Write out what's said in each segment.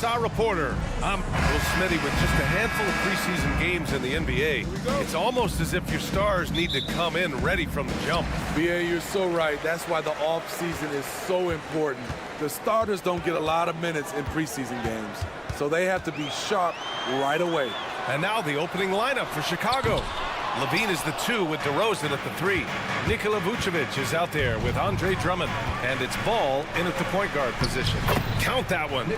our reporter. I'm Will Smitty with just a handful of preseason games in the NBA. It's almost as if your stars need to come in ready from the jump. BA, you're so right. That's why the offseason is so important. The starters don't get a lot of minutes in preseason games, so they have to be sharp right away. And now the opening lineup for Chicago. Levine is the 2 with DeRozan at the 3. Nikola Vucevic is out there with Andre Drummond. And it's Ball in at the point guard position. Count that one.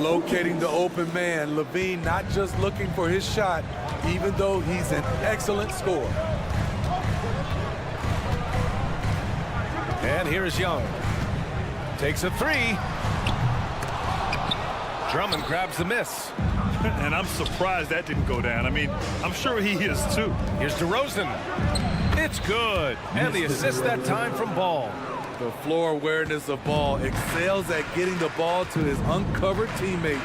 Locating the open man. Levine not just looking for his shot, even though he's an excellent scorer. And here is Young. Takes a 3. Drummond grabs the miss. And I'm surprised that didn't go down. I mean, I'm sure he is too. Here's DeRozan. It's good. And the assist that time from Ball. The floor awareness of Ball excels at getting the ball to his uncovered teammates.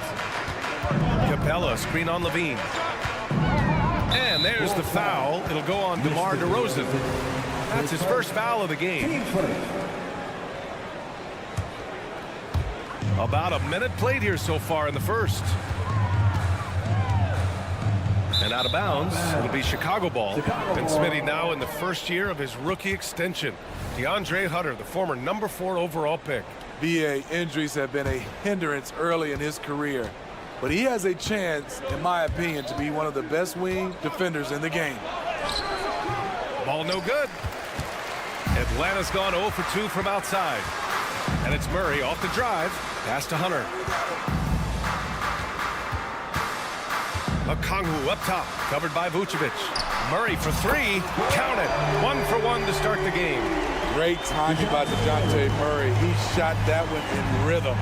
Capella, screen on Levine. And there's the foul. It'll go on DeMar DeRozan. That's his first foul of the game. About a minute played here so far in the first. And out of bounds, it'll be Chicago ball. And Smitty now in the first year of his rookie extension. DeAndre Hunter, the former number 4 overall pick. BA, injuries have been a hindrance early in his career. But he has a chance, in my opinion, to be one of the best wing defenders in the game. Ball no good. Atlanta's gone 0 for 2 from outside. And it's Murray off the drive. Pass to Hunter. Okongwu up top, covered by Vucevic. Murray for 3, count it. 1 for 1 to start the game. Great timing by DeJounte Murray. He shot that one in rhythm.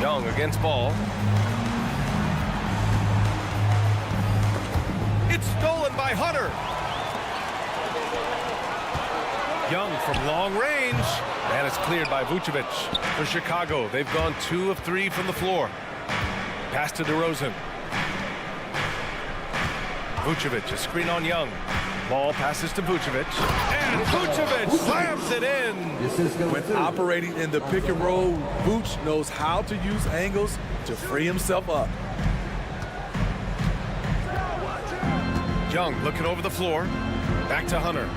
Young against Ball. It's stolen by Hunter. Young from long range. And it's cleared by Vucevic. For Chicago, they've gone 2 of 3 from the floor. Pass to DeRozan. Vucevic, a screen on Young. Ball passes to Vucevic. And Vucevic slams it in. When operating in the pick and roll, Vuce knows how to use angles to free himself up. Young looking over the floor. Back to Hunter.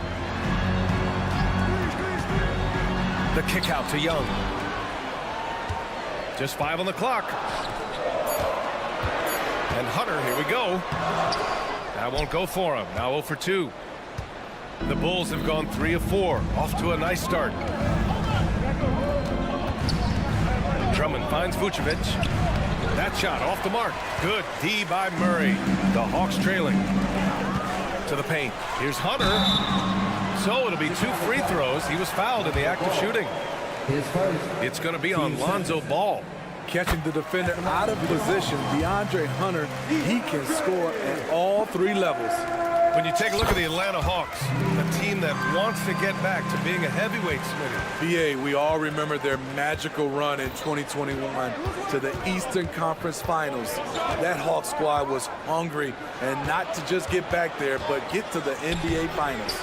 The kick out to Young. Just 5 on the clock. And Hunter, here we go. That won't go for him. Now 0 for 2. The Bulls have gone 3 of 4. Off to a nice start. Drummond finds Vucevic. That shot off the mark. Good D by Murray. The Hawks trailing. To the paint. Here's Hunter. So it'll be 2 free throws. He was fouled in the act of shooting. It's going to be on Lonzo Ball. Catching the defender out of position, DeAndre Hunter, he can score at all 3 levels. When you take a look at the Atlanta Hawks, a team that wants to get back to being a heavyweight, Smitty. BA, we all remember their magical run in 2021 to the Eastern Conference Finals. That Hawks squad was hungry, and not to just get back there, but get to the NBA Finals.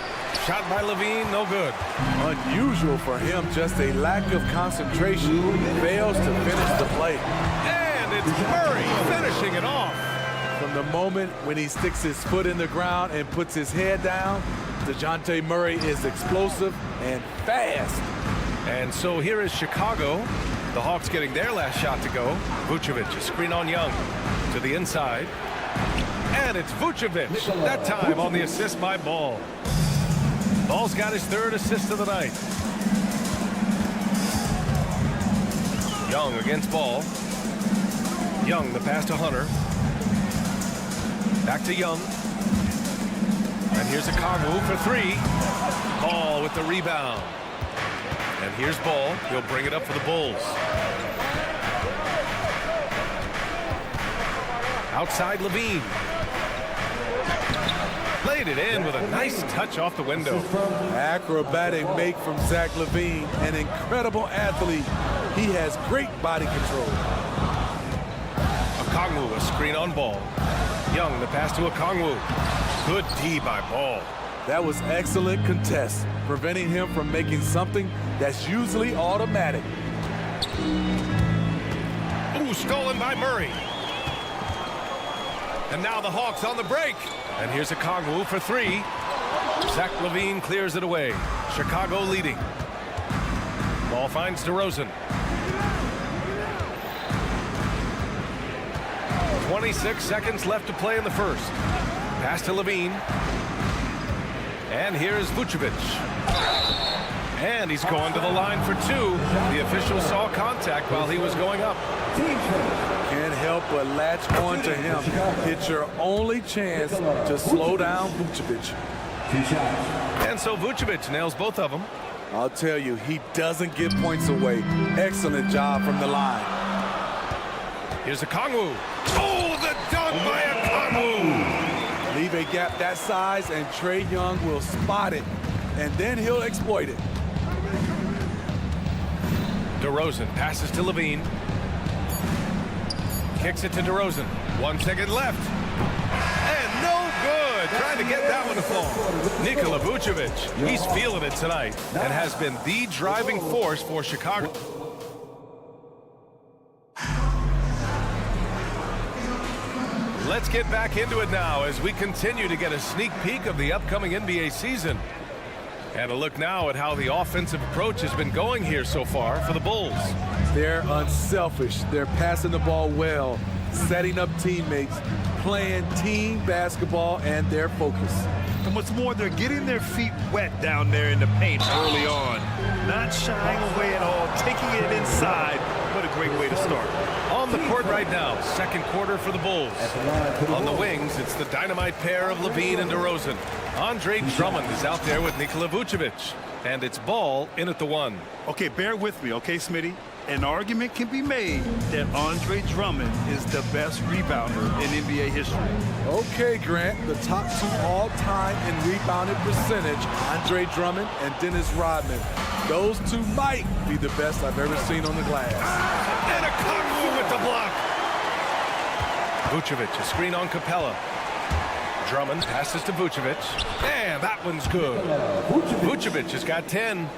Shot by Levine, no good. Unusual for him, just a lack of concentration. Fails to finish the play. And it's Murray finishing it off. From the moment when he sticks his foot in the ground and puts his head down, DeJounte Murray is explosive and fast. And so here is Chicago. The Hawks getting their last shot to go. Vucevic, a screen on Young. To the inside. And it's Vucevic. That time on the assist by Ball. Ball's got his 3rd assist of the night. Young against Ball. Young, the pass to Hunter. Back to Young. And here's Okongwu for 3. Ball with the rebound. And here's Ball. He'll bring it up for the Bulls. Outside Levine. Laid it in with a nice touch off the window. Acrobatic make from Zach LaVine, an incredible athlete. He has great body control. Okongwu, a screen on Ball. Young, the pass to Okongwu. Good D by Ball. That was excellent contest, preventing him from making something that's usually automatic. Ooh, stolen by Murray. And now the Hawks on the break. And here's a Kongwu for three. Zach LaVine clears it away. Chicago leading. Ball finds DeRozan. 26 seconds left to play in the first. Pass to LaVine. And here's Vucevic. And he's going to the line for two. The official saw contact while he was going up. Can't help but latch on to him. It's your only chance to slow down Vucevic. And so Vucevic nails both of them. I'll tell you, he doesn't give points away. Excellent job from the line. Here's a Kongwu. Oh, the dunk by a Kongwu. Leave a gap that size and Trae Young will spot it, and then he'll exploit it. DeRozan passes to LaVine. Kicks it to DeRozan. 1 second left. And no good. Trying to get that one to fall. Nikola Vucevic, he's feeling it tonight and has been the driving force for Chicago. Let's get back into it now as we continue to get a sneak peek of the upcoming NBA season. And a look now at how the offensive approach has been going here so far for the Bulls. They're unselfish. They're passing the ball well, setting up teammates, playing team basketball, and they're focused. And what's more, they're getting their feet wet down there in the paint early on. Not shying away at all, taking it inside. What a great way to start. On the court right now, second quarter for the Bulls. On the wings, it's the dynamite pair of LaVine and DeRozan. Andre Drummond is out there with Nikola Vucevic. And it's ball in at the one. Okay, bear with me, okay, Smitty? An argument can be made that Andre Drummond is the best rebounder in NBA history. Okay, Grant, the top two all-time in rebounded percentage, Andre Drummond and Dennis Rodman. Those two might be the best I've ever seen on the glass. And a Kongwu with the block. Vucevic, a screen on Capella. Drummond passes to Vucevic. And that one's good. Vucevic has got 10.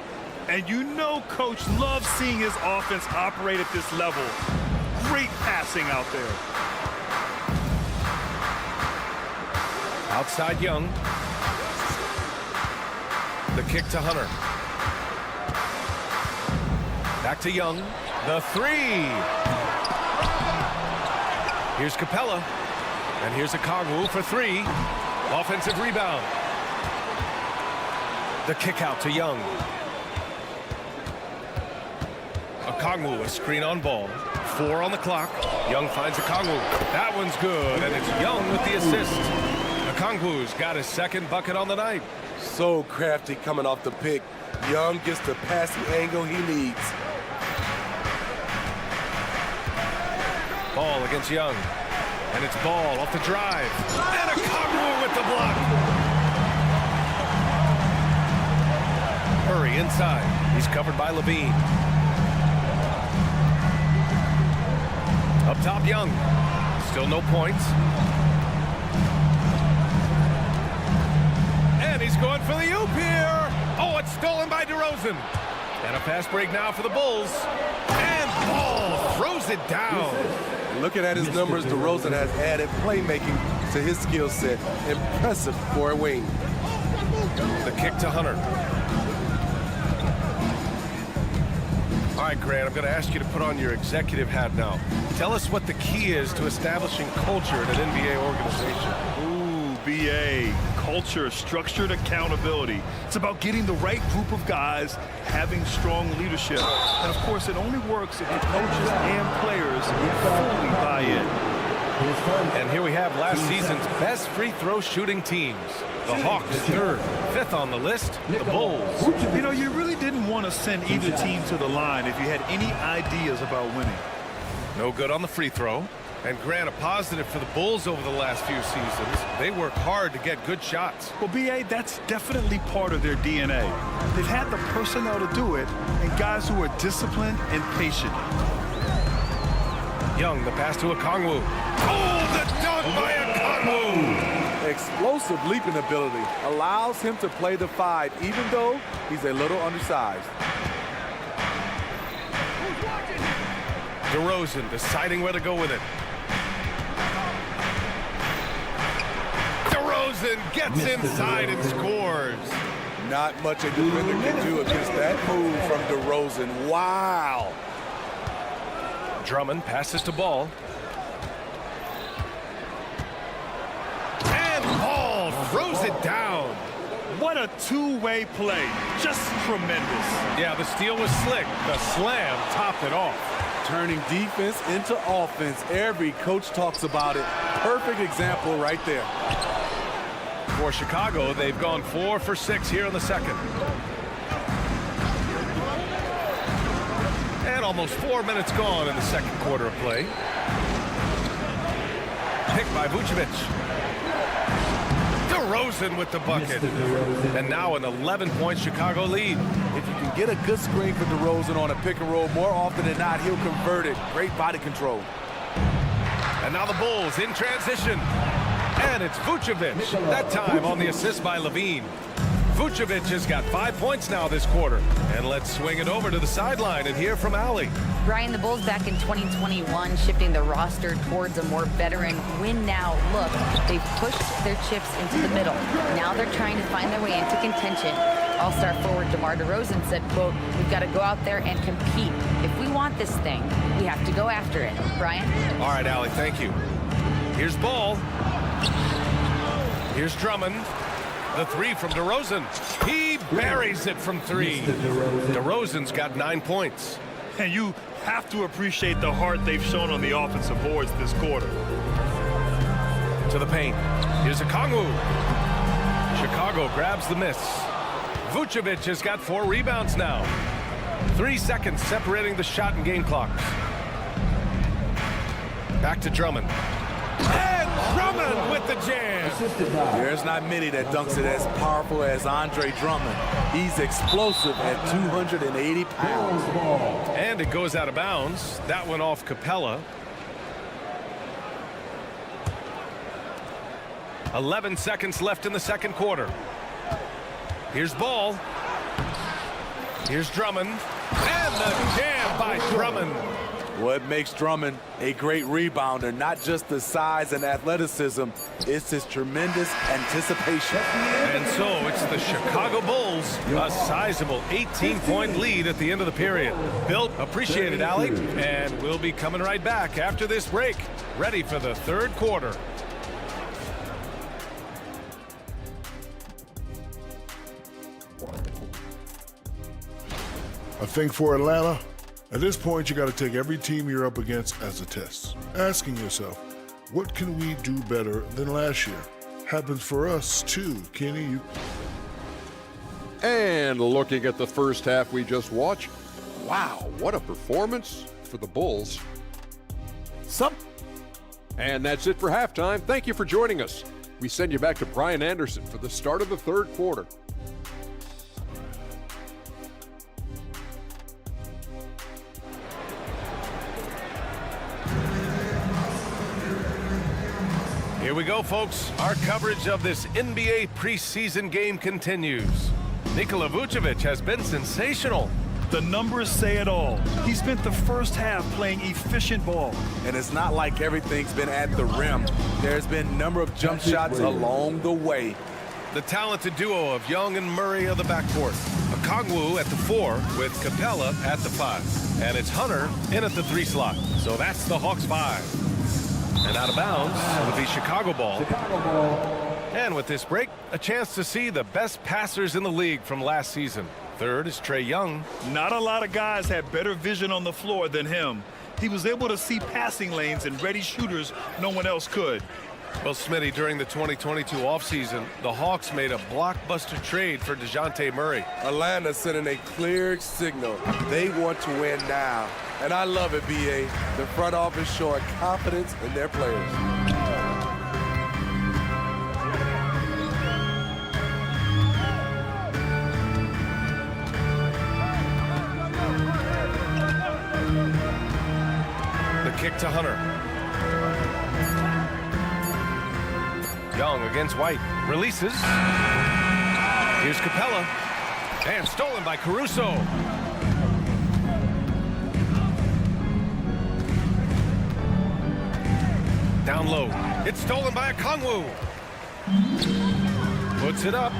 And you know Coach loves seeing his offense operate at this level. Great passing out there. Outside Young. The kick to Hunter. Back to Young. The three. Here's Capella. And here's a Kongwu for three. Offensive rebound. The kick out to Young. Kongwu, a screen on ball. 4 on the clock. Young finds a Kongwu. That one's good, and it's Young with the assist. Kongwu's got his second bucket on the night. So crafty coming off the pick. Young gets the passing angle he needs. Ball against Young. And it's ball off the drive. And a Kongwu with the block. Murray inside. He's covered by LaVine. Up top, Young. Still no points. And he's going for the oop here. Oh, it's stolen by DeRozan. And a fast break now for the Bulls. And Ball throws it down. Looking at his numbers, DeRozan has added playmaking to his skill set. Impressive for a wing. The kick to Hunter. All right, Grant, I'm going to ask you to put on your executive hat now. Tell us what the key is to establishing culture at an NBA organization. Ooh, BA. Culture, structured accountability. It's about getting the right group of guys, having strong leadership. And, of course, it only works if the coaches and players fully buy in. And here we have last season's best free throw shooting teams. The Hawks, third. Fifth on the list, the Bulls. You know, you really didn't want to send either team to the line if you had any ideas about winning. No good on the free throw. And Grant, a positive for the Bulls over the last few seasons. They work hard to get good shots. Well, BA, that's definitely part of their DNA. They've had the personnel to do it, and guys who are disciplined and patient. Young, the pass to a Kongwu. Oh, the dunk by a Kongwu! Explosive leaping ability allows him to play the 5, even though he's a little undersized. DeRozan deciding where to go with it. DeRozan gets inside and scores. Not much a defender can do against that move from DeRozan. Wow. Drummond passes to Ball. And Ball throws it down. What a two-way play. Just tremendous. Yeah, the steal was slick. The slam topped it off. Turning defense into offense. Every coach talks about it. Perfect example right there. For Chicago, they've gone 4 for 6 here in the second. And almost 4 minutes gone in the second quarter of play. Picked by Vucevic. DeRozan with the bucket. And now an 11-point Chicago lead. If you can get a good screen for DeRozan on a pick and roll, more often than not, he'll convert it. Great body control. And now the Bulls in transition. And it's Vucevic, that time on the assist by Levine. Vucevic has got 5 points now this quarter. And let's swing it over to the sideline and hear from Allie. Brian, the Bulls back in 2021 shifting the roster towards a more veteran win-now look. They've pushed their chips into the middle. Now they're trying to find their way into contention. All-star forward DeMar DeRozan said, quote, "We've got to go out there and compete. If we want this thing, we have to go after it." Brian? All right, Allie, thank you. Here's Ball. Here's Drummond. The three from DeRozan. He buries it from three. DeRozan's got 9 points. And you have to appreciate the heart they've shown on the offensive boards this quarter. To the paint. Here's a Kongwu. Chicago grabs the miss. Vucevic has got 4 rebounds now. 3 seconds separating the shot and game clocks. Back to Drummond. And Drummond with the jam. There's not many that dunks it as powerful as Andre Drummond. He's explosive at 280 pounds. And it goes out of bounds. That went off Capella. 11 seconds left in the second quarter. Here's Ball. Here's Drummond. And the jam by Drummond. What makes Drummond a great rebounder, not just the size and athleticism, it's his tremendous anticipation. And so it's the Chicago Bulls, a sizable 18-point lead at the end of the period. Bill, appreciate it, Allie. And we'll be coming right back after this break, ready for the third quarter. I think for Atlanta, at this point, you got to take every team you're up against as a test. Asking yourself, what can we do better than last year? Happens for us too, Kenny. And looking at the first half we just watched, wow, what a performance for the Bulls. And that's it for halftime. Thank you for joining us. We send you back to Brian Anderson for the start of the third quarter. Here we go, folks. Our coverage of this NBA preseason game continues. Nikola Vucevic has been sensational. The numbers say it all. He spent the first half playing efficient ball. And it's not like everything's been at the rim. There's been a number of jump shots along the way. The talented duo of Young and Murray of the backcourt. Kongwu at the 4 with Capella at the 5. And it's Hunter in at the 3 slot. So that's the Hawks 5. And out of bounds, it'll be Chicago ball. And with this break, a chance to see the best passers in the league from last season. Third is Trae Young. Not a lot of guys had better vision on the floor than him. He was able to see passing lanes and ready shooters no one else could. Well, Smitty, during the 2022 offseason, the Hawks made a blockbuster trade for DeJounte Murray. Atlanta sending a clear signal. They want to win now. And I love it, B.A. The front office showing confidence in their players. The kick to Hunter. Young against White. Releases. Here's Capella. And stolen by Caruso. down low. It's stolen by a Kongwu. Puts it up.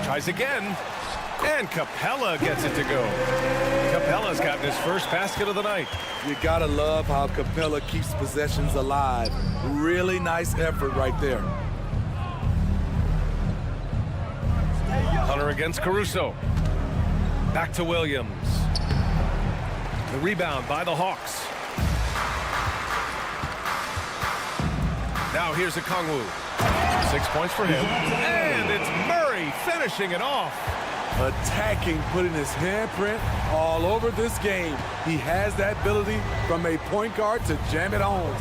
Tries again. And Capella gets it to go. Capella's gotten his first basket of the night. You gotta love how Capella keeps possessions alive. Really nice effort right there. Hunter against Caruso. Back to Williams. The rebound by the Hawks. Now here's a Kongwu. 6 points for him. And it's Murray finishing it off. Attacking, putting his handprint all over this game. He has that ability from a point guard to jam it home.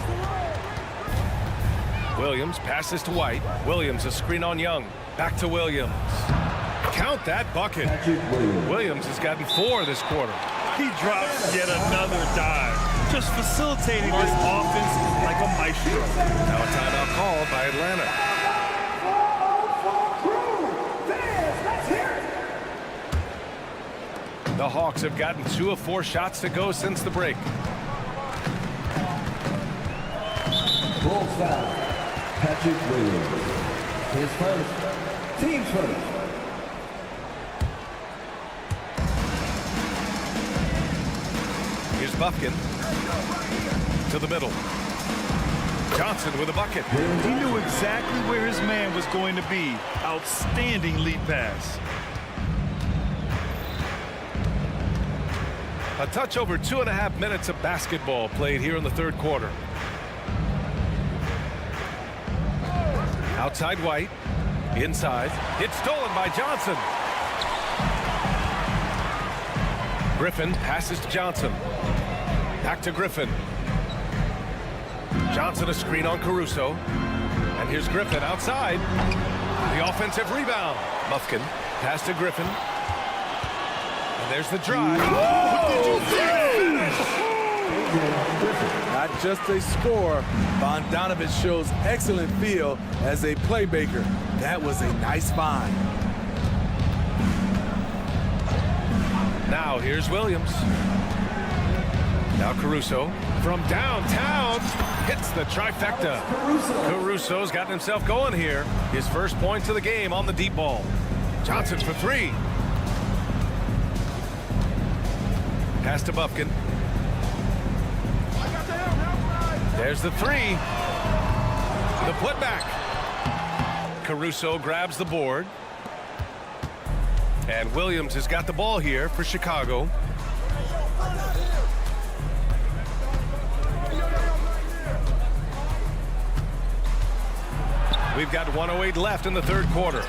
Williams passes to White. Williams a screen on Young. Back to Williams. Count that bucket. Williams has gotten 4 this quarter. He drops yet another dive, just facilitating this offense like a maestro. Now a timeout called by Atlanta. The Hawks have gotten 2 of 4 shots to go since the break. Bulls foul. Patrick Williams. His first. Team's first. Here's Buffkin. To the middle. Johnson with a bucket. He knew exactly where his man was going to be. Outstanding lead pass. A touch over 2.5 minutes of basketball played here in the third quarter. Outside White. Inside. It's stolen by Johnson. Griffin passes to Johnson. Back to Griffin. Johnson a screen on Caruso. And here's Griffin outside. The offensive rebound. Buffkin pass to Griffin. And there's the drive. Not just a scorer, Bogdanovich shows excellent feel as a playmaker. That was a nice find. Now here's Williams. Now Caruso from downtown hits the trifecta. Caruso's gotten himself going here. His first points of the game on the deep ball. Johnson for 3. Pass to Buffkin. There's the 3. The putback. Caruso grabs the board. And Williams has got the ball here for Chicago. We've got 1:08 left in the third quarter.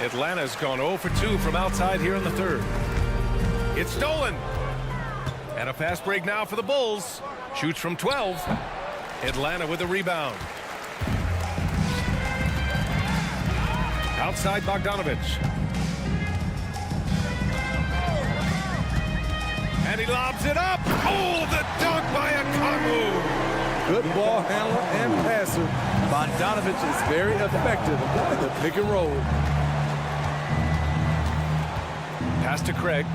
Atlanta's gone 0 for 2 from outside here in the third. It's stolen. And a fast break now for the Bulls. Shoots from 12. Atlanta with a rebound. Outside Bogdanovich. And he lobs it up. Oh, the dunk by a Kongwu. Good ball handler and passer. Bogdanovich is very effective in the pick and roll. Pass to Craig.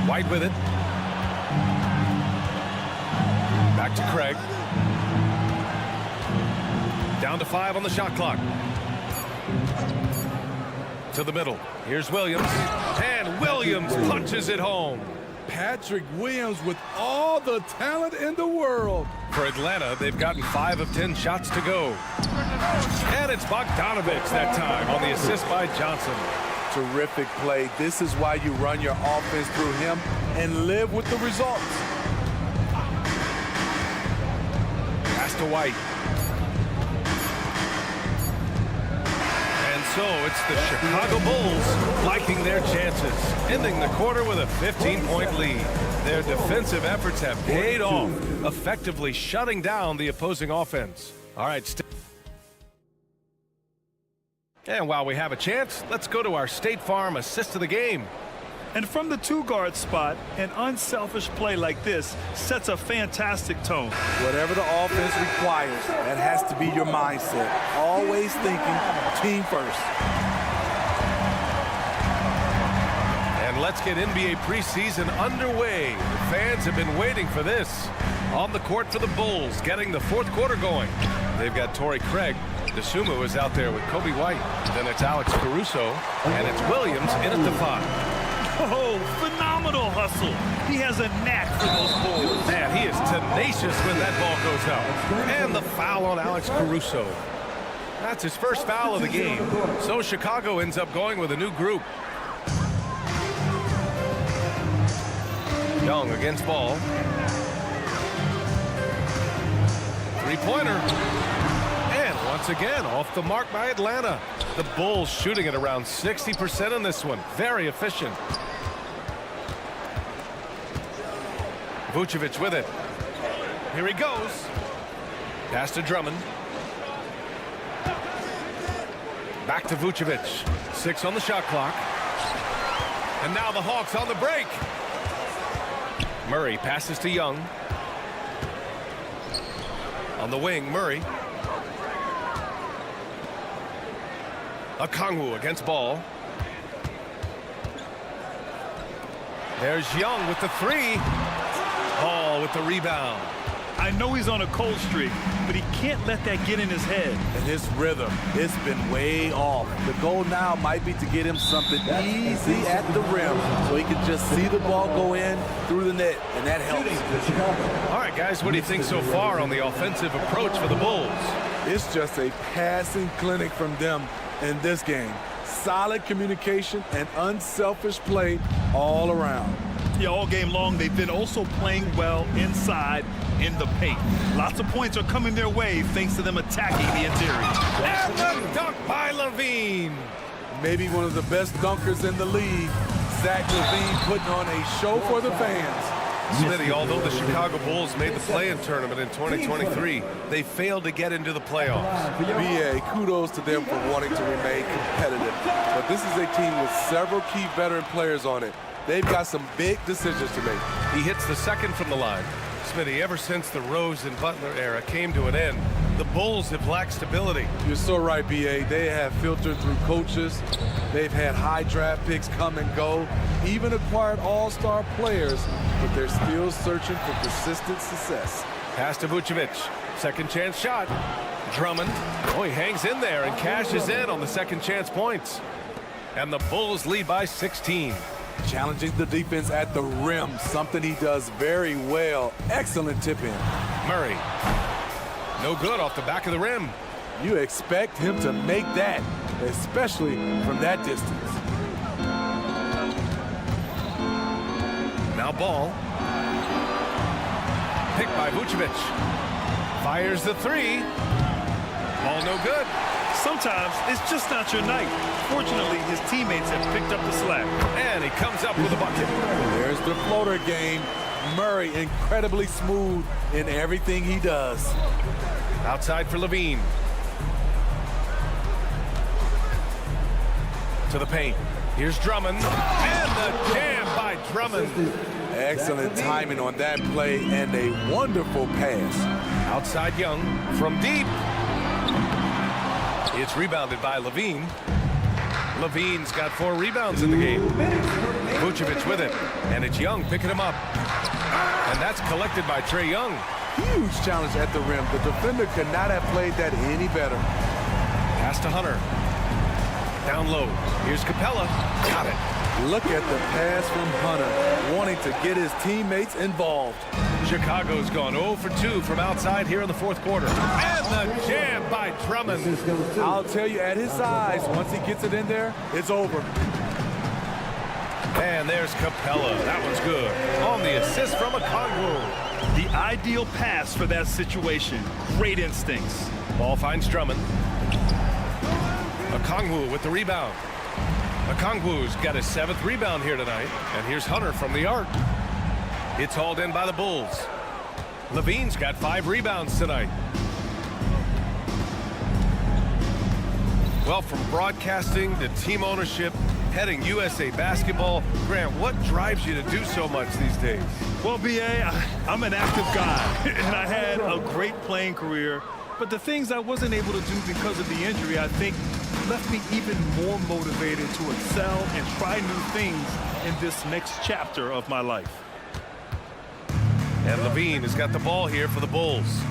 White with it. Back to Craig. Down to 5 on the shot clock. To the middle. Here's Williams. And Williams punches it home. Patrick Williams with all the talent in the world. For Atlanta, they've gotten 5 of 10 shots to go. And it's Bogdanovich that time on the assist by Johnson. Terrific play. This is why you run your offense through him and live with the results. Pass to White. And so it's the Chicago Bulls liking their chances, ending the quarter with a 15-point lead. Their defensive efforts have paid off, effectively shutting down the opposing offense. All right, and while we have a chance, let's go to our State Farm assist of the game. And from the 2-guard spot, an unselfish play like this sets a fantastic tone. Whatever the offense requires, that has to be your mindset. Always thinking team first. And let's get NBA preseason underway. The fans have been waiting for this. On the court for the Bulls, getting the fourth quarter going. They've got Torrey Craig. DeSumo is out there with Kobe White. Then it's Alex Caruso, and it's Williams in at the 5. Oh, phenomenal hustle. He has a knack for those balls. Man, he is tenacious when that ball goes out. And the foul on Alex Caruso. That's his first foul of the game. So Chicago ends up going with a new group. Young against Ball. Three-pointer. And once again, off the mark by Atlanta. The Bulls shooting at around 60% on this one. Very efficient. Vucevic with it. Here he goes. Pass to Drummond. Back to Vucevic. 6 on the shot clock. And now the Hawks on the break. Murray passes to Young. On the wing, Murray. Okongwu against Ball. There's Young with the 3. Ball with the rebound. I know he's on a cold streak, but he can't let that get in his head. And his rhythm, it's been way off. The goal now might be to get him something easy at the rim so he can just see the ball go in through the net, and that helps. All right, guys, what do you think so far on the offensive approach for the Bulls? It's just a passing clinic from them in this game. Solid communication and unselfish play all around. Yeah, all game long, they've been also playing well inside in the paint. Lots of points are coming their way thanks to them attacking the interior. And the dunk by Levine. Maybe one of the best dunkers in the league. Zach Levine putting on a show for the fans. Smitty, although the Chicago Bulls made the play-in tournament in 2023, they failed to get into the playoffs. BA, kudos to them for wanting to remain competitive. But this is a team with several key veteran players on it. They've got some big decisions to make. He hits the second from the line. Smitty, ever since the Rose and Butler era came to an end, the Bulls have lacked stability. You're so right, BA. They have filtered through coaches. They've had high draft picks come and go, even acquired all-star players, but they're still searching for consistent success. Pass to Vucevic. Second chance shot. Drummond. Oh, he hangs in there and cashes in on the second chance points. And the Bulls lead by 16. Challenging the defense at the rim, something he does very well. Excellent tip in. Murray. No good off the back of the rim. You expect him to make that, especially from that distance. Now Ball. Picked by Vucevic. Fires the 3. Ball no good. Sometimes it's just not your night. Fortunately, his teammates have picked up the slack. And he comes up with a bucket. There's the floater game. Murray incredibly smooth in everything he does. Outside for Levine. To the paint. Here's Drummond. And the jam by Drummond. Excellent timing on that play and a wonderful pass. Outside Young from deep. It's rebounded by Levine. Levine's got 4 rebounds in the game. Vucevic with it. And it's Young picking him up. And that's collected by Trae Young. Huge challenge at the rim. The defender could not have played that any better. Pass to Hunter. Down low. Here's Capella. Got it. Look at the pass from Hunter, wanting to get his teammates involved. Chicago's gone 0 for 2 from outside here in the fourth quarter. And the jam by Drummond. I'll tell you, at his size, once he gets it in there, it's over. And there's Capella. That one's good. On the assist from Okongwu. The ideal pass for that situation. Great instincts. Ball finds Drummond. Okongwu with the rebound. Okongwu's got his 7th rebound here tonight. And here's Hunter from the arc. It's hauled in by the Bulls. Levine's got 5 rebounds tonight. Well, from broadcasting to team ownership, heading USA Basketball, Grant, what drives you to do so much these days? Well, BA, I'm an active guy, and I had a great playing career But the things I wasn't able to do because of the injury, I think, left me even more motivated to excel and try new things in this next chapter of my life. And Levine has got the ball here for the Bulls.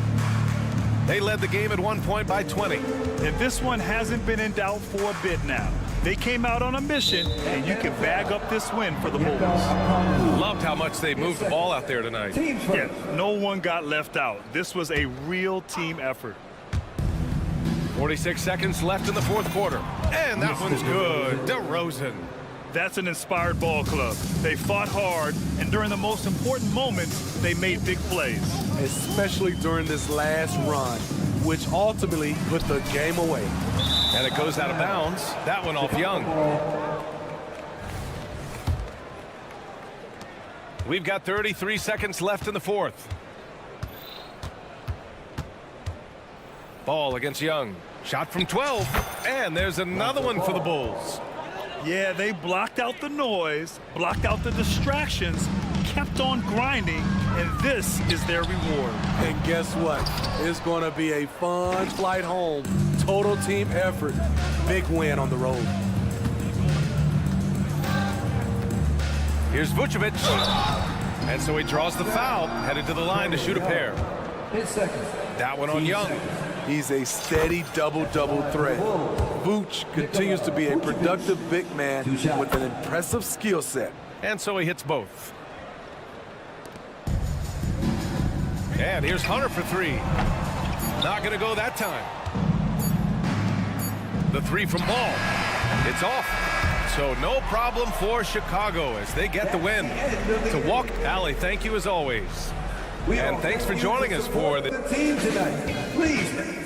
They led the game at one point by 20. And this one hasn't been in doubt for a bit now. They came out on a mission, and you can bag up this win for the Bulls. Loved how much they moved the ball out there tonight. Yeah, no one got left out. This was a real team effort. 46 seconds left in the fourth quarter. And that one's good. DeRozan. That's an inspired ball club. They fought hard, and during the most important moments, they made big plays. Especially during this last run, which ultimately put the game away. And it goes out of bounds. That one off Young. We've got 33 seconds left in the fourth. Ball against Young. Shot from 12. And there's another one for the Bulls. Yeah, they blocked out the noise, blocked out the distractions, kept on grinding, and this is their reward. And guess what? It's going to be a fun flight home. Total team effort. Big win on the road. Here's Vucevic. And so he draws the foul, headed to the line to shoot a pair. 10 seconds. That one on Young. He's a steady double-double threat. Vooch continues to be a productive big man with an impressive skill set. And so he hits both. And here's Hunter for three. Not going to go that time. The three from Ball. It's off. So no problem for Chicago as they get the win. To walk, Allie, thank you as always. And thanks for joining us for the team tonight. Please.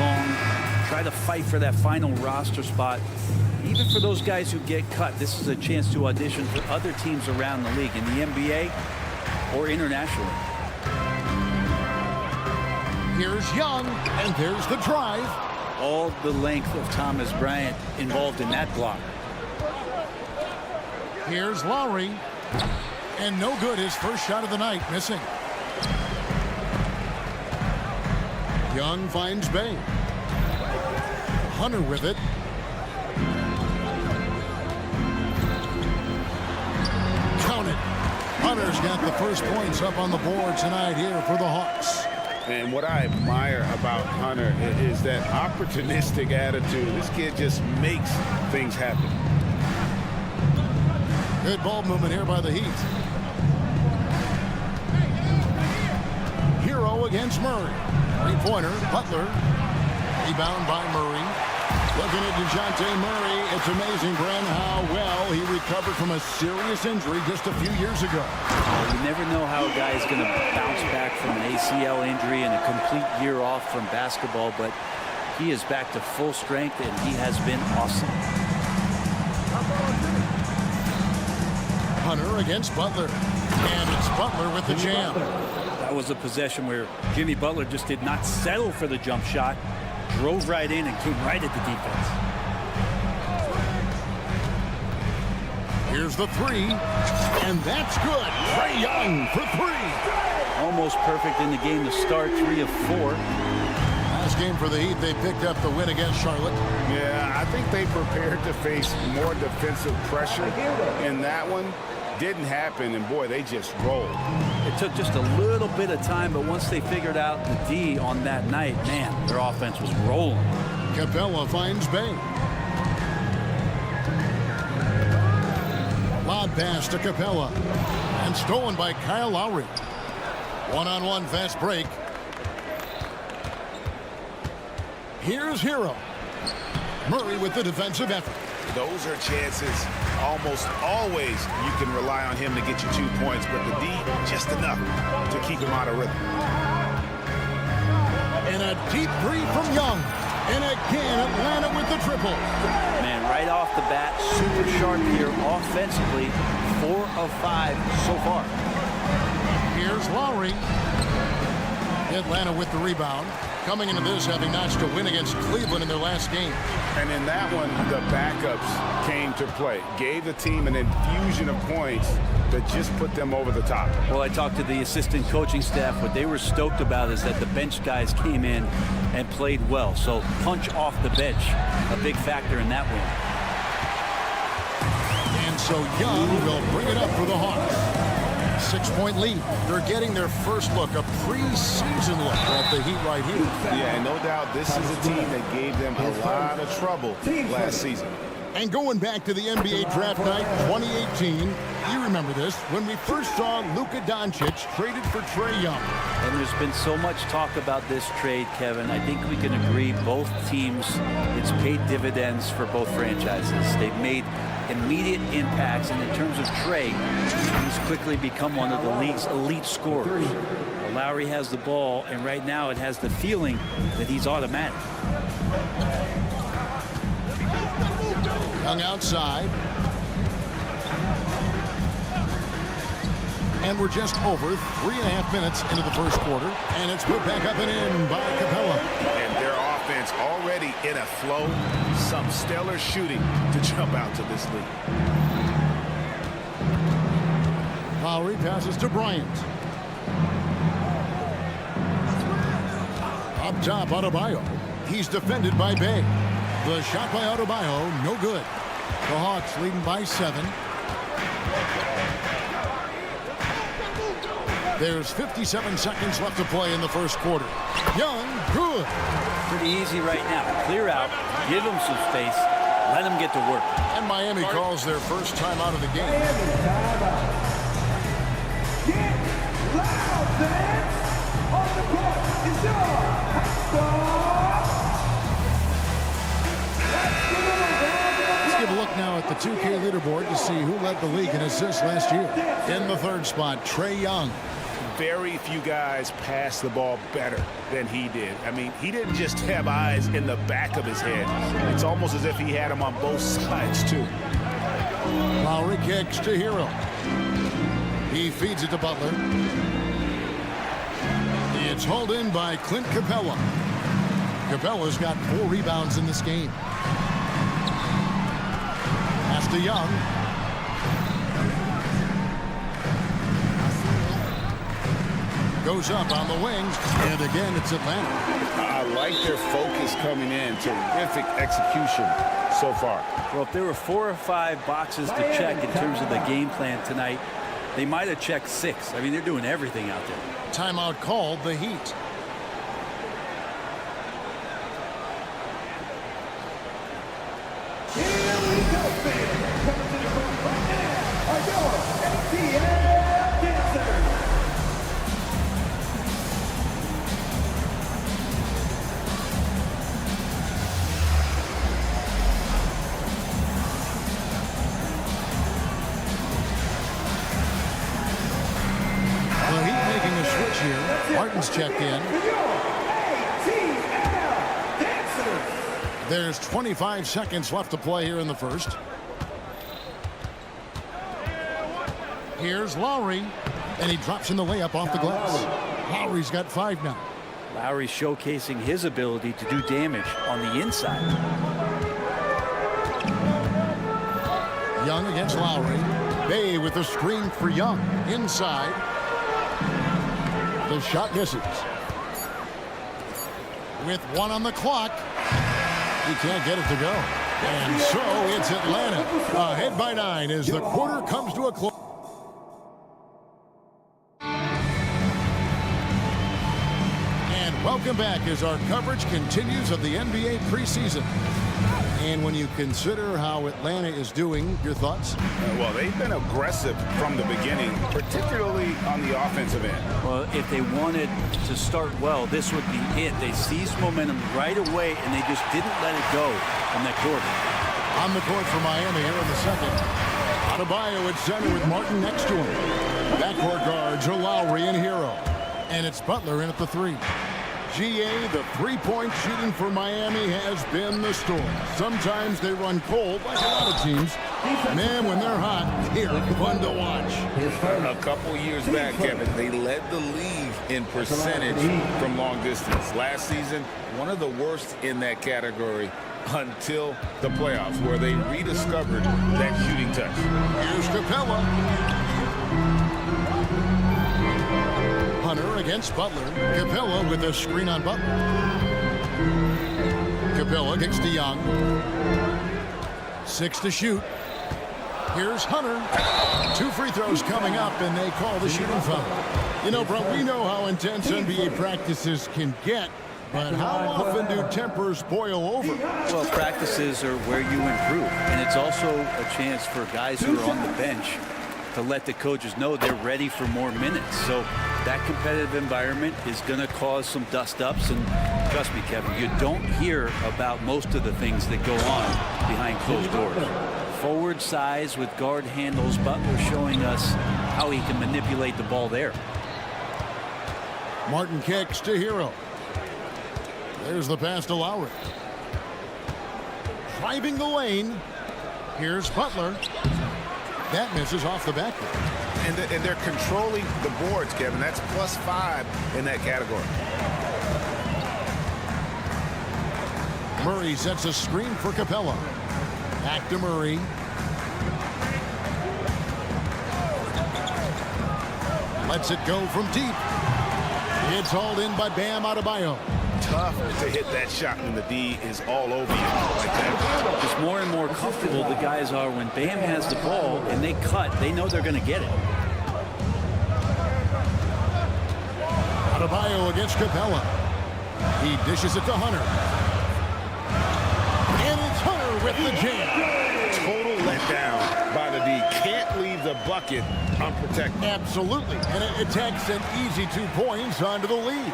long, try to fight for that final roster spot. Even for those guys who get cut, this is a chance to audition for other teams around the league in the NBA or internationally. Here's Young, and there's the drive. All the length of Thomas Bryant involved in that block. Here's Lowry, and no good. His first shot of the night, missing. Young finds Bay. Hunter with it. Count it. Hunter's got the first points up on the board tonight here for the Hawks. And what I admire about Hunter is that opportunistic attitude. This kid just makes things happen. Good ball movement here by the Heat. Hero against Murray. Three-pointer, Butler. Rebound by Murray. Looking at DeJounte Murray, it's amazing, Bren, how well he recovered from a serious injury just a few years ago. You never know how a guy is going to bounce back from an ACL injury and a complete year off from basketball, but he is back to full strength, and he has been awesome. Hunter against Butler, and it's Butler with the jam. That was a possession where Jimmy Butler just did not settle for the jump shot, drove right in and came right at the defense. Here's the three, and that's good. Trae Young for three. Almost perfect in the game to start, 3 of 4. Last game for the Heat, they picked up the win against Charlotte. Yeah, I think they prepared to face more defensive pressure in that one. Didn't happen, and boy, they just rolled. It took just a little bit of time, but once they figured out the D on that night, man, their offense was rolling. Capella finds Bay. Lob pass to Capella, and stolen by Kyle Lowry. One-on-one fast break. Here's Hero. Murray with the defensive effort. Those are chances almost always you can rely on him to get you 2 points, but the D, just enough to keep him out of rhythm. And a deep three from Young. And again, Atlanta with the triple. Man, right off the bat, super sharp here offensively. 4 of 5 so far. Here's Lowry. Atlanta with the rebound. Coming into this, having notched a win against Cleveland in their last game. And in that one, the backups came to play. Gave the team an infusion of points that just put them over the top. Well, I talked to the assistant coaching staff. What they were stoked about is that the bench guys came in and played well. So punch off the bench, a big factor in that win. And so Young will bring it up for the Hawks. 6-point lead. They're getting their first look, a preseason look at the Heat right here. Yeah, and no doubt this is a team that gave them a lot of trouble last season. And going back to the NBA draft night 2018, you remember this, when we first saw Luka Doncic traded for Trae Young. And there's been so much talk about this trade, Kevin. I think we can agree both teams, it's paid dividends for both franchises. They've made immediate impacts, and in terms of Trae, he's quickly become one of the league's elite scorers. Well, Lowry has the ball, and right now it has the feeling that he's automatic. Young outside. And we're just over 3.5 minutes into the first quarter, and it's put back up and in by Capella. And their offense already in a flow. Some stellar shooting to jump out to this lead. Lowry passes to Bryant. Up top, Adebayo. He's defended by Bay. The shot by Adebayo, no good. The Hawks leading by 7. There's 57 seconds left to play in the first quarter. Young, good. Pretty easy right now. Clear out, give him some space, let him get to work. And Miami calls their first time out of the game. Get loud, fans! On the court is your Let's give a look now at the 2K leaderboard to see who led the league in assists last year. In the third spot, Trae Young. very few guys pass the ball better than he did. I mean, he didn't just have eyes in the back of his head. It's almost as if he had them on both sides, too. Lowry kicks to Hero. He feeds it to Butler. It's hauled in by Clint Capella. Capella's got 4 rebounds in this game. Pass to Young. Goes up on the wings, and again it's Atlanta. I like their focus coming in. Terrific execution so far. Well, if there were 4 or 5 boxes to check in terms of the game plan tonight, they might have checked 6. I mean, they're doing everything out there. Timeout called, the Heat. Here we go, fans. Coming to the front right now are your ATL dancers. The Heat making a switch here. Martin's checked in. There's 25 seconds left to play here in the first. Here's Lowry, and he drops in the layup off the glass. Lowry's got 5 now. Lowry showcasing his ability to do damage on the inside. Young against Lowry. Bay with the screen for Young. Inside. The shot misses. With 1 on the clock. He can't get it to go. And so it's Atlanta ahead by 9 as the quarter comes to a close. And welcome back as our coverage continues of the NBA preseason. And when you consider how Atlanta is doing, your thoughts? Well, they've been aggressive from the beginning, particularly on the offensive end. Well, if they wanted to start well, this would be it. They seized momentum right away, and they just didn't let it go in that quarter. On the court for Miami here in the second. Adebayo at center with Martin next to him. Backcourt guards are Lowry and Hero. And it's Butler in at the 3. GA, the three-point shooting for Miami has been the story. Sometimes they run cold like a lot of teams. Man, when they're hot, they're fun to watch. A couple years back, Kevin, they led the league in percentage from long distance. Last season, one of the worst in that category until the playoffs, where they rediscovered that shooting touch. Here's Capella. Hunter against Butler. Capella with a screen on Butler. Capella kicks to Young. 6 to shoot. Here's Hunter. 2 free throws coming up, and they call the shooting foul. You know, bro, we know how intense NBA practices can get, but how often do tempers boil over? Well, practices are where you improve, and it's also a chance for guys who are on the bench to let the coaches know they're ready for more minutes. So that competitive environment is going to cause some dust-ups, and trust me, Kevin, you don't hear about most of the things that go on behind closed doors. Forward size with guard handles. Butler showing us how he can manipulate the ball there. Martin kicks to Hero. There's the pass to Lowry. Driving the lane. Here's Butler. That misses off the backboard. And they're controlling the boards, Kevin. That's +5 in that category. Murray sets a screen for Capella. Back to Murray. Lets it go from deep. It's hauled in by Bam Adebayo. Tough to hit that shot when the D is all over you like that. Just more and more comfortable the guys are when Bam has the ball and they cut. They know they're going to get it. Adebayo against Capella. He dishes it to Hunter. And it's Hunter with the jam. Total letdown by the D. Can't leave the bucket unprotected. Absolutely. And it takes an easy 2 points onto the lead.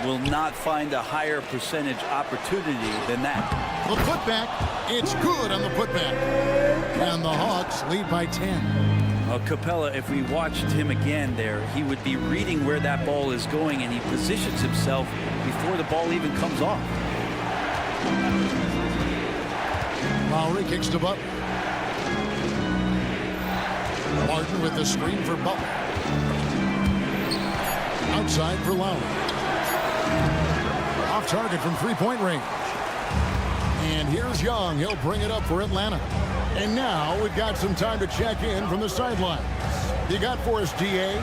Will not find a higher percentage opportunity than that. The putback. It's good on the putback. And the Hawks lead by 10. Capella, if we watched him again there, he would be reading where that ball is going, and he positions himself before the ball even comes off. Lowry kicks to Butler. Martin with the screen for Butler. Outside for Lowry. Off target from three-point range. And here's Young. He'll bring it up for Atlanta. And now we've got some time to check in from the sidelines. You got for us, DA?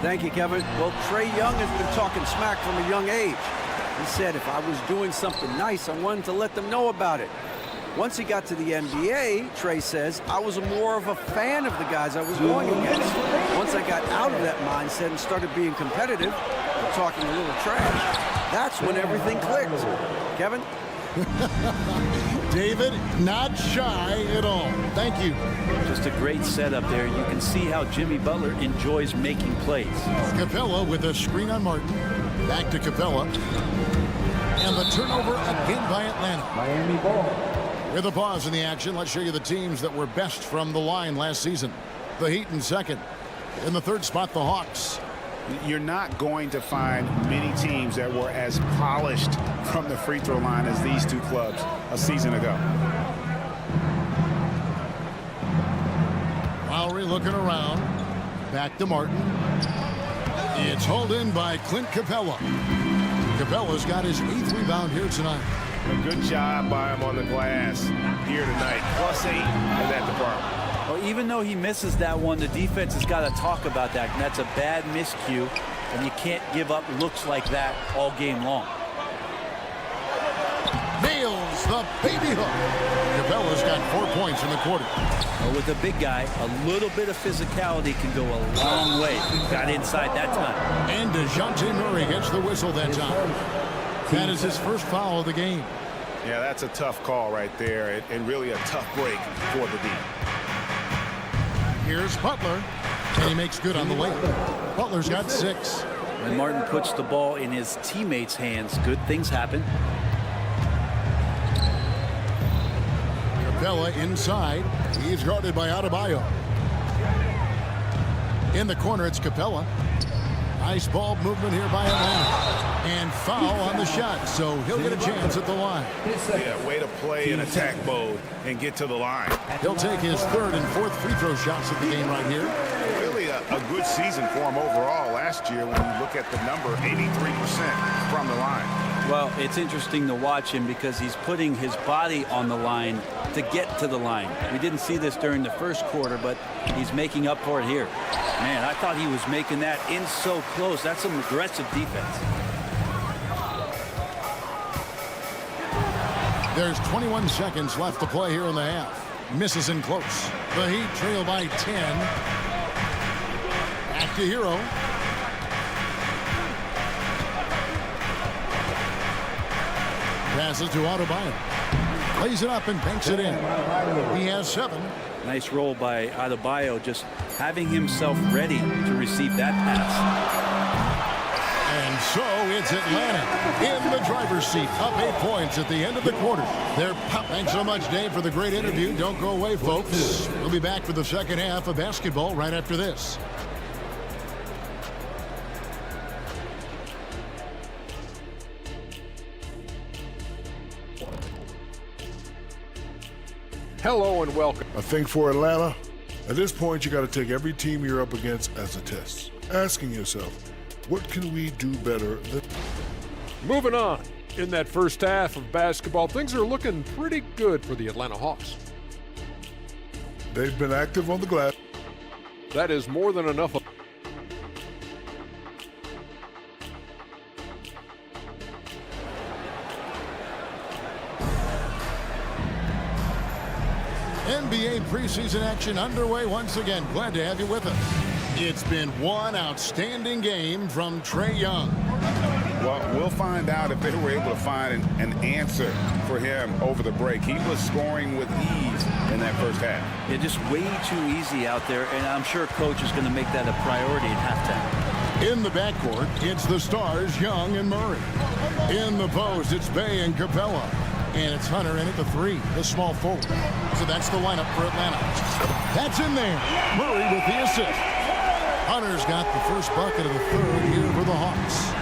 Thank you, Kevin. Well, Trae Young has been talking smack from a young age. He said if I was doing something nice, I wanted to let them know about it. Once he got to the NBA, Trae says, I was more of a fan of the guys I was going against. Once I got out of that mindset and started being competitive and talking a little trash, that's when everything clicked. Kevin? David, not shy at all. Thank you. Just a great setup there. You can see how Jimmy Butler enjoys making plays. Capella with a screen on Martin. Back to Capella. And the turnover again by Atlanta. Miami ball. With a pause in the action, let's show you the teams that were best from the line last season. The Heat in second. In the third spot, the Hawks. You're not going to find many teams that were as polished from the free throw line as these two clubs a season ago. Lowry looking around. Back to Martin. It's hauled in by Clint Capella. Capella's got his 8th rebound here tonight. A good job by him on the glass here tonight. +8 in that department. Well, even though he misses that one, the defense has got to talk about that, and that's a bad miscue, and you can't give up looks like that all game long. Nails the baby hook. Capella's got 4 points in the quarter. Well, with a big guy, a little bit of physicality can go a long way. Got inside that time. And DeJounte Murray gets the whistle that time. That is his first foul of the game. Yeah, that's a tough call right there, and really a tough break for the D. Here's Butler, and he makes good on the way. Butler's got 6. When Martin puts the ball in his teammates' hands, good things happen. Capella inside. He's guarded by Adebayo. In the corner, it's Capella. Nice ball movement here by Atlanta. And foul on the shot, so he'll get a chance at the line. Yeah, way to play in attack mode and get to the line. He'll take his 3rd and 4th free throw shots of the game right here. Really a good season for him overall last year when you look at the number, 83% from the line. Well, it's interesting to watch him because he's putting his body on the line to get to the line. We didn't see this during the first quarter, but he's making up for it here. Man, I thought he was making that in so close. That's some aggressive defense. There's 21 seconds left to play here in the half. Misses in close. The Heat trail by 10. Back to Hero. Passes to Adebayo. Lays it up and banks it in. He has 7. Nice roll by Adebayo, just having himself ready to receive that pass. And so it's Atlanta in the driver's seat, up 8 points at the end of the quarter. Thanks so much, Dave, for the great interview. Don't go away, folks. We'll be back for the second half of basketball right after this. Hello and welcome. I think for Atlanta, at this point, you got to take every team you're up against as a test, asking yourself, what can we do better than... Moving on. In that first half of basketball, things are looking pretty good for the Atlanta Hawks. They've been active on the glass. That is more than enough. NBA preseason action underway once again. Glad to have you with us. It's been one outstanding game from Trae Young. Well, we'll find out if they were able to find an answer for him over the break. He was scoring with ease in that first half. Yeah, just way too easy out there, and I'm sure Coach is going to make that a priority at halftime. In the backcourt, it's the stars, Young and Murray. In the post, it's Bay and Capella. And it's Hunter in at the 3, the small forward. So that's the lineup for Atlanta. That's in there. Murray with the assist. Hunter's got the first bucket of the 3rd here for the Hawks.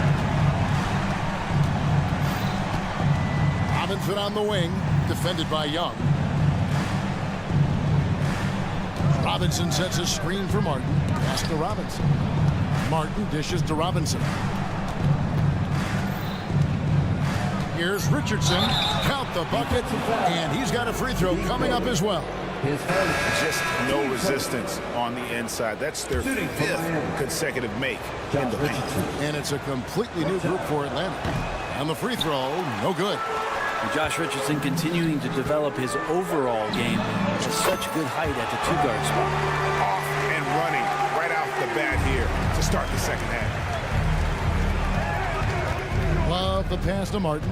Robinson on the wing, defended by Young. Robinson sets a screen for Martin. Pass to Robinson. Martin dishes to Robinson. Here's Richardson. Count the bucket. And he's got a free throw coming up as well. Just no resistance on the inside. That's their 5th consecutive make in the paint. And it's a completely new group for Atlanta. And the free throw, no good. And Josh Richardson continuing to develop his overall game at such good height at the 2-guard spot. Off and running right off the bat here to start the second half. Love the pass to Martin.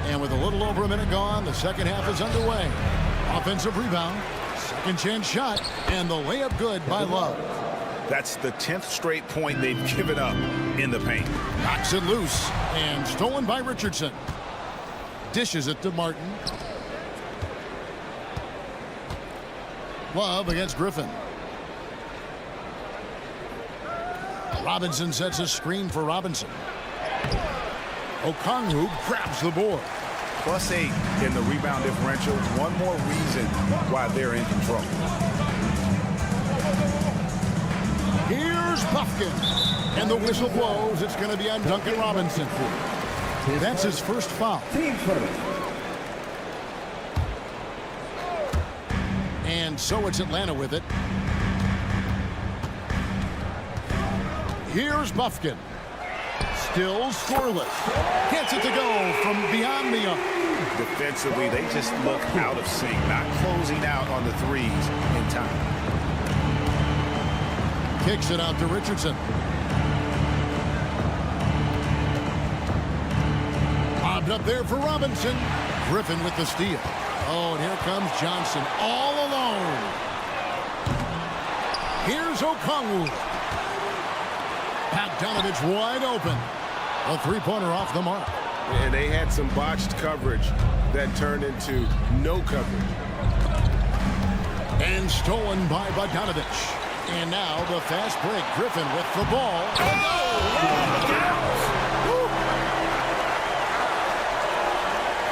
And with a little over a minute gone, the second half is underway. Offensive rebound, second chance shot, and the layup good by Love. That's the 10th straight point they've given up in the paint. Knocks it loose and stolen by Richardson. Dishes it to Martin. Love against Griffin. Robinson sets a screen for Robinson. Okongwu grabs the board. +8 in the rebound differential. One more reason why they're in control. Here's Buffkin. And the whistle blows. It's going to be on Duncan Robinson. That's his first foul. And so it's Atlanta with it. Here's Buffkin. Still scoreless. Gets it to go from beyond the arc. Defensively, they just look out of sync, not closing out on the threes in time. Kicks it out to Richardson. Bobbed up there for Robinson. Griffin with the steal. Oh, and here comes Johnson all alone. Here's Okongwu. Bogdanovich wide open. A three-pointer off the mark. And they had some botched coverage that turned into no coverage. And stolen by Bogdanovich. And now the fast break. Griffin with the ball.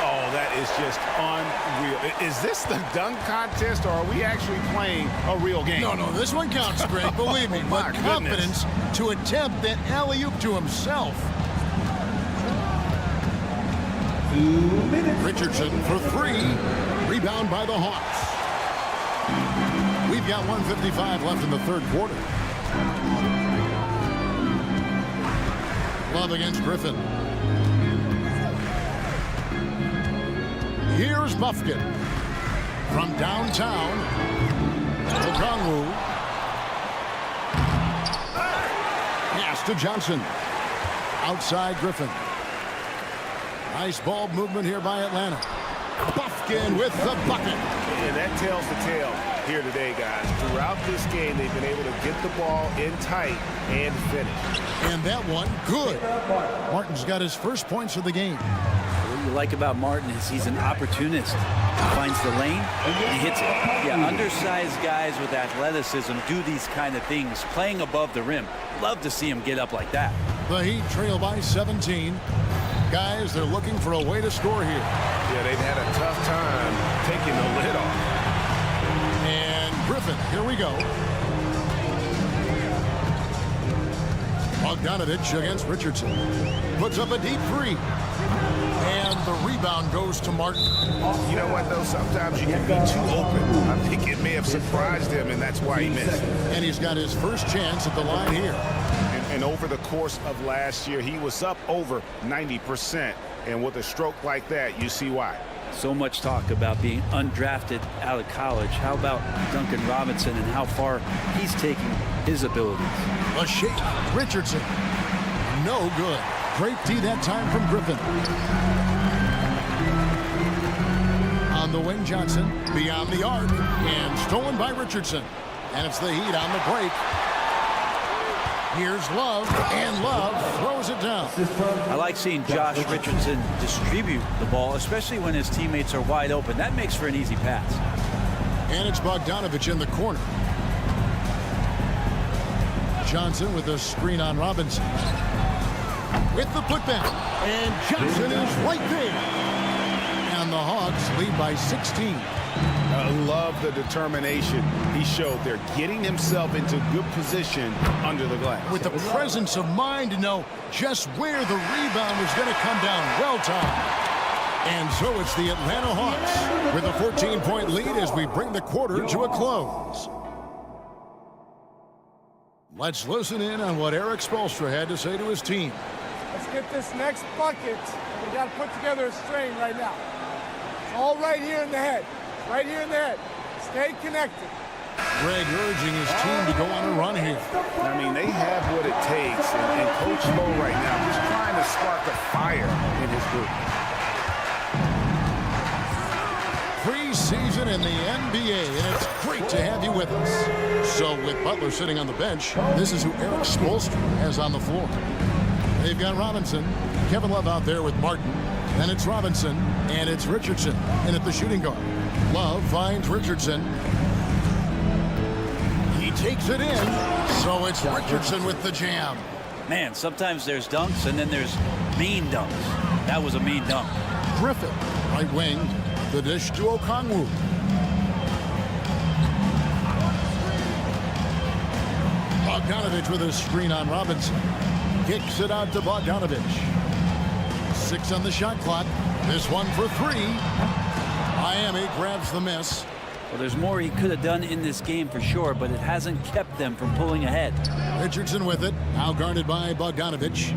Oh, that is just unreal. Is this the dunk contest, or are we actually playing a real game? No, this one counts, Greg, believe me. But confidence to attempt that alley-oop to himself. Richardson for 3. Rebound by the Hawks. We've got 1:55 left in the third quarter. Love against Griffin. Here's Buffkin. From downtown, Okongwu. Pass to Johnson. Outside Griffin. Nice ball movement here by Atlanta. Buffkin with the bucket. And that tells the tale here today, guys. Throughout this game, they've been able to get the ball in tight and finish. And that one, good. Martin's got his first points of the game. What you like about Martin is he's an opportunist. He finds the lane and he hits it. Yeah, undersized guys with athleticism do these kind of things, playing above the rim. Love to see him get up like that. The Heat trail by 17. Guys, they're looking for a way to score here. Yeah, they've had a tough time taking the lid off. And Griffin, here we go. Bogdanovich against Richardson. Puts up a deep 3. And the rebound goes to Martin. You know what, though? Sometimes you can be too open. I think it may have surprised him, and that's why he missed. And he's got his first chance at the line here. And over the course of last year, he was up over 90%. And with a stroke like that, you see why. So much talk about being undrafted out of college. How about Duncan Robinson and how far he's taking his abilities? A shake. Richardson. No good. Great D that time from Griffin. On the wing, Johnson. Beyond the arc. And stolen by Richardson. And it's the Heat on the break. Here's Love, and Love throws it down. I like seeing Josh Richardson distribute the ball, especially when his teammates are wide open. That makes for an easy pass. And it's Bogdanovich in the corner. Johnson with a screen on Robinson. With the putback. And Johnson is right there. And the Hawks lead by 16. I love the determination he showed there, getting himself into good position under the glass. With the presence of mind to know just where the rebound was going to come down. Well timed. And so it's the Atlanta Hawks with a 14-point lead as we bring the quarter to a close. Let's listen in on what Eric Spoelstra had to say to his team. Let's get this next bucket. We got to put together a string right now. It's all right here in the head. Right here in the head. Stay connected. Greg urging his team to go on a run here. I mean, they have what it takes, and Coach Mo right now is trying to spark a fire in his group. Preseason in the NBA, and it's great to have you with us. So with Butler sitting on the bench, this is who Eric Spoelstra has on the floor. They've got Robinson, Kevin Love out there with Martin. Then it's Robinson, and it's Richardson in at the shooting guard. Love finds Richardson. He takes it in, so it's Richardson with the jam. Man, sometimes there's dunks, and then there's mean dunks. That was a mean dunk. Griffin, right wing, the dish to Okongwu. Bogdanovich with a screen on Robinson. Kicks it out to Bogdanovich. 6 on the shot clock. This one for 3. Miami grabs the miss. Well, there's more he could have done in this game for sure, but it hasn't kept them from pulling ahead. Richardson with it. Now guarded by Bogdanovich.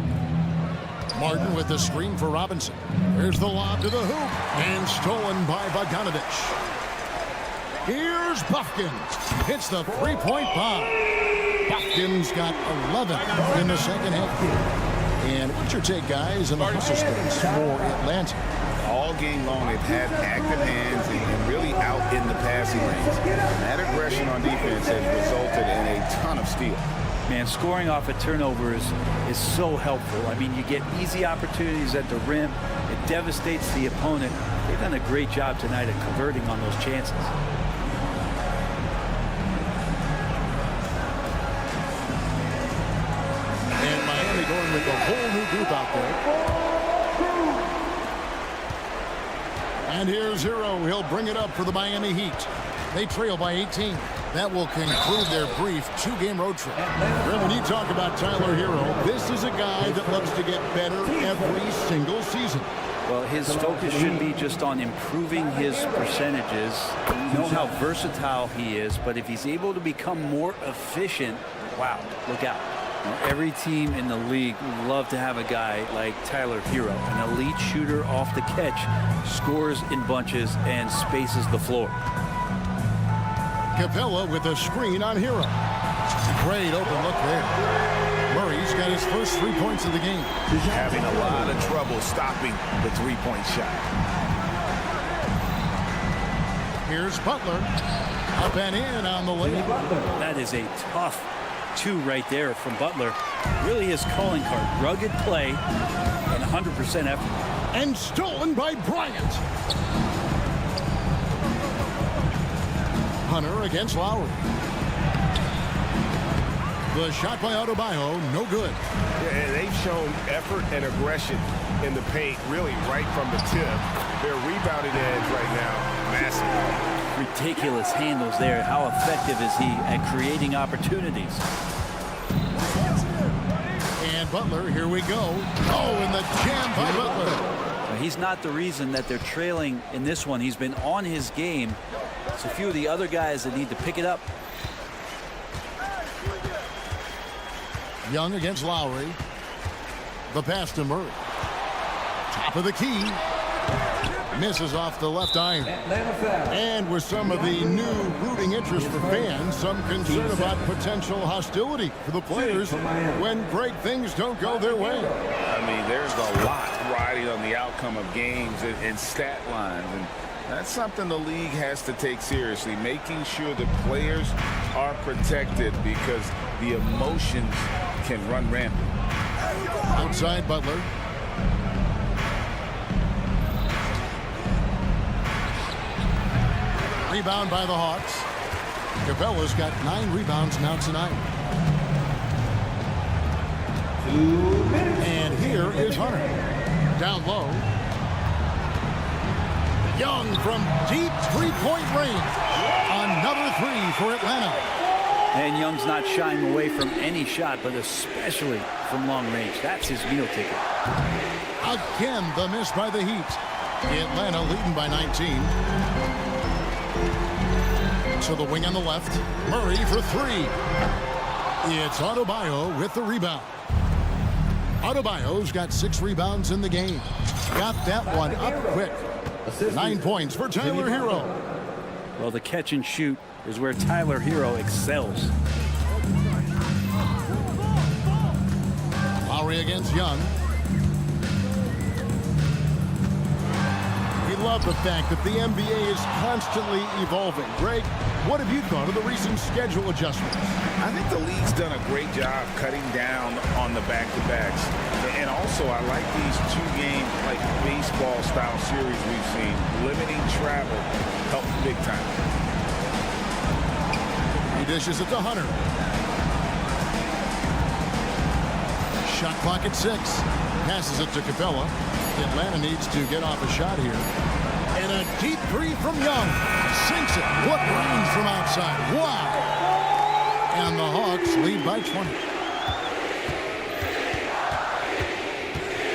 Martin with the screen for Robinson. There's the lob to the hoop. And stolen by Bogdanovich. Here's Buffkins. Hits the three-point bomb. Buffkins got 11 in the second half. And what's your take, guys, in the hustle space for Atlanta? All game long, they've had active hands and really out in the passing lanes. That aggression on defense has resulted in a ton of steals. Man, scoring off of turnovers is so helpful. I mean, you get easy opportunities at the rim. It devastates the opponent. They've done a great job tonight of converting on those chances. And Miami going with a whole new group out there. And here's Hero. He'll bring it up for the Miami Heat. They trail by 18. That will conclude their brief 2-game road trip. Well, when you talk about Tyler Hero, this is a guy that loves to get better every single season. Well, his focus should be just on improving his percentages. You know how versatile he is, but if he's able to become more efficient, wow, look out. Every team in the league would love to have a guy like Tyler Hero, an elite shooter off the catch, scores in bunches, and spaces the floor. Capella with a screen on Hero. Great open look there. Murray's got his first 3 points of the game. Having a lot of trouble stopping the three-point shot. Here's Butler. Up and in on the layup. That is a tough 2 right there from Butler. Really his calling card. Rugged play and 100% effort. And stolen by Bryant. Hunter against Lowry. The shot by Adebayo, no good. Yeah, they've shown effort and aggression in the paint, really right from the tip. Their rebounding edge right now, massive. Ridiculous handles there. How effective is he at creating opportunities? And Butler, here we go. Oh, and the jam by Butler. He's not the reason that they're trailing in this one. He's been on his game. It's a few of the other guys that need to pick it up. Young against Lowry. The pass to Murray. Top of the key. Misses off the left iron. And with some of the new rooting interest for fans, some concern about potential hostility for the players when great things don't go their way. I mean, there's a lot riding on the outcome of games and stat lines. And that's something the league has to take seriously, making sure the players are protected because the emotions can run rampant. Outside Butler. Rebound by the Hawks. Capella's got 9 rebounds now tonight. And here is Hunter. Down low. Young from deep three-point range. Another 3 for Atlanta. And Young's not shying away from any shot, but especially from long range. That's his meal ticket. Again, the miss by the Heat. Atlanta leading by 19. To the wing on the left. Murray for 3. It's Adebayo with the rebound. Adebayo's got 6 rebounds in the game. Got that one up quick. 9 points for Tyler Hero. Well, the catch and shoot is where Tyler Hero excels. Lowry against Young. We love the fact that the NBA is constantly evolving. Greg, what have you thought of the recent schedule adjustments? I think the league's done a great job cutting down on the back-to-backs. And also, I like these 2-game, like, baseball-style series we've seen. Limiting travel helps big time. He dishes it to Hunter. Shot clock at 6. Passes it to Capella. Atlanta needs to get off a shot here. And a deep 3 from Young. Sinks it. What range from outside. Wow. And the Hawks lead by 20.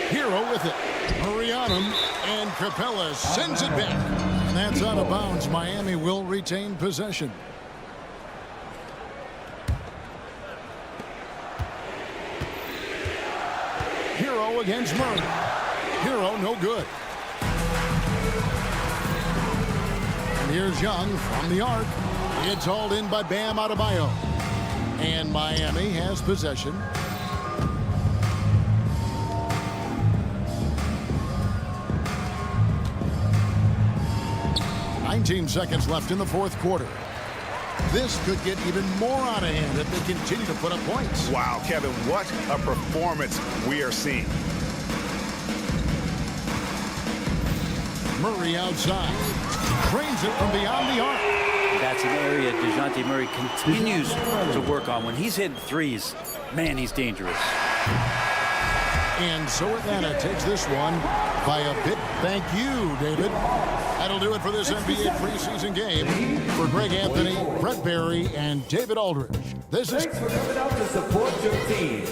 Hero with it. Murray on him. And Capella sends it back. And that's out of bounds. Miami will retain possession. Hero against Murray. Hero no good. And here's Young from the arc. It's hauled in by Bam Adebayo. And Miami has possession. "19 seconds left in the fourth quarter. This could get even more out of hand if they continue to put up points." Wow, Kevin, what a performance we are seeing. Murray outside. Trains it from beyond the arc. That's an area DeJounte Murray continues to work on. When he's hitting threes, man, he's dangerous. And so Atlanta takes this one by a bit. Thank you, David. That'll do it for this NBA preseason game. For Greg Anthony, Brett Barry, and David Aldridge, this is... Thanks for coming out to support your team.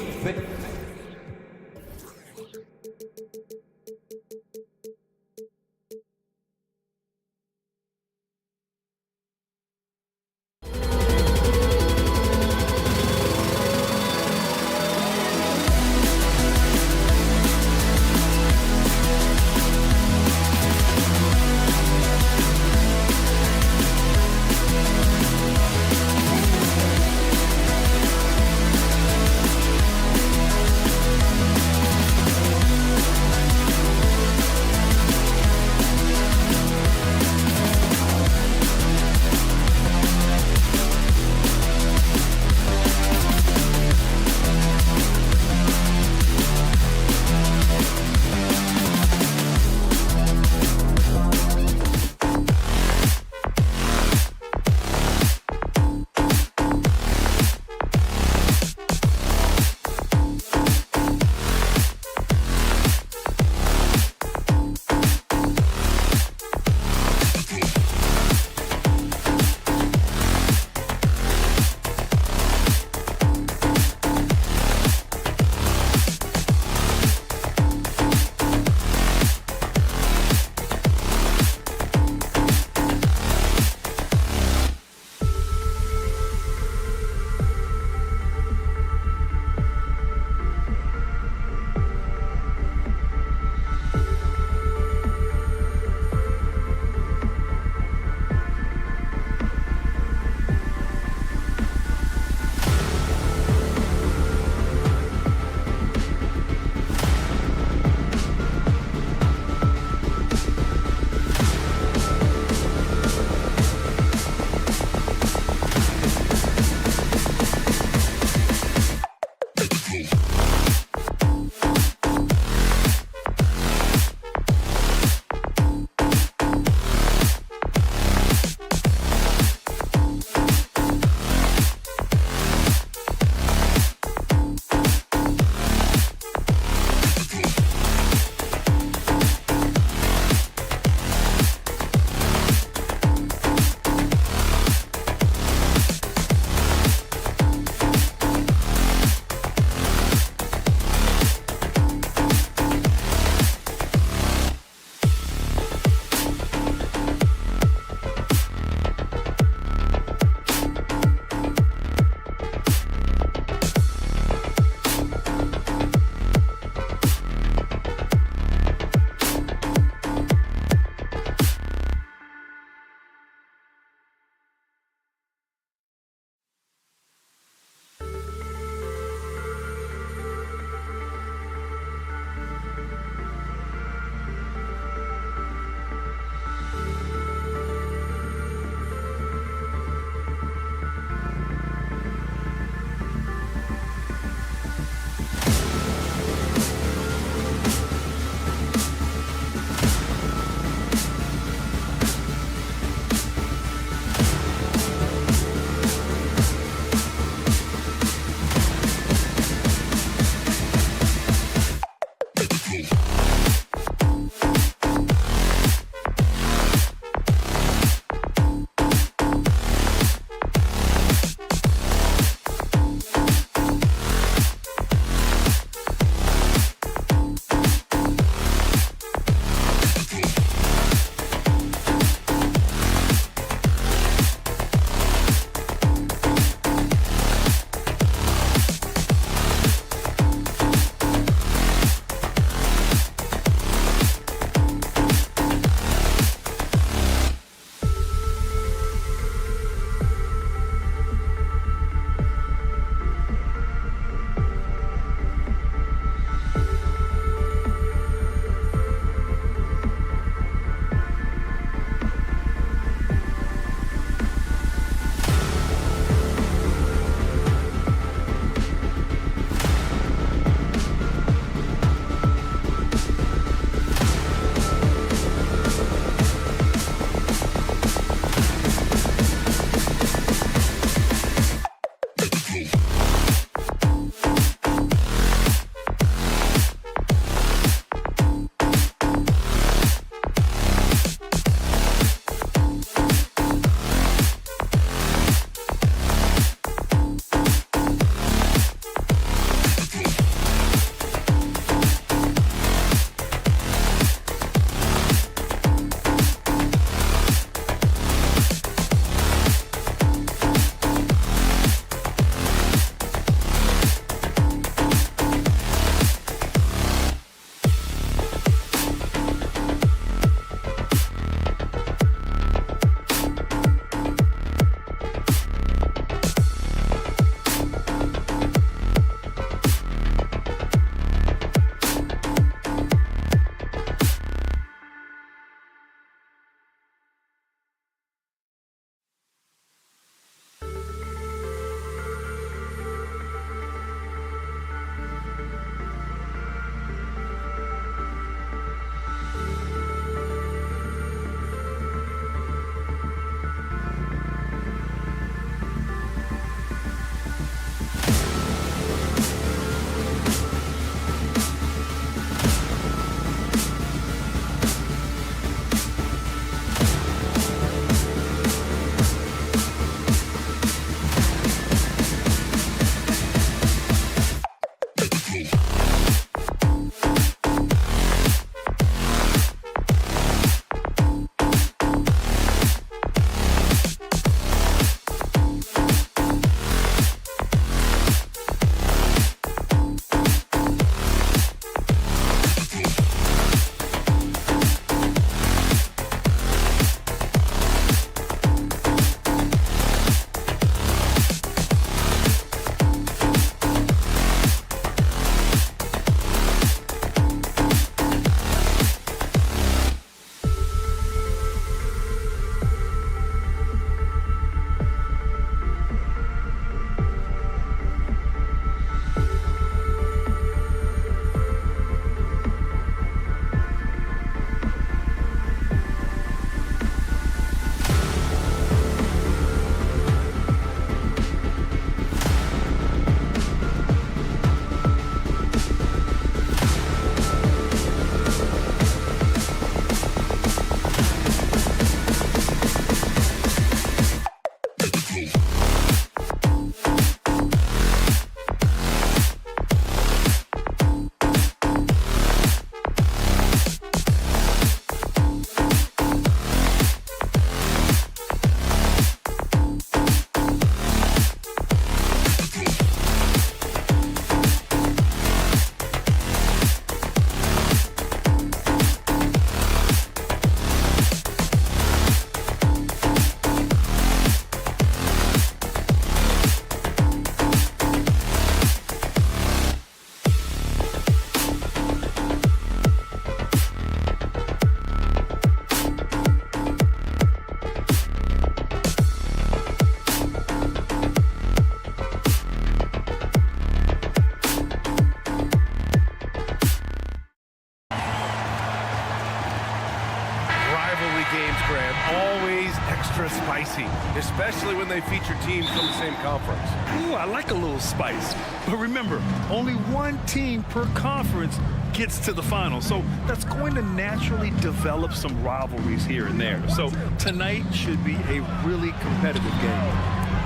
rivalry games, Grant, always extra spicy, especially when they feature teams from the same conference. Ooh, I like a little spice. But remember, only one team per conference gets to the final. So that's going to naturally develop some rivalries here and there. So tonight should be a really competitive game.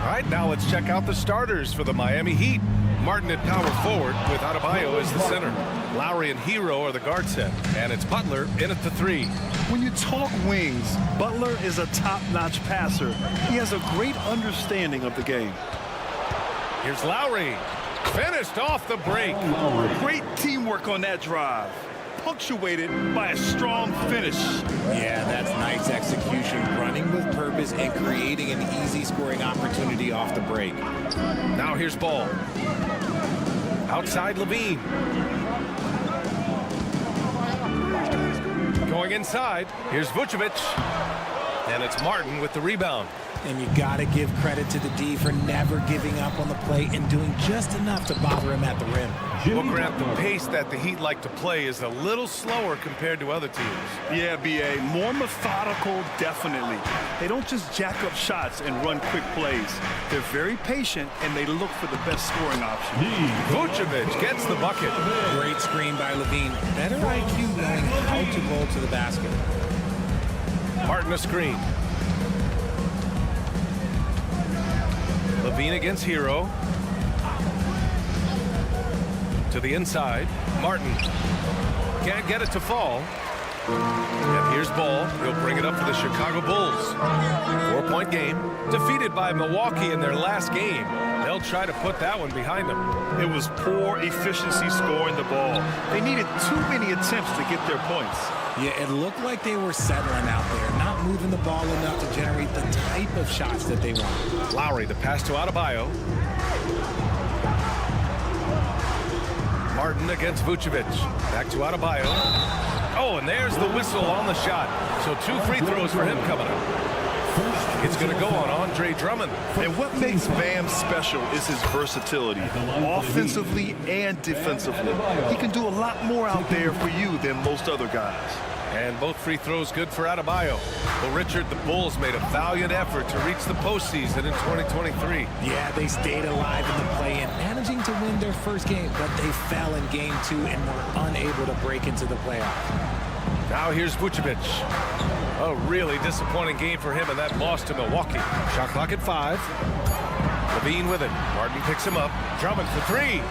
All right, now let's check out the starters for the Miami Heat. Martin at power forward with Adebayo as the center. Lowry and Hero are the guard set. And it's Butler in at the 3. When you talk wings, Butler is a top-notch passer. He has a great understanding of the game. Here's Lowry. Finished off the break. Great teamwork on that drive. Punctuated by a strong finish. Yeah, that's nice execution, running with purpose and creating an easy scoring opportunity off the break. Now here's Ball. Outside Levine. Going inside, here's Vucevic. And it's Martin with the rebound. And you got to give credit to the D for never giving up on the play and doing just enough to bother him at the rim. Well, Grant, the pace that the Heat like to play is a little slower compared to other teams. Yeah, B.A., more methodical, definitely. They don't just jack up shots and run quick plays. They're very patient, and they look for the best scoring option. Vucevic gets the bucket. Great screen by Levine. Better IQ knowing how to roll to the basket. Martin a screen. Levine against Hero. To the inside. Martin can't get it to fall. And here's Ball. He'll bring it up for the Chicago Bulls. 4-point game. Defeated by Milwaukee in their last game. They'll try to put that one behind them. It was poor efficiency scoring the ball. They needed too many attempts to get their points. Yeah, it looked like they were settling out there, not moving the ball enough to generate the type of shots that they want. Lowry, the pass to Adebayo. Martin against Vucevic. Back to Adebayo. Oh, and there's the whistle on the shot. So 2 free throws for him coming up. It's going to go on Andre Drummond. And what makes Bam special is his versatility, offensively and defensively. He can do a lot more out there for you than most other guys. And both free throws good for Adebayo. Well, Richard, the Bulls made a valiant effort to reach the postseason in 2023. Yeah, they stayed alive in the play-in, managing to win their first game, but they fell in game 2 and were unable to break into the playoffs. Now here's Vucevic. A really disappointing game for him in that loss to Milwaukee. Shot clock at 5. Levine with it. Martin picks him up. Drummond for 3.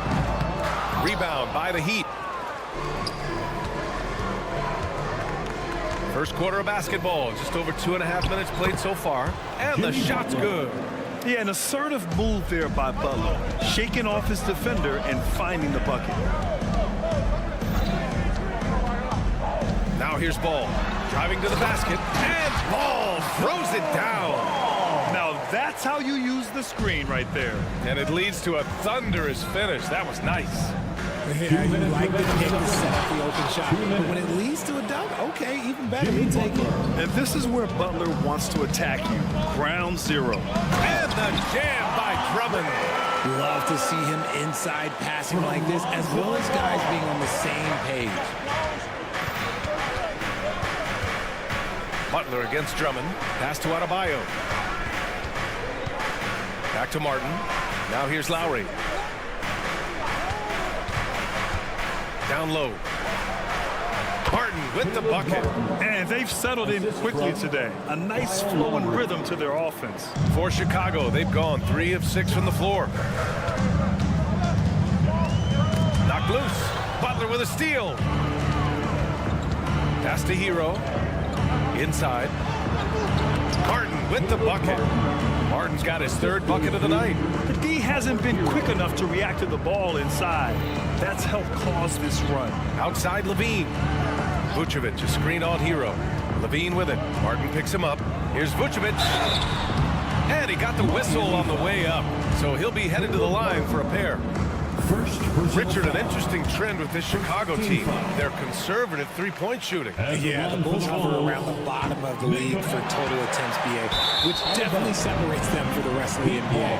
Rebound by the Heat. First quarter of basketball. Just over 2.5 minutes played so far. And the shot's good. Yeah, an assertive move there by Butler. Shaking off his defender and finding the bucket. Now here's Ball. Driving to the basket. And Ball throws it down. Now that's how you use the screen right there. And it leads to a thunderous finish. That was nice. Yeah, you like the kick to set up the open shot. But when it leads to a dunk, okay, even better, you take it. And this is where Butler wants to attack you. Ground zero. And the jam by Drummond. Love to see him inside passing like this, as well as guys being on the same page. Butler against Drummond. Pass to Adebayo. Back to Martin. Now here's Lowry. Down low. Martin with the bucket. And they've settled in quickly today. A nice flowing rhythm to their offense. For Chicago, they've gone 3 of 6 from the floor. Knocked loose. Butler with a steal. Pass to Hero. Inside. Martin with the bucket. Martin's got his 3rd bucket of the night. The D hasn't been quick enough to react to the ball inside. That's helped cause this run. Outside Levine. Vucevic, a screen on Hero. Levine with it. Martin picks him up. Here's Vucevic. And he got the whistle on the way up. So he'll be headed to the line for a pair. Richard, an interesting trend with this Chicago team. They're conservative 3-point shooting. Yeah, the Bulls hover around the bottom of the league for total attempts, BA, which definitely separates them for the rest of the NBA.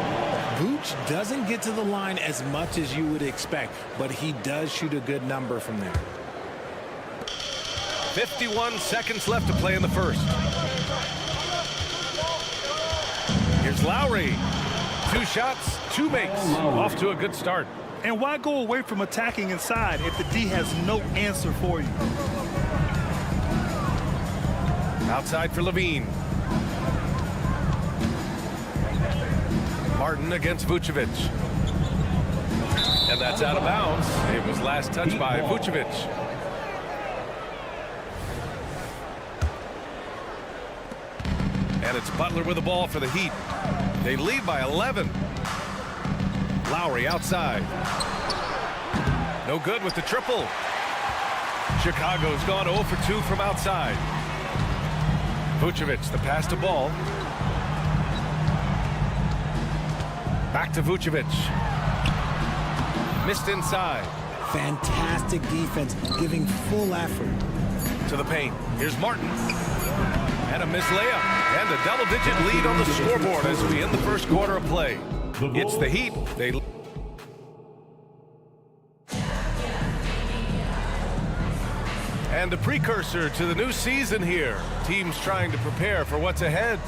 Vooch doesn't get to the line as much as you would expect, but he does shoot a good number from there. 51 seconds left to play in the first. Here's Lowry. 2 shots, 2 makes. Off to a good start. And why go away from attacking inside if the D has no answer for you? Outside for Levine. Martin against Vucevic. And that's out of bounds. It was last touched by Vucevic. And it's Butler with the ball for the Heat. They lead by 11. Lowry outside. No good with the triple. Chicago's gone 0 for 2 from outside. Vucevic, the pass to Ball. Back to Vucevic. Missed inside. Fantastic defense, giving full effort. To the paint. Here's Martin. And a missed layup. And a double-digit lead on the scoreboard as we end the first quarter of play. It's the Heat. And a precursor to the new season here. Teams trying to prepare for what's ahead.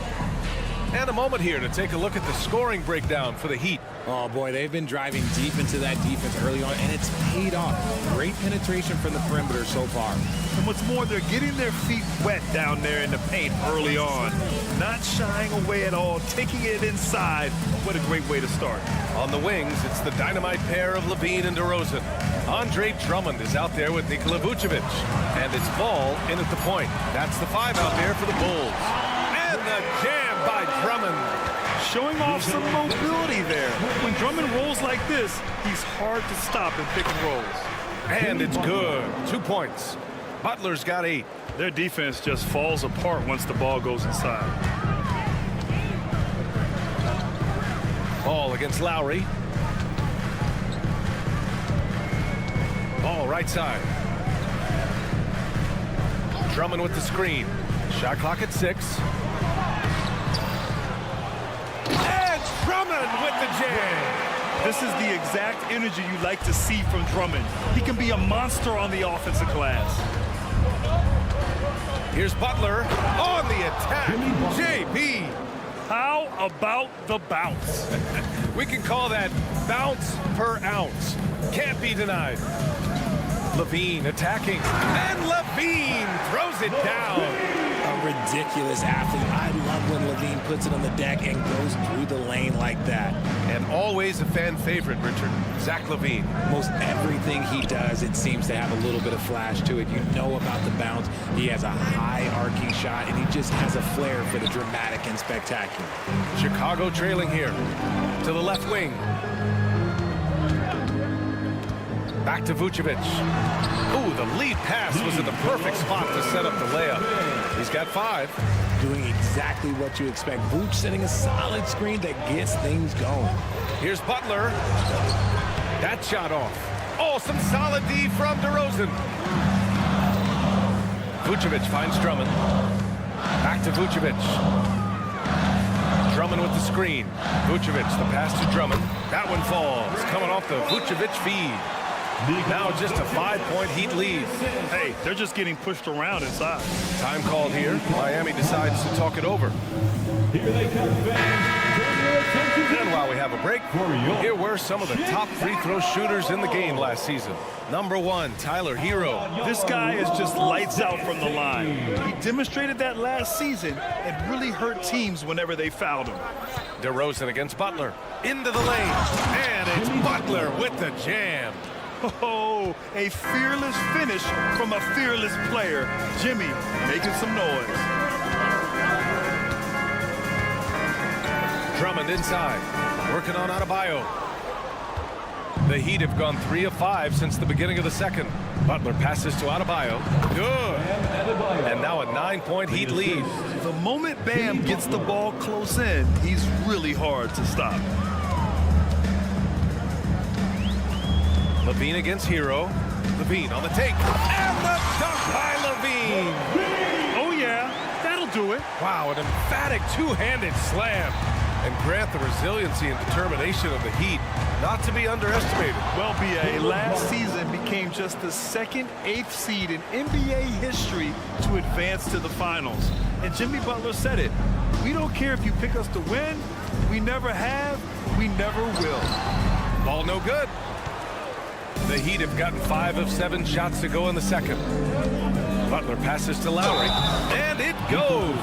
And a moment here to take a look at the scoring breakdown for the Heat. Oh, boy, they've been driving deep into that defense early on, and it's paid off. Great penetration from the perimeter so far. And what's more, they're getting their feet wet down there in the paint early on. Not shying away at all, taking it inside. What a great way to start. On the wings, it's the dynamite pair of Levine and DeRozan. Andre Drummond is out there with Nikola Vucevic. And it's Ball in at the point. That's the 5 out there for the Bulls. And the jam by Drummond. Showing off some mobility there. When Drummond rolls like this, he's hard to stop in pick and rolls. And it's good. 2 points. Butler's got 8. Their defense just falls apart once the ball goes inside. Ball against Lowry. Ball right side. Drummond with the screen. Shot clock at 6. And Drummond with the jam. This is the exact energy you like to see from Drummond. He can be a monster on the offensive glass. Here's Butler on the attack. JB. How about the bounce? We can call that bounce per ounce. Can't be denied. Levine attacking. And Levine throws it down. A ridiculous athlete. I love when Levine puts it on the deck and goes through the lane like that. And always a fan favorite, Richard. Zach LaVine. Most everything he does, it seems to have a little bit of flash to it. You know about the bounce. He has a high arcing shot, and he just has a flair for the dramatic and spectacular. Chicago trailing here. To the left wing. Back to Vucevic. Ooh, the lead pass was in the perfect spot to set up the layup. He's got 5. Doing exactly what you expect. Vooch setting a solid screen that gets things going. Here's Butler. That shot off. Oh, some solid D from DeRozan. Vucevic finds Drummond. Back to Vucevic. Drummond with the screen. Vucevic, the pass to Drummond. That one falls. Coming off the Vucevic feed. Now just a 5-point Heat lead. Hey, they're just getting pushed around inside. Time called here. Miami decides to talk it over. And while we have a break, here were some of the top free throw shooters in the game last season. Number 1, Tyler Hero. This guy is just lights out from the line. He demonstrated that last season and really hurt teams whenever they fouled him. DeRozan against Butler. Into the lane. And it's Butler with the jam. Oh, a fearless finish from a fearless player. Jimmy making some noise. Drummond inside, working on Adebayo. The Heat have gone 3 of 5 since the beginning of the second. Butler passes to Adebayo. Good. And now a 9-point Heat lead. The moment Bam gets the ball close in, he's really hard to stop. Levine against Hero. Levine on the take. And the dunk by Levine. Oh, yeah. That'll do it. Wow, an emphatic two-handed slam. And Grant, the resiliency and determination of the Heat, not to be underestimated. Well, B.A., last season became just the second 8th seed in NBA history to advance to the finals. And Jimmy Butler said it. We don't care if you pick us to win. We never have. We never will. Ball no good. The Heat have gotten 5 of 7 shots to go in the second. Butler passes to Lowry, and it goes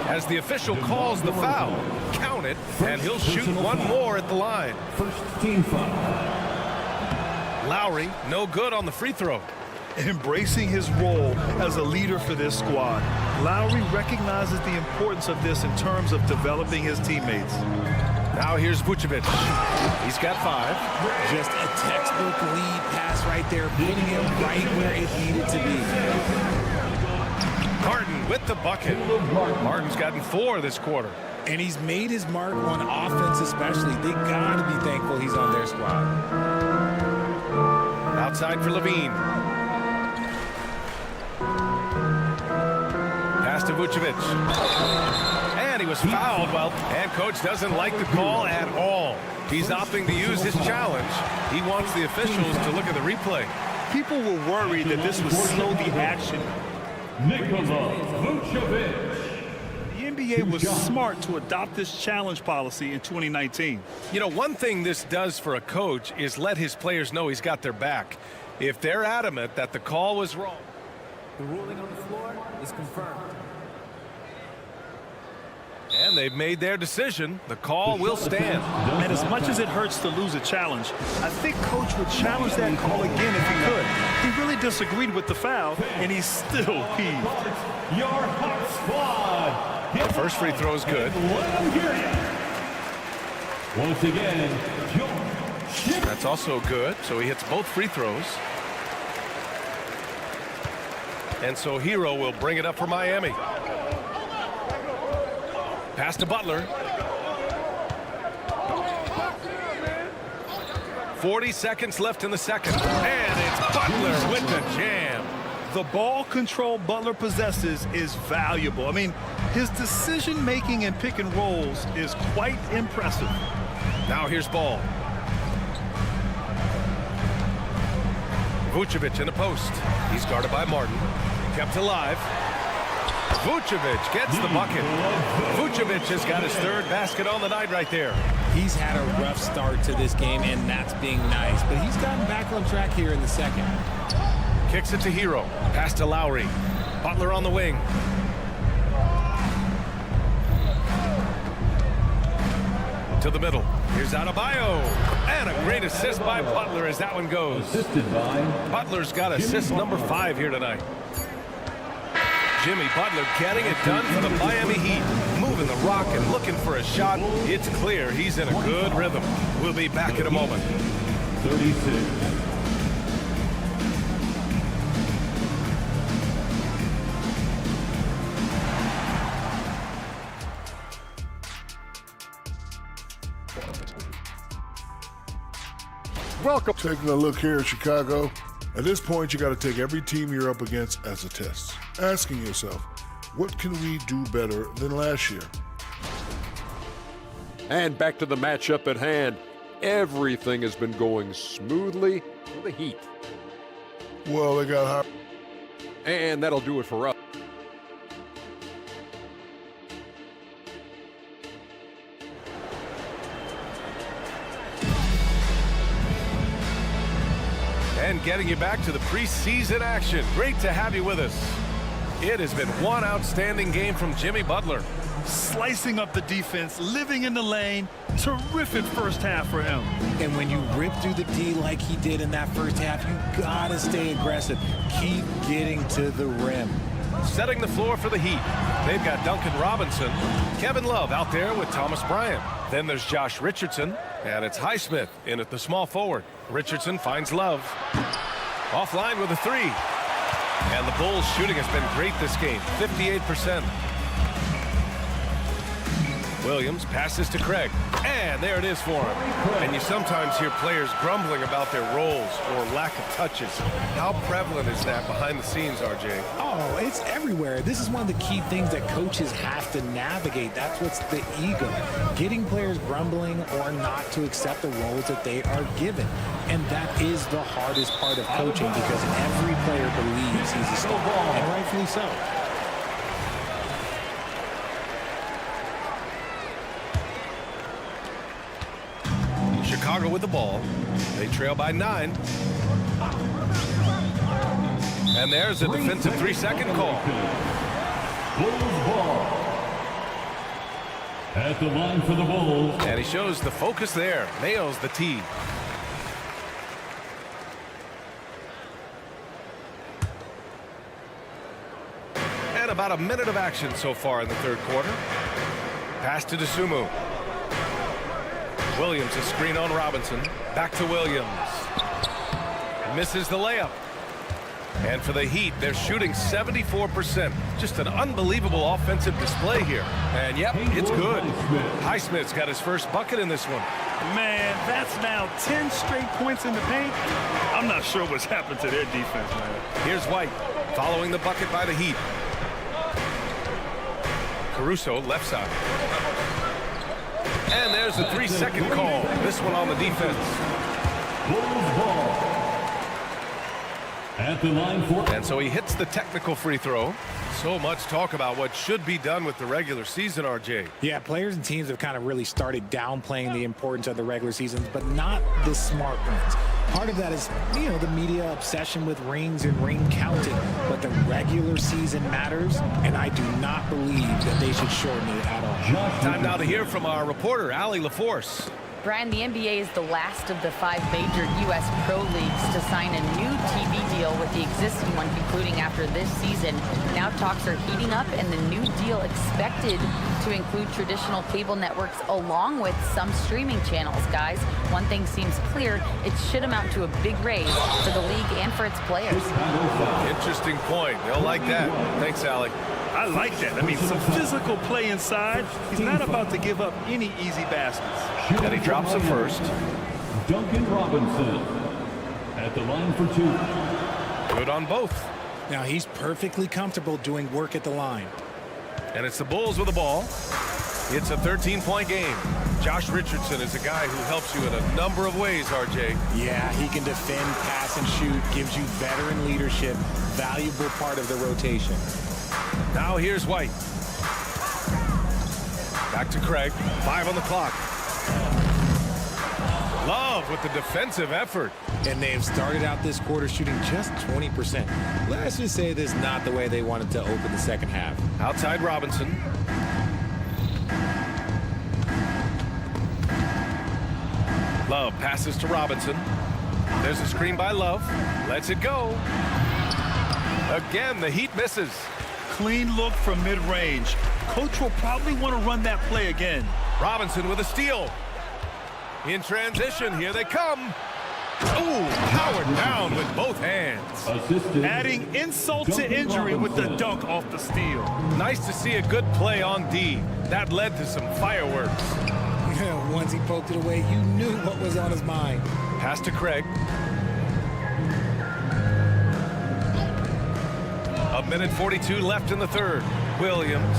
as the official calls the foul. Count it, and he'll shoot one more at the line. First team foul. Lowry, no good on the free throw. Embracing his role as a leader for this squad, Lowry recognizes the importance of this in terms of developing his teammates. Now here's Vucevic. He's got 5. Just a textbook lead pass right there, putting him right where it needed to be. Martin with the bucket. Martin's gotten 4 this quarter. And he's made his mark on offense especially. They got to be thankful he's on their squad. Outside for Levine. Pass to Vucevic. And he was fouled. Well, and coach doesn't like the call at all. He's opting to use his challenge. He wants the officials to look at the replay. People were worried that this would slow the action. The NBA was smart to adopt this challenge policy in 2019. You know, one thing this does for a coach is let his players know he's got their back. If they're adamant that the call was wrong. The ruling on the floor is confirmed. And they've made their decision. The call will stand. And as much as it hurts to lose a challenge, I think coach would challenge that call again if he could. He really disagreed with the foul, and he's still peeved. Your hot squad. The first free throw is good. Once again, that's also good. So he hits both free throws. And so Hero will bring it up for Miami. Pass to Butler. 40 seconds left in the second. And it's Butler with the jam. The ball control Butler possesses is valuable. I mean, his decision-making in pick and rolls is quite impressive. Now here's Ball. Vucevic in the post. He's guarded by Martin. Kept alive. Vucevic gets the bucket. Vucevic has got his 3rd basket on the night right there. He's had a rough start to this game, and that's being nice. But he's gotten back on track here in the second. Kicks it to Hero. Pass to Lowry. Butler on the wing. To the middle. Here's Adebayo. And a great assist by Butler as that one goes. Assisted by Butler's got assist number 5 here tonight. Jimmy Butler getting it done for the Miami Heat. Moving the rock and looking for a shot. It's clear he's in a good rhythm. We'll be back in a moment. 36. Welcome. Taking a look here at Chicago. At this point, you got to take every team you're up against as a test. Asking yourself, what can we do better than last year? And back to the matchup at hand. Everything has been going smoothly for the Heat. Well, they got hot. And that'll do it for us. And getting you back to the preseason action. Great to have you with us. It has been one outstanding game from Jimmy Butler. Slicing up the defense, living in the lane. Terrific first half for him. And when you rip through the D like he did in that first half, you gotta stay aggressive. Keep getting to the rim. Setting the floor for the Heat. They've got Duncan Robinson, Kevin Love out there with Thomas Bryant. Then there's Josh Richardson, and it's Highsmith in at the small forward. Richardson finds Love. Offline with a 3. And the Bulls shooting has been great this game, 58%. Williams passes to Craig, and there it is for him. And you sometimes hear players grumbling about their roles or lack of touches. How prevalent is that behind the scenes, RJ? Oh, it's everywhere. This is one of the key things that coaches have to navigate. That's what's the ego. Getting players grumbling or not to accept the roles that they are given. And that is the hardest part of coaching because every player believes he's a star, and rightfully so. Chicago with the ball. They trail by 9. And there's a defensive 3-second call. Bulls ball. At the line for the Bulls. And he shows the focus there. Nails the tee. And about a minute of action so far in the third quarter. Pass to DeSumo. Williams, a screen on Robinson. Back to Williams. Misses the layup. And for the Heat, they're shooting 74%. Just an unbelievable offensive display here. And yep, it's good. Highsmith's got his first bucket in this one. Man, that's now 10 straight points in the paint. I'm not sure what's happened to their defense, man. Here's White, following the bucket by the Heat. Caruso, left side. And there's a 3-second call. This one on the defense. Bulls ball. At the line for. And so he hits the technical free throw. So much talk about what should be done with the regular season, RJ. Yeah, players and teams have kind of really started downplaying the importance of the regular seasons, but not the smart ones. Part of that is, you know, the media obsession with rings and ring counting, but the regular season matters, and I do not believe that they should shorten it at all. Time now to hear from our reporter, Allie LaForce. Brian, the NBA is the last of the 5 major U.S. pro leagues to sign a new TV deal with the existing one concluding after this season. Now talks are heating up, and the new deal expected to include traditional cable networks along with some streaming channels. Guys, one thing seems clear. It should amount to a big raise for the league and for its players. Interesting point. They'll like that. Thanks, Allie. I like that. I mean, some physical play inside. He's not about to give up any easy baskets. And he drops it first. Duncan Robinson at the line for 2. Good on both. Now he's perfectly comfortable doing work at the line. And it's the Bulls with the ball. It's a 13-point game. Josh Richardson is a guy who helps you in a number of ways, RJ. Yeah, he can defend, pass, and shoot. Gives you veteran leadership. Valuable part of the rotation. Now here's White. Back to Craig. 5 on the clock. Love with the defensive effort. And they have started out this quarter shooting just 20%. Let's just say this is not the way they wanted to open the second half. Outside Robinson. Love passes to Robinson. There's a screen by Love. Lets it go. Again, the Heat misses. Clean look from mid-range. Coach will probably want to run that play again. Robinson with a steal. In transition, here they come. Ooh, powered down with both hands. Adding insult to injury with the dunk off the steal. Nice to see a good play on D. That led to some fireworks. Once he poked it away, you knew what was on his mind. Pass to Craig. A minute 42 left in the third. Williams.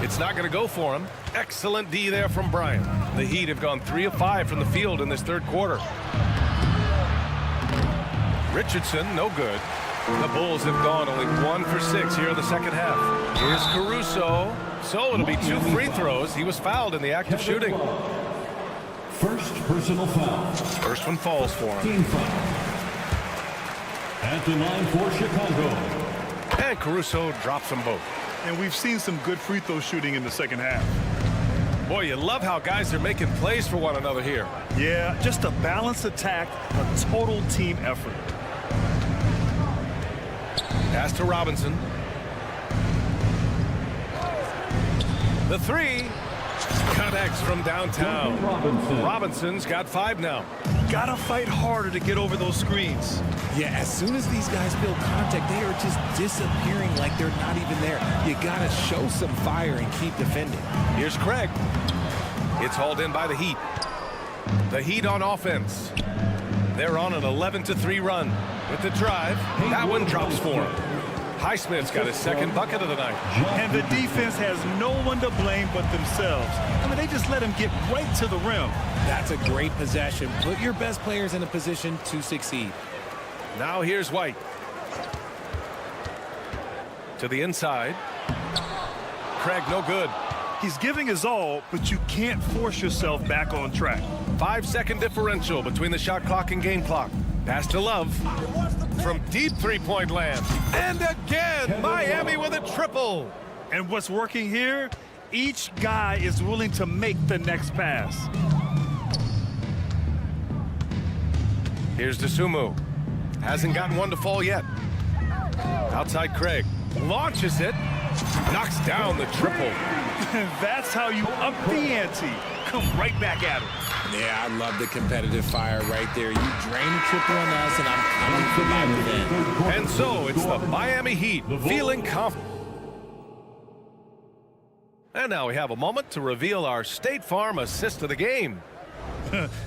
It's not going to go for him. Excellent D there from Bryant. The Heat have gone 3 of 5 from the field in this third quarter. Richardson, no good. The Bulls have gone only 1 for 6 here in the second half. Here's Caruso. So it'll be 2 free throws. He was fouled in the act of shooting. First personal foul. First one falls for him. Team foul. At the line for Chicago. And Caruso drops them both. And we've seen some good free throw shooting in the second half. Boy, you love how guys are making plays for one another here. Yeah, just a balanced attack, a total team effort. Pass to Robinson. The 3 connects from downtown. Robinson's got 5 now. Gotta fight harder to get over those screens. Yeah, as soon as these guys feel contact, they are just disappearing like they're not even there. You got to show some fire and keep defending. Here's Craig. It's hauled in by the Heat. The Heat on offense. They're on an 11-3 run. With the drive, that one drops for him. Highsmith's got his second bucket of the night. And the defense has no one to blame but themselves. I mean, they just let him get right to the rim. That's a great possession. Put your best players in a position to succeed. Now here's White. To the inside. Craig, no good. He's giving his all, but you can't force yourself back on track. 5-second differential between the shot clock and game clock. Pass to Love. From deep three-point land. And again, Miami with a triple. And what's working here? Each guy is willing to make the next pass. Here's DeSumo. Hasn't gotten one to fall yet. Outside Craig. Launches it. Knocks down the triple. That's how you up the ante. Come right back at him. Yeah, I love the competitive fire right there. You drain a triple on us, and I'm coming for my revenge. And so it's the Miami Heat feeling confident. And now we have a moment to reveal our State Farm assist of the game.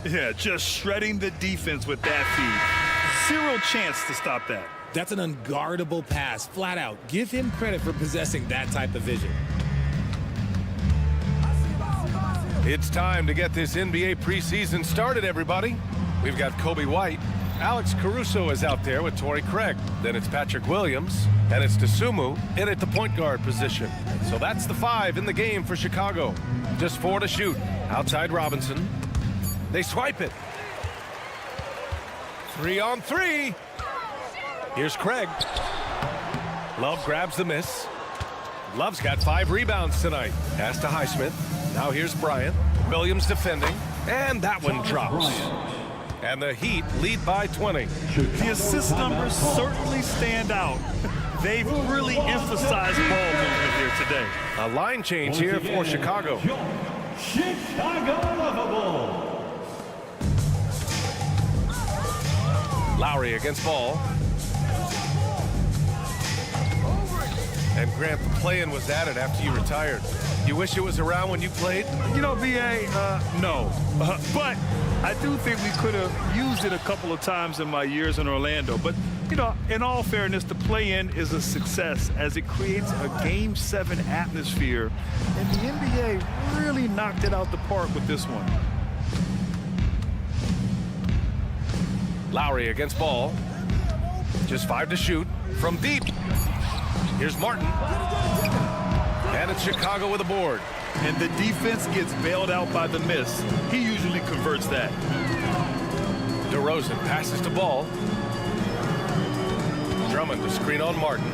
Yeah, just shredding the defense with that feed. Zero chance to stop that. That's an unguardable pass, flat out. Give him credit for possessing that type of vision. It's time to get this NBA preseason started, everybody. We've got Kobe White. Alex Caruso is out there with Torrey Craig. Then it's Patrick Williams, and it's DeSumo in at the point guard position. So that's the 5 in the game for Chicago. Just 4 to shoot. Outside Robinson. They swipe it. 3 on 3. Here's Craig. Love grabs the miss. Love's got 5 rebounds tonight. Pass to Highsmith. Now here's Bryant. Williams defending. And that one drops. And the Heat lead by 20. The assist numbers certainly stand out. They've really emphasized ball movement here today. A line change here for Chicago. Lowry against Ball. And Grant, the play-in was added after you retired. You wish it was around when you played? You know, B.A., no. But I do think we could have used it a couple of times in my years in Orlando. But, you know, in all fairness, the play-in is a success as it creates a Game 7 atmosphere. And the NBA really knocked it out the park with this one. Lowry against Ball. Just 5 to shoot from deep. Here's Martin. And it's Chicago with a board. And the defense gets bailed out by the miss. He usually converts that. DeRozan passes to Ball. Drummond to screen on Martin.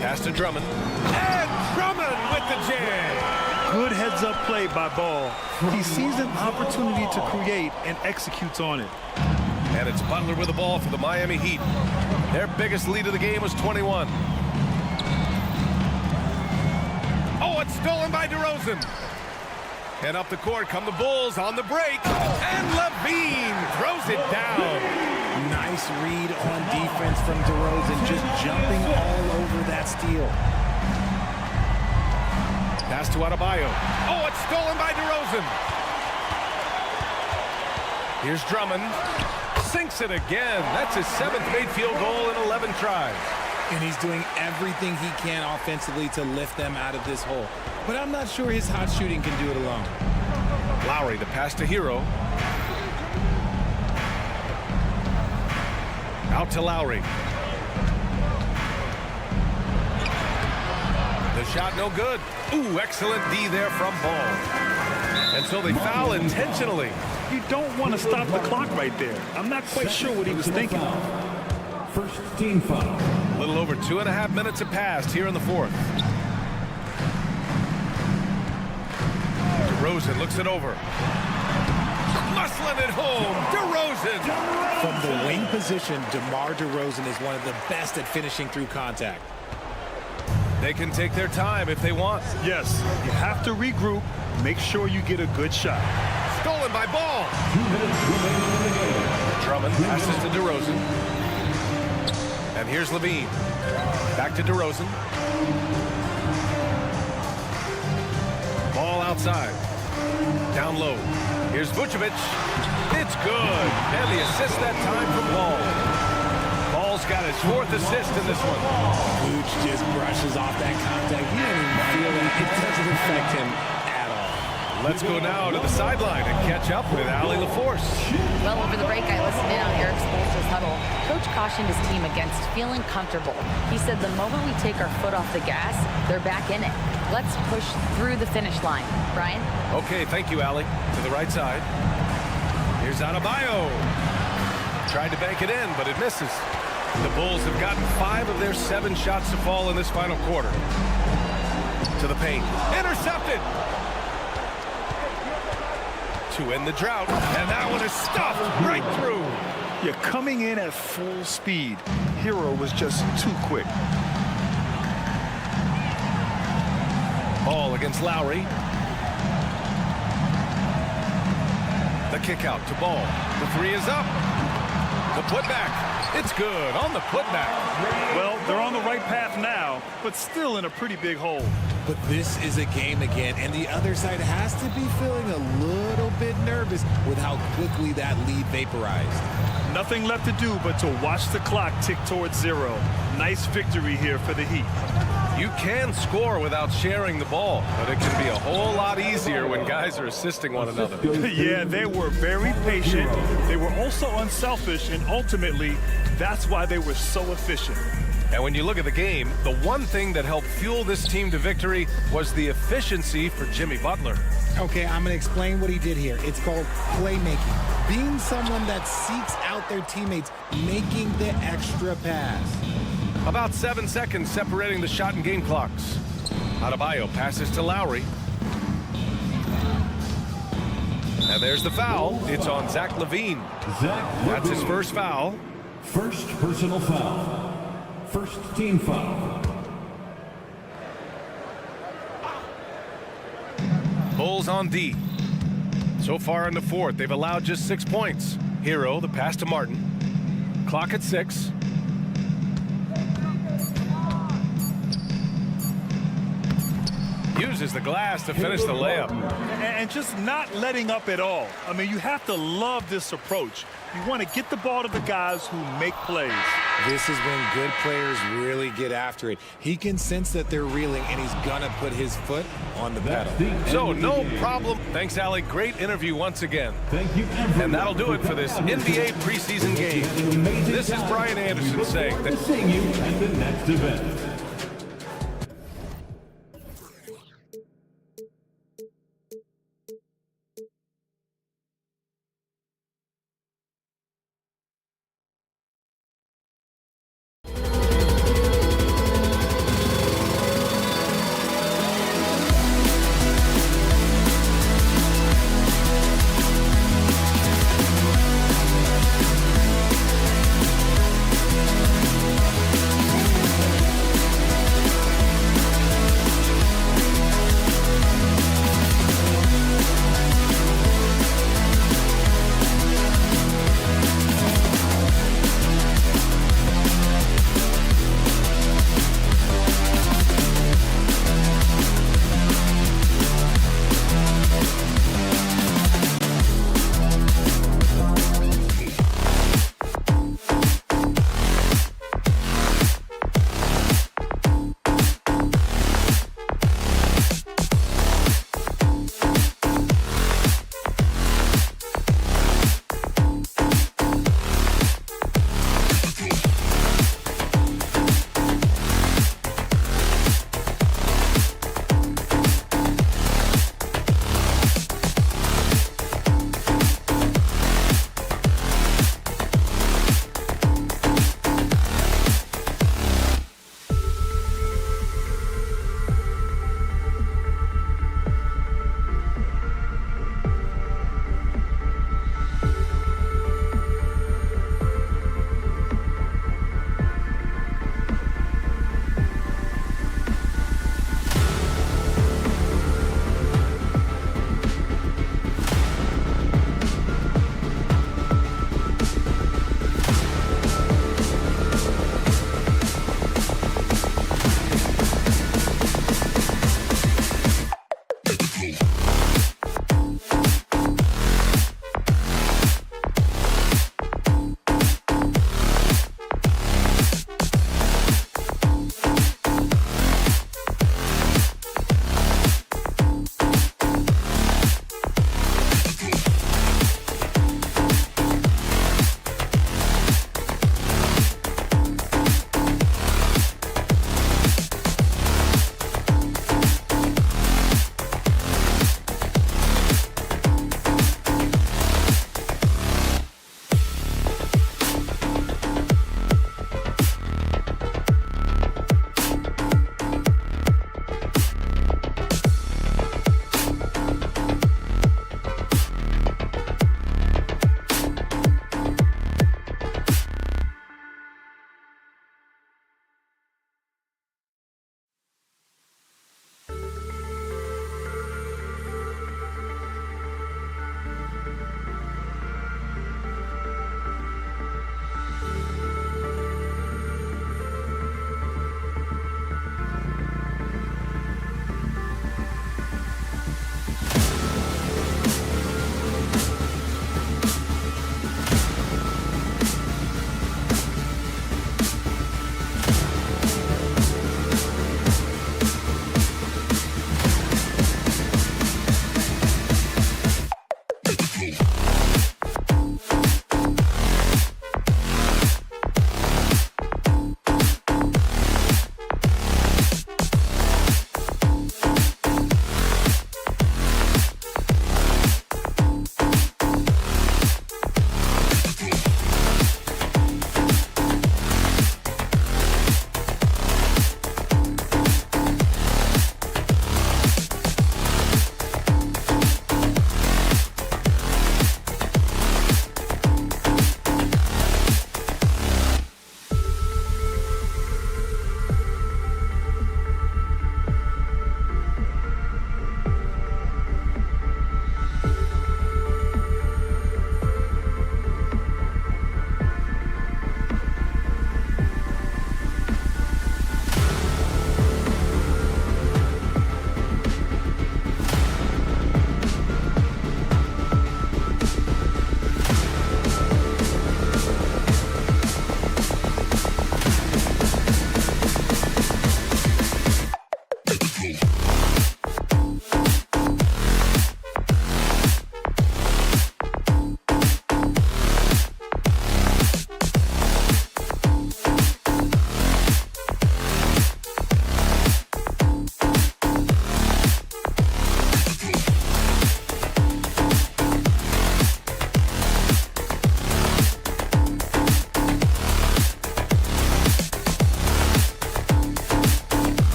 Pass to Drummond. And Drummond with the jam. Good heads-up play by Ball. He sees an opportunity to create and executes on it. And it's Butler with the ball for the Miami Heat. Their biggest lead of the game was 21. Oh, it's stolen by DeRozan. And up the court come the Bulls on the break. And Levine throws it down. Nice read on defense from DeRozan, just jumping all over that steal. Pass to Adebayo. Oh, it's stolen by DeRozan. Here's Drummond. Sinks it again. That's his 7th made field goal in 11 tries. And he's doing everything he can offensively to lift them out of this hole. But I'm not sure his hot shooting can do it alone. Lowry, the pass to Hero. Out to Lowry. The shot no good. Ooh, excellent D there from Ball. And so they foul intentionally. You don't want to stop the clock right there. I'm not quite sure what he was thinking. First team foul. A little over 2.5 minutes have passed here in the 4th. DeRozan looks it over. Muscling it home. DeRozan. From the wing position, DeMar DeRozan is one of the best at finishing through contact. They can take their time if they want. Yes, you have to regroup. Make sure you get a good shot. Stolen by Ball. Drummond passes to DeRozan. And here's Levine. Back to DeRozan. Ball outside. Down low. Here's Vucevic. It's good. And the assist that time from Ball. Ball's got his 4th assist in this one. Vooch just brushes off that contact. He doesn't even feel it. It doesn't affect him at all. Let's go now to the sideline and catch up with Allie LaForce. Well, over the break, I listened in on Eric Spoelstra's huddle. Coach cautioned his team against feeling comfortable. He said the moment we take our foot off the gas, they're back in it. Let's push through the finish line. Brian? Okay, thank you, Allie. To the right side. Here's Adebayo. Tried to bank it in, but it misses. The Bulls have gotten 5 of their 7 shots to fall in this final quarter. To the paint. Intercepted! To end the drought. And that one is stuffed right through. Yeah, coming in at full speed. Hero was just too quick. Ball against Lowry. The kick out to Ball. The 3 is up. The putback. It's good on the putback. Well, they're on the right path now, but still in a pretty big hole. But this is a game again, and the other side has to be feeling a little bit nervous with how quickly that lead vaporized. Nothing left to do but to watch the clock tick towards 0. Nice victory here for the Heat. You can score without sharing the ball, but it can be a whole lot easier when guys are assisting one another. Yeah, they were very patient. They were also unselfish, and ultimately, that's why they were so efficient. And when you look at the game, the one thing that helped fuel this team to victory was the efficiency for Jimmy Butler. Okay, I'm going to explain what he did here. It's called playmaking. Being someone that seeks out their teammates, making the extra pass. About 7 seconds separating the shot and game clocks. Adebayo passes to Lowry. And there's the foul. It's on Zach LaVine. That's his first foul. First personal foul. First team foul. Bulls on D. So far in the 4th, they've allowed just 6 points. Hero, the pass to Martin. Clock at 6. Uses the glass to finish the layup. And just not letting up at all. I mean, you have to love this approach. You want to get the ball to the guys who make plays. This is when good players really get after it. He can sense that they're reeling, and he's going to put his foot on the pedal. So, no problem. Thanks, Allie. Great interview once again. Thank you, and that'll do it for this NBA preseason game. This is Brian Anderson saying that. Seeing you at the next event.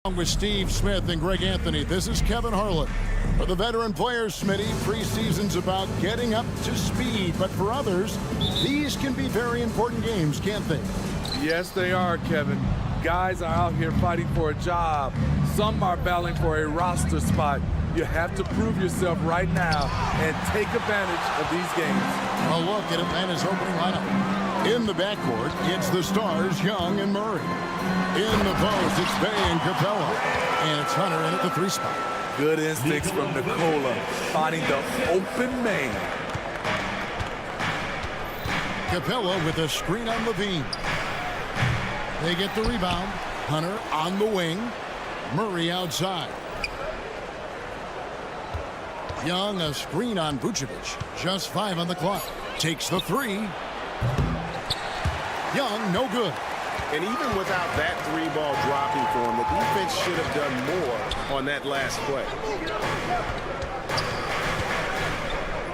With Steve Smith and Greg Anthony, this is Kevin Harlan. For the veteran players, Smitty, preseason's about getting up to speed, but for others, these can be very important games, can't they? Yes, they are, Kevin. Guys are out here fighting for a job. Some are battling for a roster spot. You have to prove yourself right now and take advantage of these games. A look at Atlanta's opening lineup. In the backcourt, it's the stars, Young and Murray. In the post, it's Bay and Capella. And it's Hunter in at the 3 spot. Good instincts from Nicola, finding the open man. Capella with a screen on Levine. They get the rebound. Hunter on the wing. Murray outside. Young, a screen on Vucevic. Just 5 on the clock. Takes the 3. Young, no good. And even without that 3-ball dropping for him, the defense should have done more on that last play.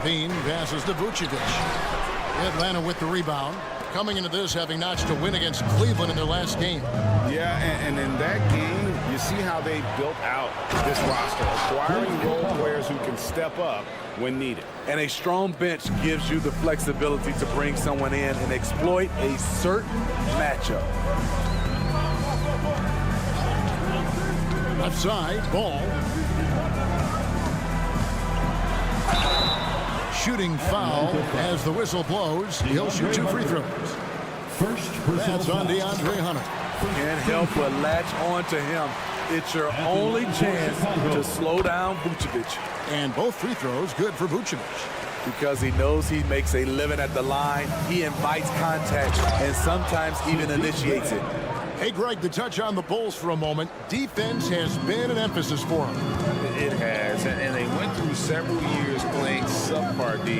Veen passes to Vucevic. Atlanta with the rebound. Coming into this, having notched a win against Cleveland in their last game. Yeah, and in that game, you see how they built out this roster, acquiring role players who can step up when needed. And a strong bench gives you the flexibility to bring someone in and exploit a certain matchup. Left side, Ball. Shooting foul as the whistle blows. He'll shoot 2 free throws. That's on DeAndre Hunter. Can't help but latch on to him. It's your only chance to slow down Vucevic. And both free throws good for Vucevic. Because he knows he makes a living at the line, he invites contact and sometimes even initiates it. Hey, Greg, the touch on the Bulls for a moment. Defense has been an emphasis for them. It has, and they went through several years playing subpar D,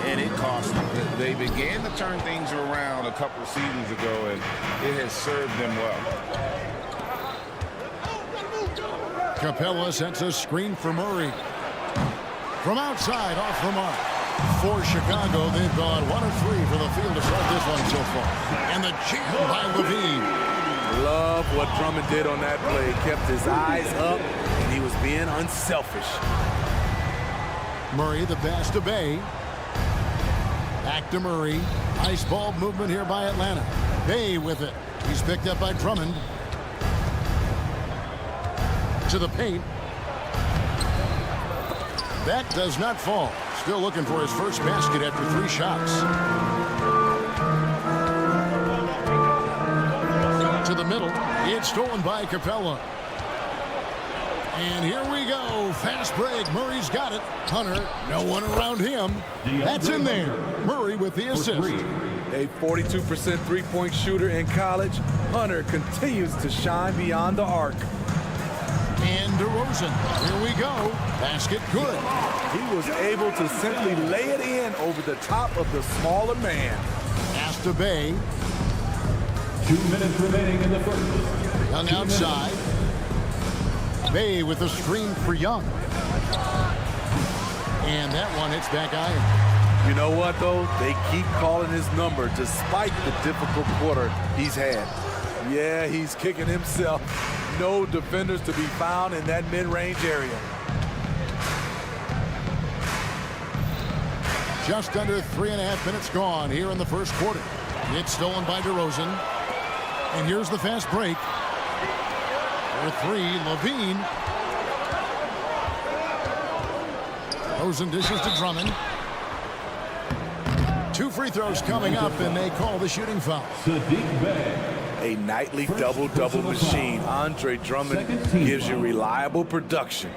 and it cost them. They began to turn things around a couple seasons ago, and it has served them well. Capella sets a screen for Murray. From outside, off the mark. For Chicago, they've gone 1 of 3 for the field to start this one so far. And the jam by Levine. Love what Drummond did on that play. Kept his eyes up, and he was being unselfish. Murray, the pass to Bay. Back to Murray. Nice ball movement here by Atlanta. Bay with it. He's picked up by Drummond. To the paint. That does not fall. Still looking for his first basket after 3 shots. To the middle. It's stolen by Capella. And here we go. Fast break. Murray's got it. Hunter, no one around him. That's in there. Murray with the assist. A 42% three-point shooter in college, Hunter continues to shine beyond the arc. And DeRozan. Here we go. Basket good. He was able to simply lay it in over the top of the smaller man. Pass to Bay. 2 minutes remaining in the first. Young outside. Bay with a screen for Young. And that one hits back iron. You know what, though? They keep calling his number despite the difficult quarter he's had. Yeah, he's kicking himself. No defenders to be found in that mid-range area. Just under 3.5 minutes gone here in the first quarter. It's stolen by DeRozan. And here's the fast break. For 3, Levine. DeRozan dishes to Drummond. 2 free throws coming up, and they call the shooting foul. A nightly double-double machine. Andre Drummond gives you reliable production.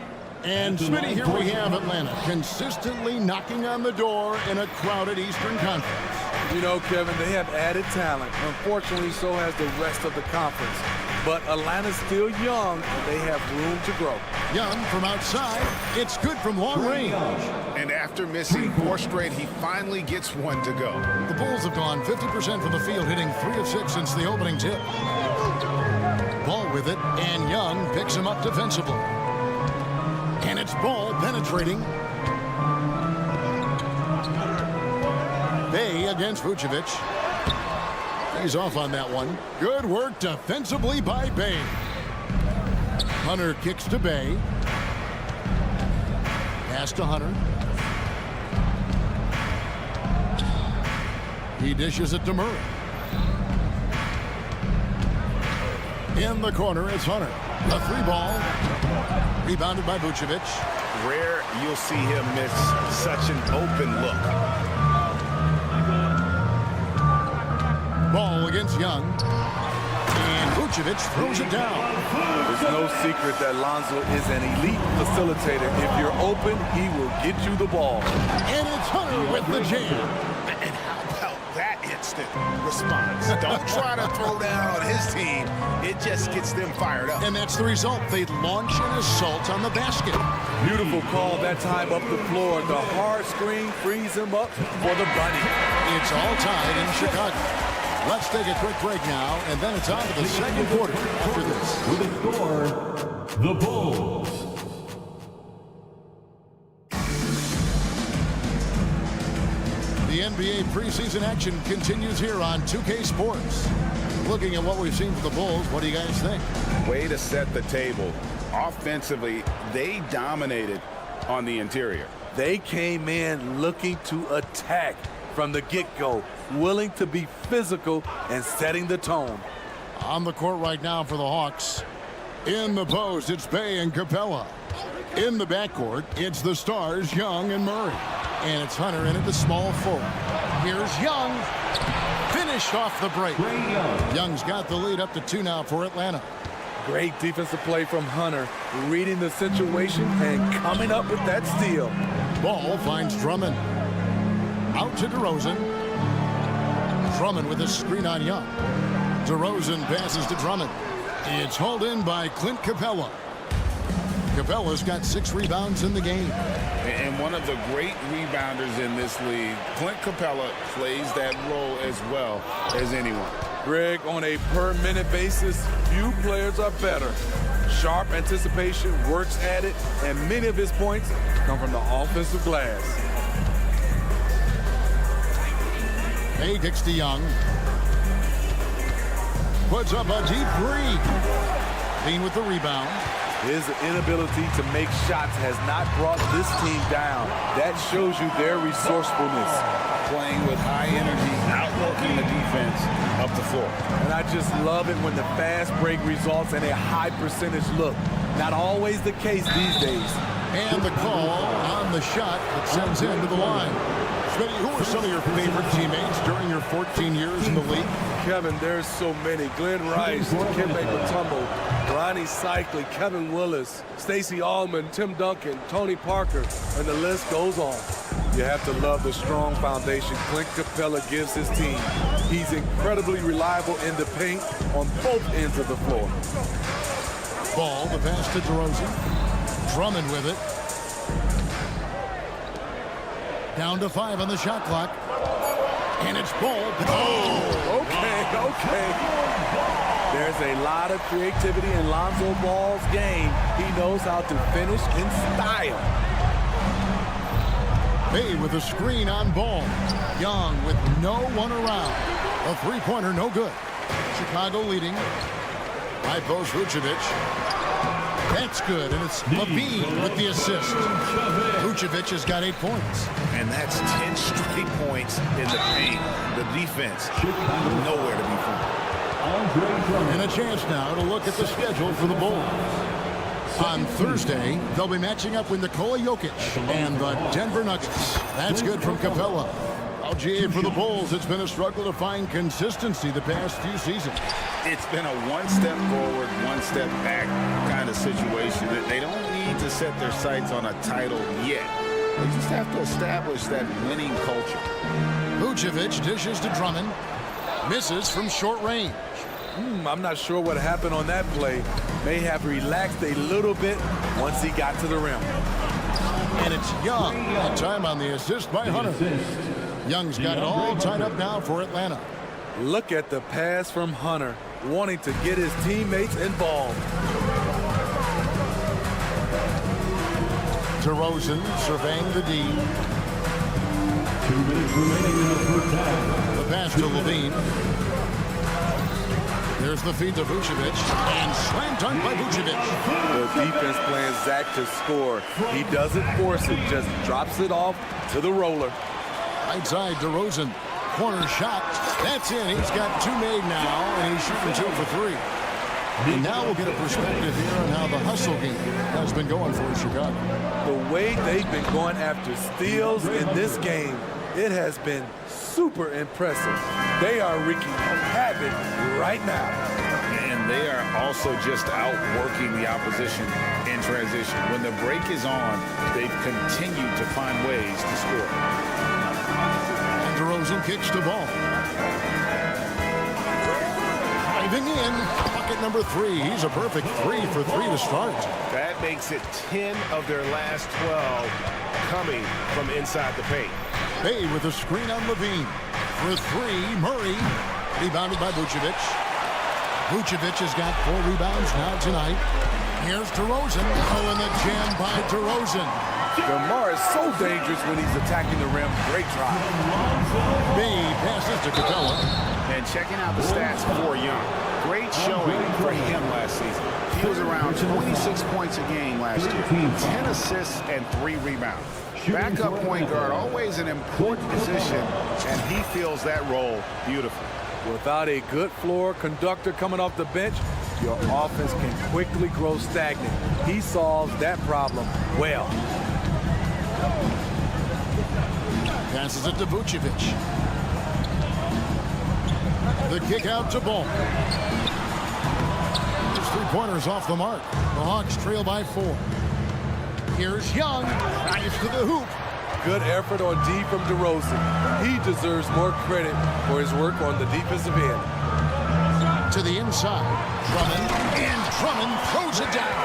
And Smitty, here we have Atlanta consistently knocking on the door in a crowded Eastern Conference. You know, Kevin, they have added talent. Unfortunately, so has the rest of the conference. But Atlanta's still young, and they have room to grow. Young from outside. It's good from long range. And after missing 4 straight, he finally gets 1 to go. The Bulls have gone 50% from the field, hitting 3 of 6 since the opening tip. Ball with it, and Young picks him up defensively. And it's Ball penetrating. Bay against Vucevic. He's off on that one. Good work defensively by Bay. Hunter kicks to Bay. Pass to Hunter. He dishes it to Murray. In the corner, it's Hunter. A free ball. Rebounded by Vucevic. Rare you'll see him miss such an open look. Ball against Young. And Vucevic throws it down. There's no secret that Lonzo is an elite facilitator. If you're open, he will get you the ball. And it's Hunter with the jam. And how about that instant response? Don't try to throw down on his team. It just gets them fired up. And that's the result. They launch an assault on the basket. Beautiful call that time up the floor. The hard screen frees him up for the bunny. It's all tied in Chicago. Let's take a quick break now, and then it's on to the second quarter after this. With the score, the Bulls. The NBA preseason action continues here on 2K Sports. Looking at what we've seen from the Bulls, what do you guys think? Way to set the table. Offensively, they dominated on the interior. They came in looking to attack from the get-go, willing to be physical and setting the tone. On the court right now for the Hawks. In the post, it's Bay and Capella. In the backcourt, it's the stars, Young and Murray. And it's Hunter in at the small forward. Here's Young. Finished off the break. Young's got the lead up to 2 now for Atlanta. Great defensive play from Hunter, reading the situation and coming up with that steal. Ball finds Drummond. Out to DeRozan. Drummond with a screen on Young. DeRozan passes to Drummond. It's hauled in by Clint Capella. Capella's got 6 rebounds in the game. And one of the great rebounders in this league, Clint Capella, plays that role as well as anyone. Greg, on a per-minute basis, few players are better. Sharp anticipation, works at it, and many of his points come from the offensive glass. Bay kicks to Young. Puts up a deep 3. Bean with the rebound. His inability to make shots has not brought this team down. That shows you their resourcefulness. Playing with high energy, outworking the defense up the floor. And I just love it when the fast break results in a high percentage look. Not always the case these days. And the call on the shot that sends him to the line. Smitty, who are some of your favorite teammates during your 14 years in the league? Kevin, there's so many. Glenn Rice, Dikembe Mutombo, Ronnie Cycli, Kevin Willis, Stacey Allman, Tim Duncan, Tony Parker, and the list goes on. You have to love the strong foundation Clint Capella gives his team. He's incredibly reliable in the paint on both ends of the floor. Ball, the pass to DeRozan. Drummond with it. Down to 5 on the shot clock. And it's Ball. Oh, okay. There's a lot of creativity in Lonzo Ball's game. He knows how to finish in style. Bay with a screen on Ball. Young with no one around. A three-pointer, no good. Chicago leading. High post Vucevic. That's good, and it's Levine with the assist. Vucevic has got 8 points. And that's 10 straight points in the paint. The defense, nowhere to be found. And a chance now to look at the schedule for the Bulls. On Thursday, they'll be matching up with Nikola Jokic and the Denver Nuggets. That's good from Capella. GA for the Bulls, it's been a struggle to find consistency the past few seasons. It's been a one step forward, one step back kind of situation. They don't need to set their sights on a title yet. They just have to establish that winning culture. Vucevic dishes to Drummond. Misses from short range. I'm not sure what happened on that play. May have relaxed a little bit once he got to the rim. And it's Young. That time on the assist by Hunter. Young's got it all tied up now for Atlanta. Look at the pass from Hunter, wanting to get his teammates involved. DeRozan surveying the D. 2 minutes remaining in the first half. The pass to Levine. There's the feed to Vucevic, and slam dunk by Vucevic. The defense playing Zach to score. He doesn't force it, just drops it off to the roller. Right side, DeRozan. Corner shot. That's in. He's got 2 made now, and he's shooting 2 for 3. And now we'll get a perspective here on how the hustle game has been going for Chicago. The way they've been going after steals in this game, it has been super impressive. They are wreaking havoc right now. And they are also just outworking the opposition in transition. When the break is on, they've continued to find ways to score. And DeRozan kicks the ball. Driving in, bucket number 3. He's a perfect 3 for 3 to start. That makes it 10 of their last 12 coming from inside the paint. Bay with a screen on Levine. For 3, Murray. Rebounded by Vucevic. Vucevic has got 4 rebounds now tonight. Here's DeRozan. Oh, and the jam by DeRozan. DeMar is so dangerous when he's attacking the rim. Great try. Bay passes to Capella. And checking out the stats for Young. Great showing for him last season. He was around 26 points a game last year. 10 assists and 3 rebounds. Backup point guard, always an important position, and he fills that role beautifully. Without a good floor conductor coming off the bench, your offense can quickly grow stagnant. He solves that problem well. Passes it to Vucevic. The kick out to Ball. His 3-pointers off the mark. The Hawks trail by 4. Here's Young. Nice to the hoop. Good effort on D from DeRozan. He deserves more credit for his work on the defensive end. To the inside. Drummond. And Drummond throws it down.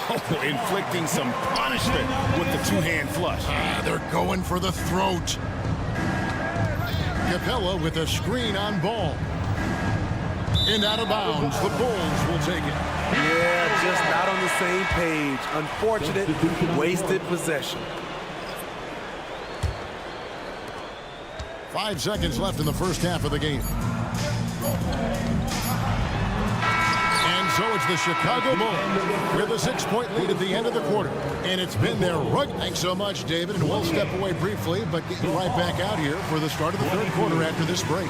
Oh, inflicting some punishment with the 2-hand flush. They're going for the throat. Capella with a screen on Ball. And out of bounds. The Bulls will take it. Yeah, just not on the same page. Unfortunate, wasted possession. 5 seconds left in the first half of the game. And so it's the Chicago Bulls with a 6-point lead at the end of the quarter. And it's been their rug. Thanks so much, David. And we'll step away briefly, but get you right back out here for the start of the third quarter after this break.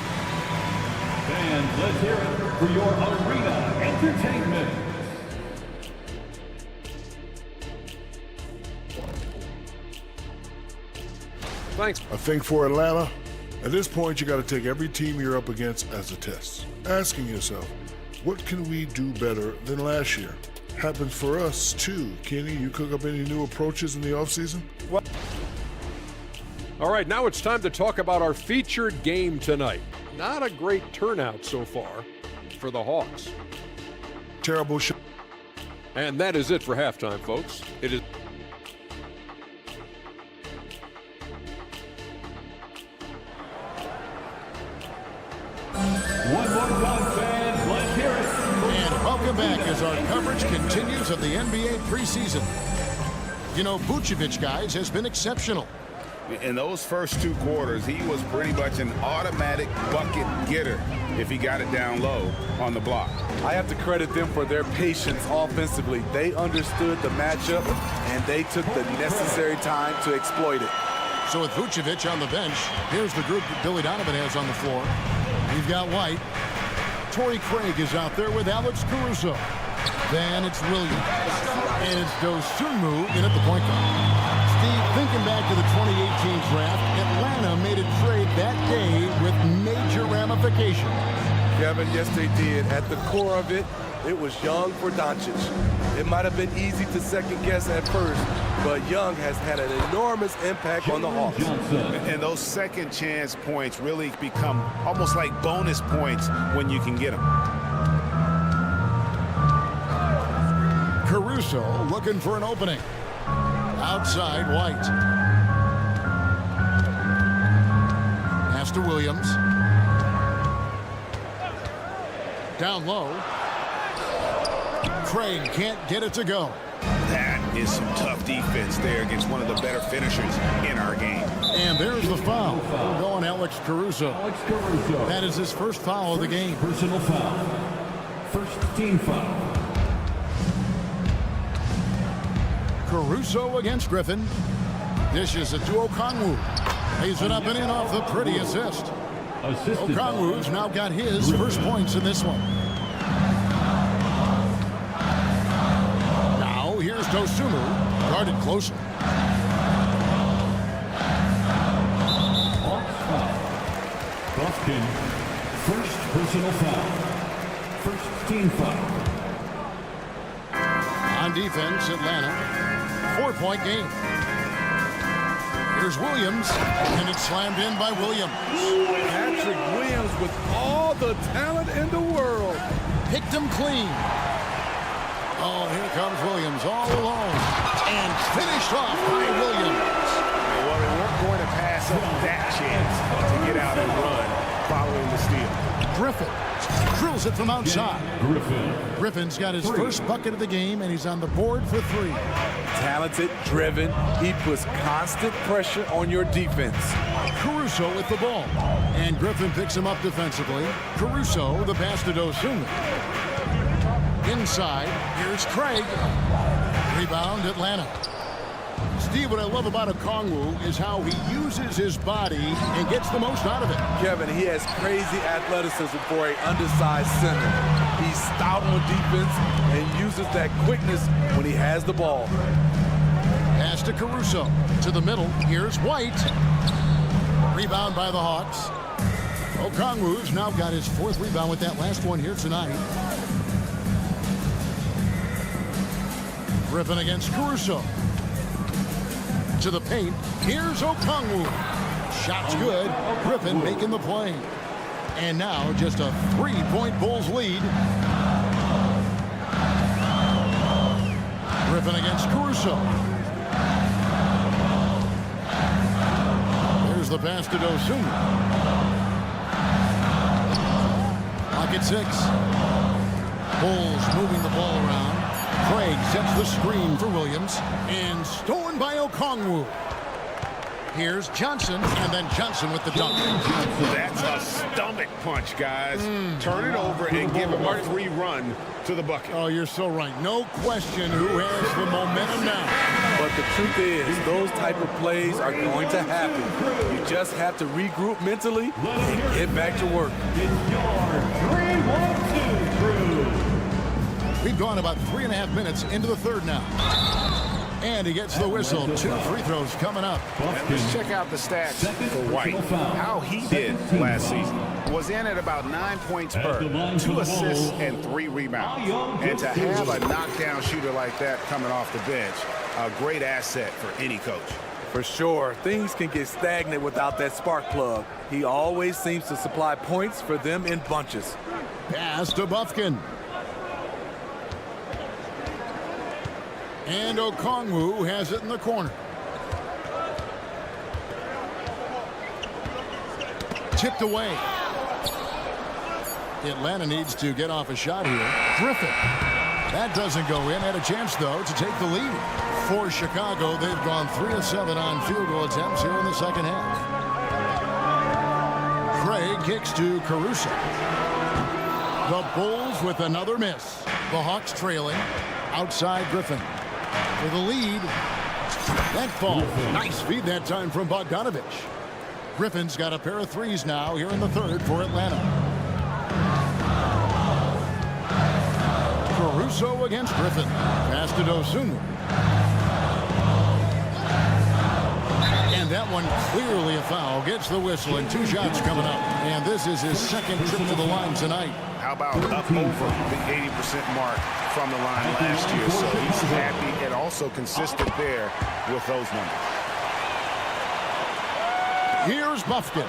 And let's hear it for your arena entertainment. Thanks. I think for Atlanta, at this point, you got to take every team you're up against as a test. Asking yourself, what can we do better than last year? Happens for us, too. Kenny, you cook up any new approaches in the offseason? All right, now it's time to talk about our featured game tonight. Not a great turnout so far for the Hawks. Terrible shot. And that is it for halftime, folks. It is. One more time, fans. Let's hear it. And welcome back as our coverage continues of the NBA preseason. You know, Vucevic, guys, has been exceptional. In those first 2 quarters, he was pretty much an automatic bucket getter if he got it down low on the block. I have to credit them for their patience offensively. They understood the matchup, and they took the necessary time to exploit it. So with Vucevic on the bench, here's the group that Billy Donovan has on the floor. We've got White. Torrey Craig is out there with Alex Caruso. Then it's Williams. And it's Dosunmu in at the point guard. Steve, thinking back to the 2018 draft, Atlanta made a trade that day with major ramifications. Kevin, yes, they did. At the core of it, it was Young for Doncic. It might have been easy to second guess at first, but Young has had an enormous impact on the Hawks. And those second chance points really become almost like bonus points when you can get them. Caruso looking for an opening. Outside, White. Pass to Williams. Down low. Craig can't get it to go. That is some tough defense there against one of the better finishers in our game. And there's the foul. Going Alex Caruso. That is his first foul of the game. Personal foul. First team foul. Caruso against Griffin. Dishes it to Okongwu. Lays it up and in off the pretty assist. Okongwu's now got his first points in this one. Now here's Dosunmu, guarded closer. Boston, first personal foul. First team foul. On defense, Atlanta, 4-point game. Here's Williams, and it's slammed in by Williams. Patrick Williams with all the talent in the world. Picked him clean. Oh, here comes Williams all alone. And finished off by Williams. Well, they weren't going to pass up that chance to get out and run following the steal. Griffin drills it from outside. Griffin's got his first bucket of the game, and he's on the board for 3. Talented, driven. He puts constant pressure on your defense. Caruso with the ball. And Griffin picks him up defensively. Caruso, the pass to Dosunmu. Inside, here's Craig. Rebound, Atlanta. Steve, what I love about Okongwu is how he uses his body and gets the most out of it. Kevin, he has crazy athleticism for an undersized center. He's stout on defense and uses that quickness when he has the ball. Pass to Caruso. To the middle, here's White. Rebound by the Hawks. Okongwu's now got his 4th rebound with that last one here tonight. Griffin against Caruso. To the paint, here's Okongwu. Shot's good. Griffin making the play. And now just a 3-point Bulls lead. Griffin against Caruso. Here's the pass to Dosunmu. Clock at 6. Bulls moving the ball around. Craig sets the screen for Williams, and stolen by Okongwu. Here's Johnson, and then Johnson with the dunk. That's a stomach punch, guys. Turn it over and give him a free run to the bucket. Oh, you're so right. No question who has the momentum now. But the truth is, those type of plays are going to happen. You just have to regroup mentally and get back to work. We've gone about 3.5 minutes into the third now. And he gets the whistle. 2 free throws coming up. And let's check out the stats for White. How he did last season. Was in at about 9 points per, 2 assists and 3 rebounds. And to have a knockdown shooter like that coming off the bench, a great asset for any coach. For sure, things can get stagnant without that spark plug. He always seems to supply points for them in bunches. Pass to Bufkin. And Okongwu has it in the corner. Tipped away. Atlanta needs to get off a shot here. Griffin. That doesn't go in. Had a chance, though, to take the lead. For Chicago, they've gone 3 of 7 on field goal attempts here in the second half. Craig kicks to Caruso. The Bulls with another miss. The Hawks trailing. Outside Griffin. For the lead. That fall. Nice feed that time from Bogdanovich. Griffin's got a pair of 3s now here in the third for Atlanta. Caruso against Griffin. Pass to Dosunmu. And that one clearly a foul. Gets the whistle and 2 shots coming up. And this is his 2nd trip to the line tonight. How about up over the 80% mark from the line last year? So he's happy and also consistent there with those numbers. Here's Bufkin.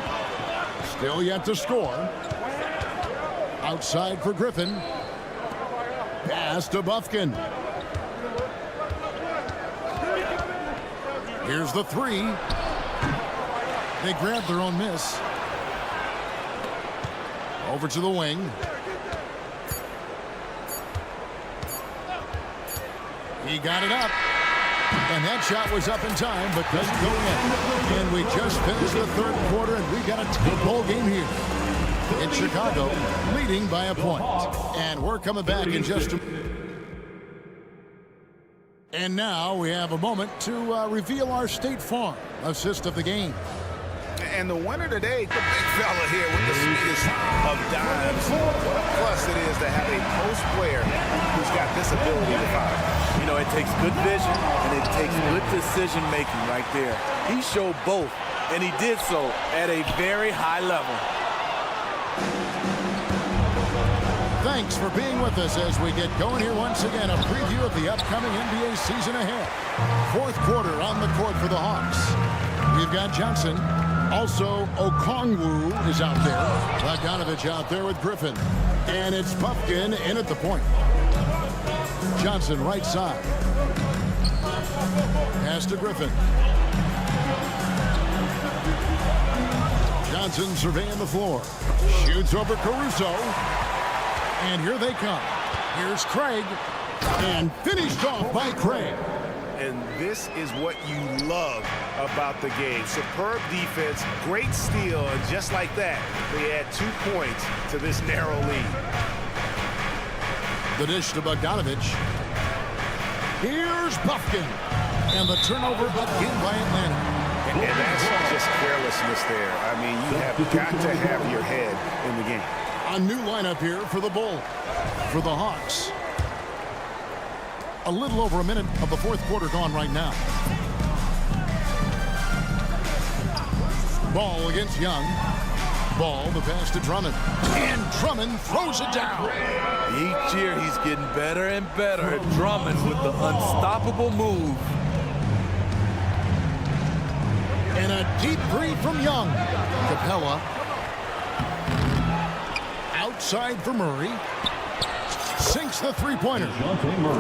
Still yet to score. Outside for Griffin. Pass to Bufkin. Here's the 3. They grabbed their own miss. Over to the wing. He got it up. And that shot was up in time, but doesn't go in. And we just finished the third quarter, and we've got a tight ball game here in Chicago, leading by a point. And we're coming back in just a minute. And now we have a moment to reveal our State Farm assist of the game. And the winner today, the big fella here with the sweetest of dimes. What a plus it is to have a post player who's got this ability to fire. You know, it takes good vision and it takes good decision making right there. He showed both, and he did so at a very high level. Thanks for being with us as we get going here once again. A preview of the upcoming NBA season ahead. Fourth quarter on the court for the Hawks. We've got Johnson. Also, Okongwu is out there. Bogdanovich out there with Griffin. And it's Pumpkin in at the point. Johnson right side. Pass to Griffin. Johnson surveying the floor. Shoots over Caruso. And here they come. Here's Craig. And finished off by Craig. And this is what you love about the game. Superb defense, great steal, and just like that, they add 2 points to this narrow lead. The dish to Bogdanovich. Here's Pumpkin. And the turnover again by Atlanta. And that's just carelessness there. I mean, you have got to have your head in the game. A new lineup here for the Bull. For the Hawks. A little over a minute of the fourth quarter gone right now. Ball against Young. Ball, the pass to Drummond. And Drummond throws it down. Each year he's getting better and better at Drummond with the unstoppable move. And a deep three from Young. Capella. Outside for Murray. Sinks the three-pointer.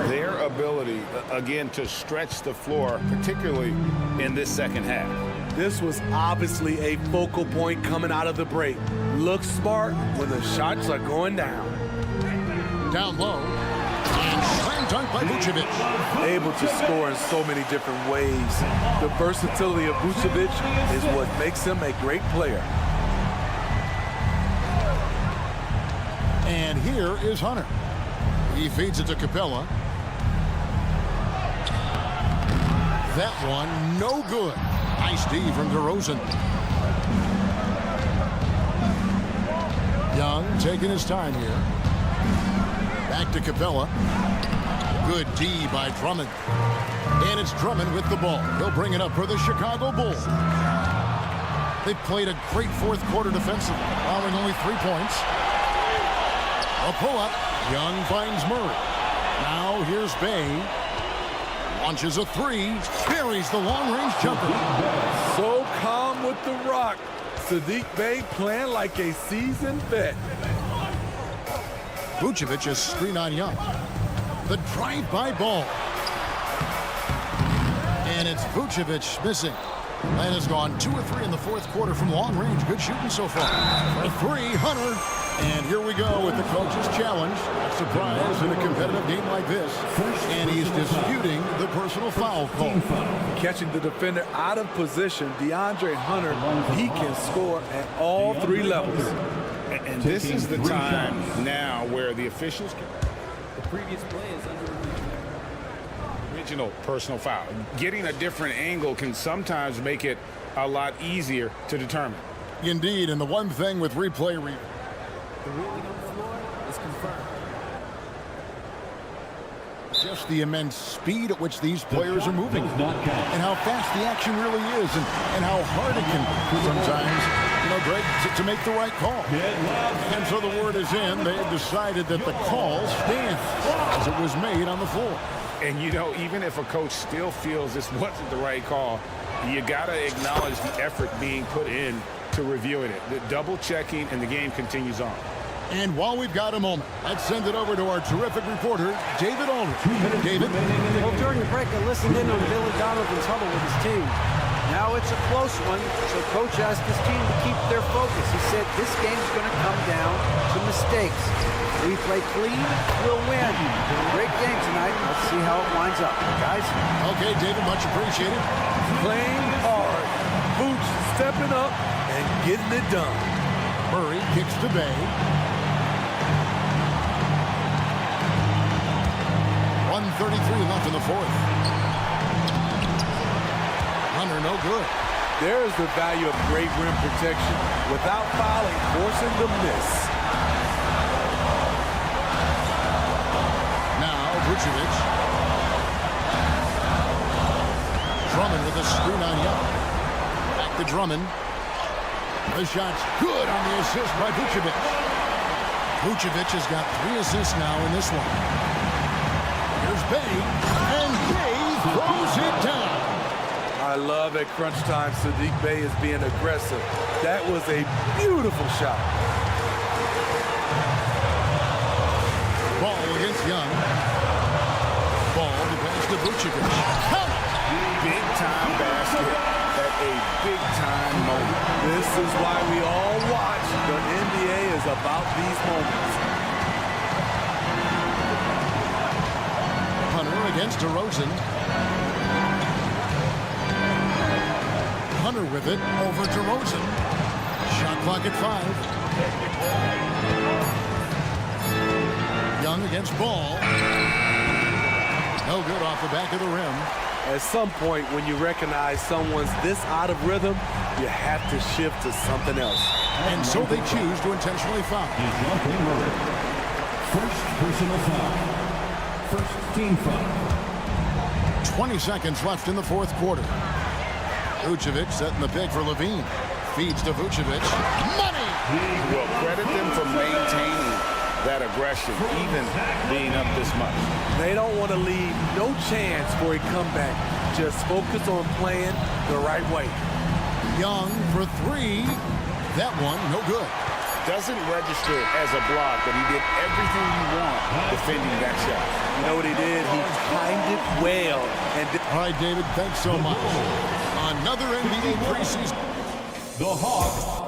Their ability, again, to stretch the floor, particularly in this second half. This was obviously a focal point coming out of the break. Look smart when the shots are going down. Down low. And slam dunk by Vucevic. Able to score in so many different ways. The versatility of Vucevic is what makes him a great player. And here is Hunter. He feeds it to Capella. That one, no good. Nice D from DeRozan. Young taking his time here. Back to Capella. Good D by Drummond. And it's Drummond with the ball. He'll bring it up for the Chicago Bulls. They played a great fourth quarter defensively, allowing only 3 points. A pull-up. Young finds Murray. Now here's Bay. Launches a three. Buries the long-range jumper. So calm with the rock. Sadiq Bey playing like a seasoned vet. Vucevic is screen on Young. The drive-by ball. And it's Vucevic missing. That has gone 2 of 3 in the fourth quarter from long range. Good shooting so far. For 3, Hunter. And here we go with the coach's challenge. Surprise in a competitive game like this. And he's disputing the personal foul call. Catching the defender out of position, DeAndre Hunter, he can score at all 3 levels. And this is the time now where the officials can... The previous play is under original personal foul. Getting a different angle can sometimes make it a lot easier to determine. Indeed, and the one thing with replay... The ruling on the floor is confirmed. Just the immense speed at which these players are moving. And how fast the action really is. And how hard it can sometimes, Greg, to make the right call. And so the word is in. They have decided that the call stands as it was made on the floor. And, even if a coach still feels this wasn't the right call, you got to acknowledge the effort being put in to reviewing it. The double checking, and the game continues on. And while we've got a moment, let's send it over to our terrific reporter, David Aldridge. David? Well, during the break, I listened in on Billy Donovan's huddle with his team. Now it's a close one, so coach asked his team to keep their focus. He said this game's going to come down to mistakes. We play clean, we'll win. Great game tonight. Let's see how it winds up, guys. Okay, David, much appreciated. Playing hard. Vooch stepping up and getting it done. Murray kicks to Bay. 1:33 left in the fourth. Hunter, no good. There's the value of great rim protection without fouling, forcing the miss. Now, Vucevic. Drummond with a screen on Young. Back to Drummond. The shot's good on the assist by Vucevic. Vucevic has got 3 assists now in this one. Here's Bay, and Bay throws it down. I love at crunch time Saddiq Bey is being aggressive. That was a beautiful shot. Ball against Young. Ball to pass to Vucevic. Big time basket at a big time moment. This is why we all watch. The NBA is about these moments. Hunter against DeRozan. Hunter with it over DeRozan. Shot clock at 5. Young against Ball. No good off the back of the rim. At some point, when you recognize someone's this out of rhythm, you have to shift to something else. And so they choose to intentionally foul. First personal foul. First team foul. 20 seconds left in the fourth quarter. Vucevic setting the pick for Levine. Feeds to Vucevic. Money! Well, credit them for maintaining that aggression, even being up this much. They don't want to leave no chance for a comeback. Just focus on playing the right way. Young for 3. That one, no good. Doesn't register as a block, but he did everything you want defending that shot. You know what he did? He timed it well. All right, David, thanks so much. Another NBA preseason. The Hawks.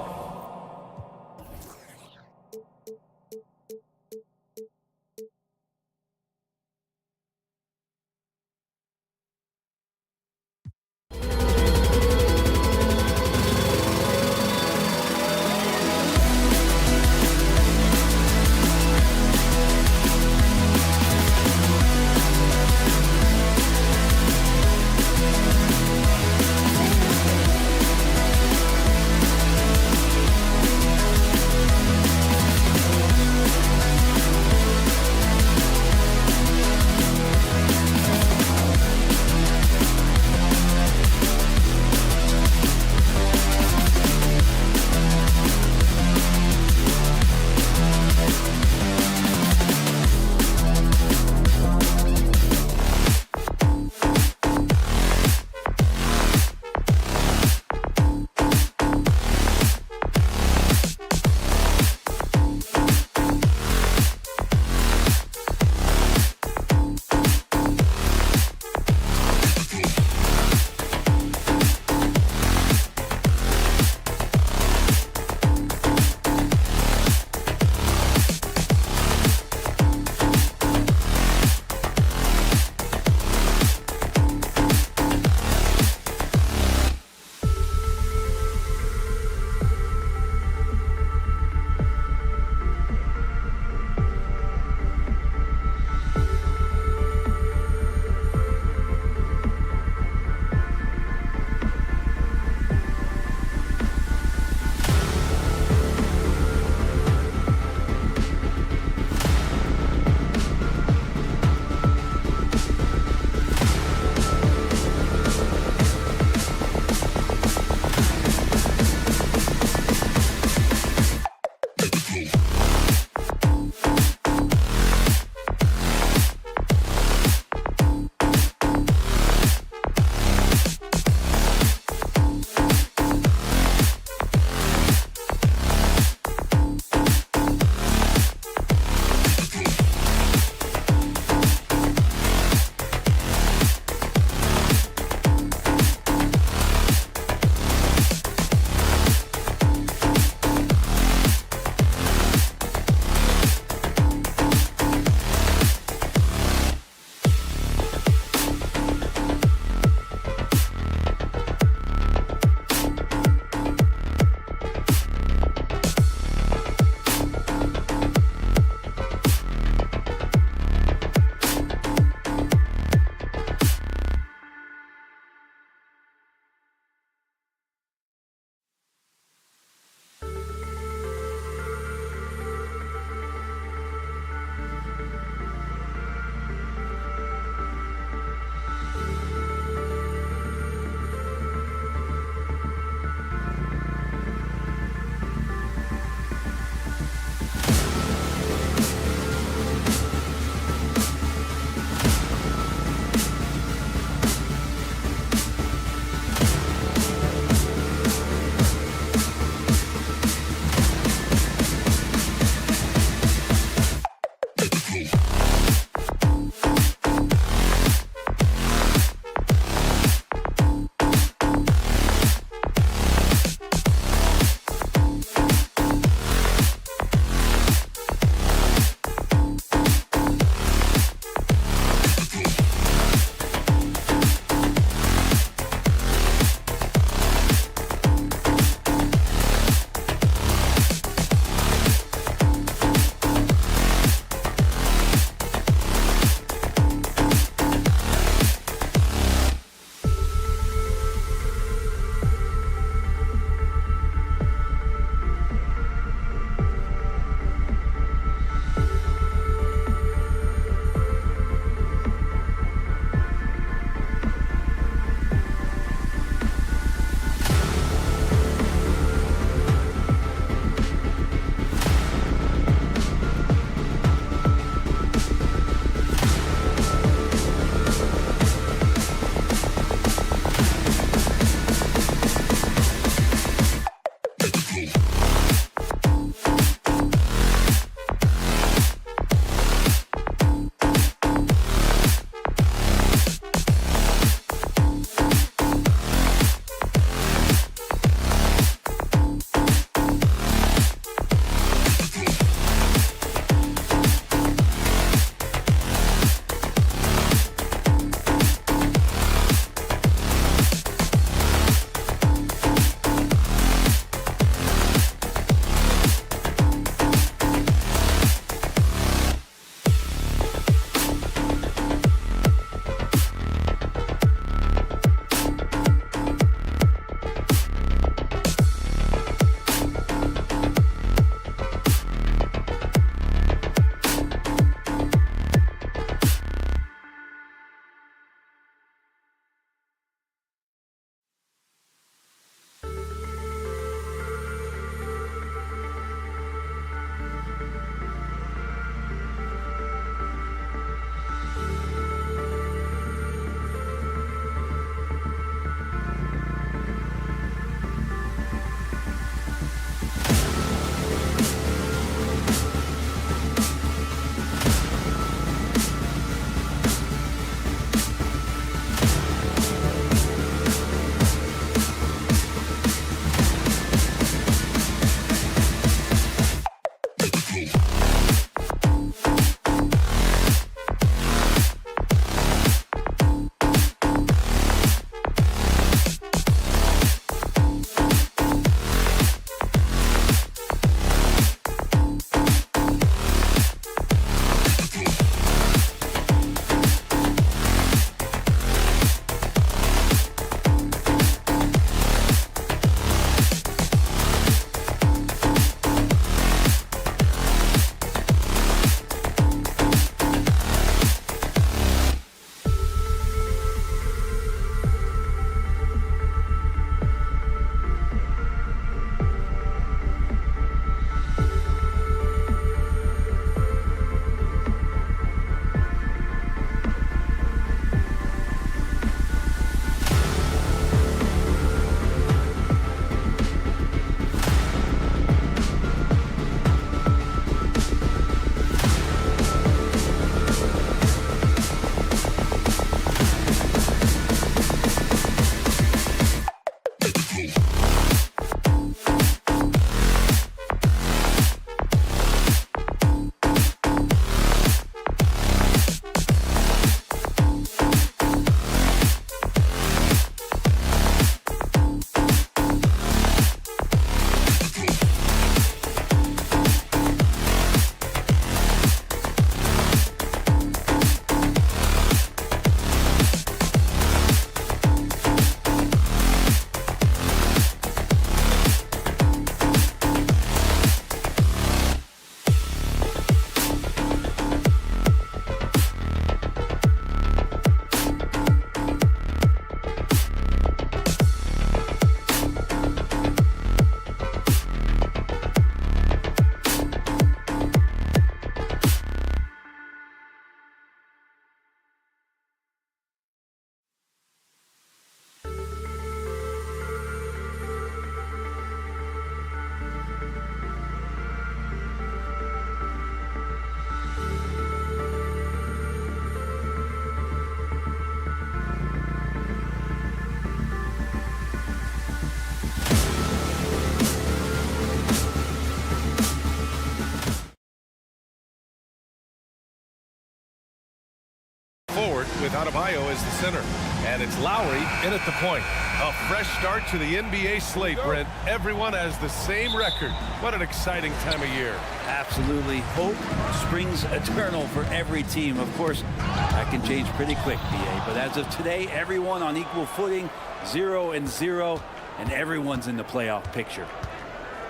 Forward with Adebayo as the center. And it's Lowry in at the point. A fresh start to the NBA slate, Brent. Everyone has the same record. What an exciting time of year. Absolutely. Hope springs eternal for every team. Of course, that can change pretty quick, BA. But as of today, everyone on equal footing, 0-0, and everyone's in the playoff picture.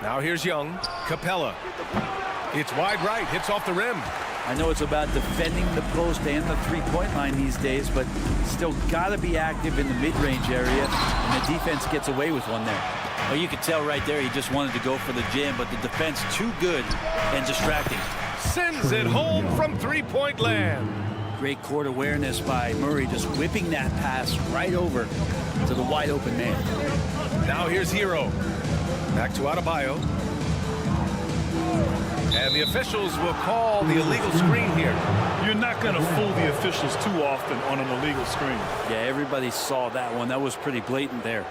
Now here's Young. Capella. It's wide right. Hits off the rim. I know it's about defending the post and the three-point line these days, but still got to be active in the mid-range area, and the defense gets away with one there. Well, you could tell right there he just wanted to go for the jam, but the defense too good and distracting. Sends it home from three-point land. Great court awareness by Murray, just whipping that pass right over to the wide-open man. Now here's Hero. Back to Adebayo. And the officials will call the illegal screen here. You're not going to fool the officials too often on an illegal screen. Yeah, everybody saw that one. That was pretty blatant there.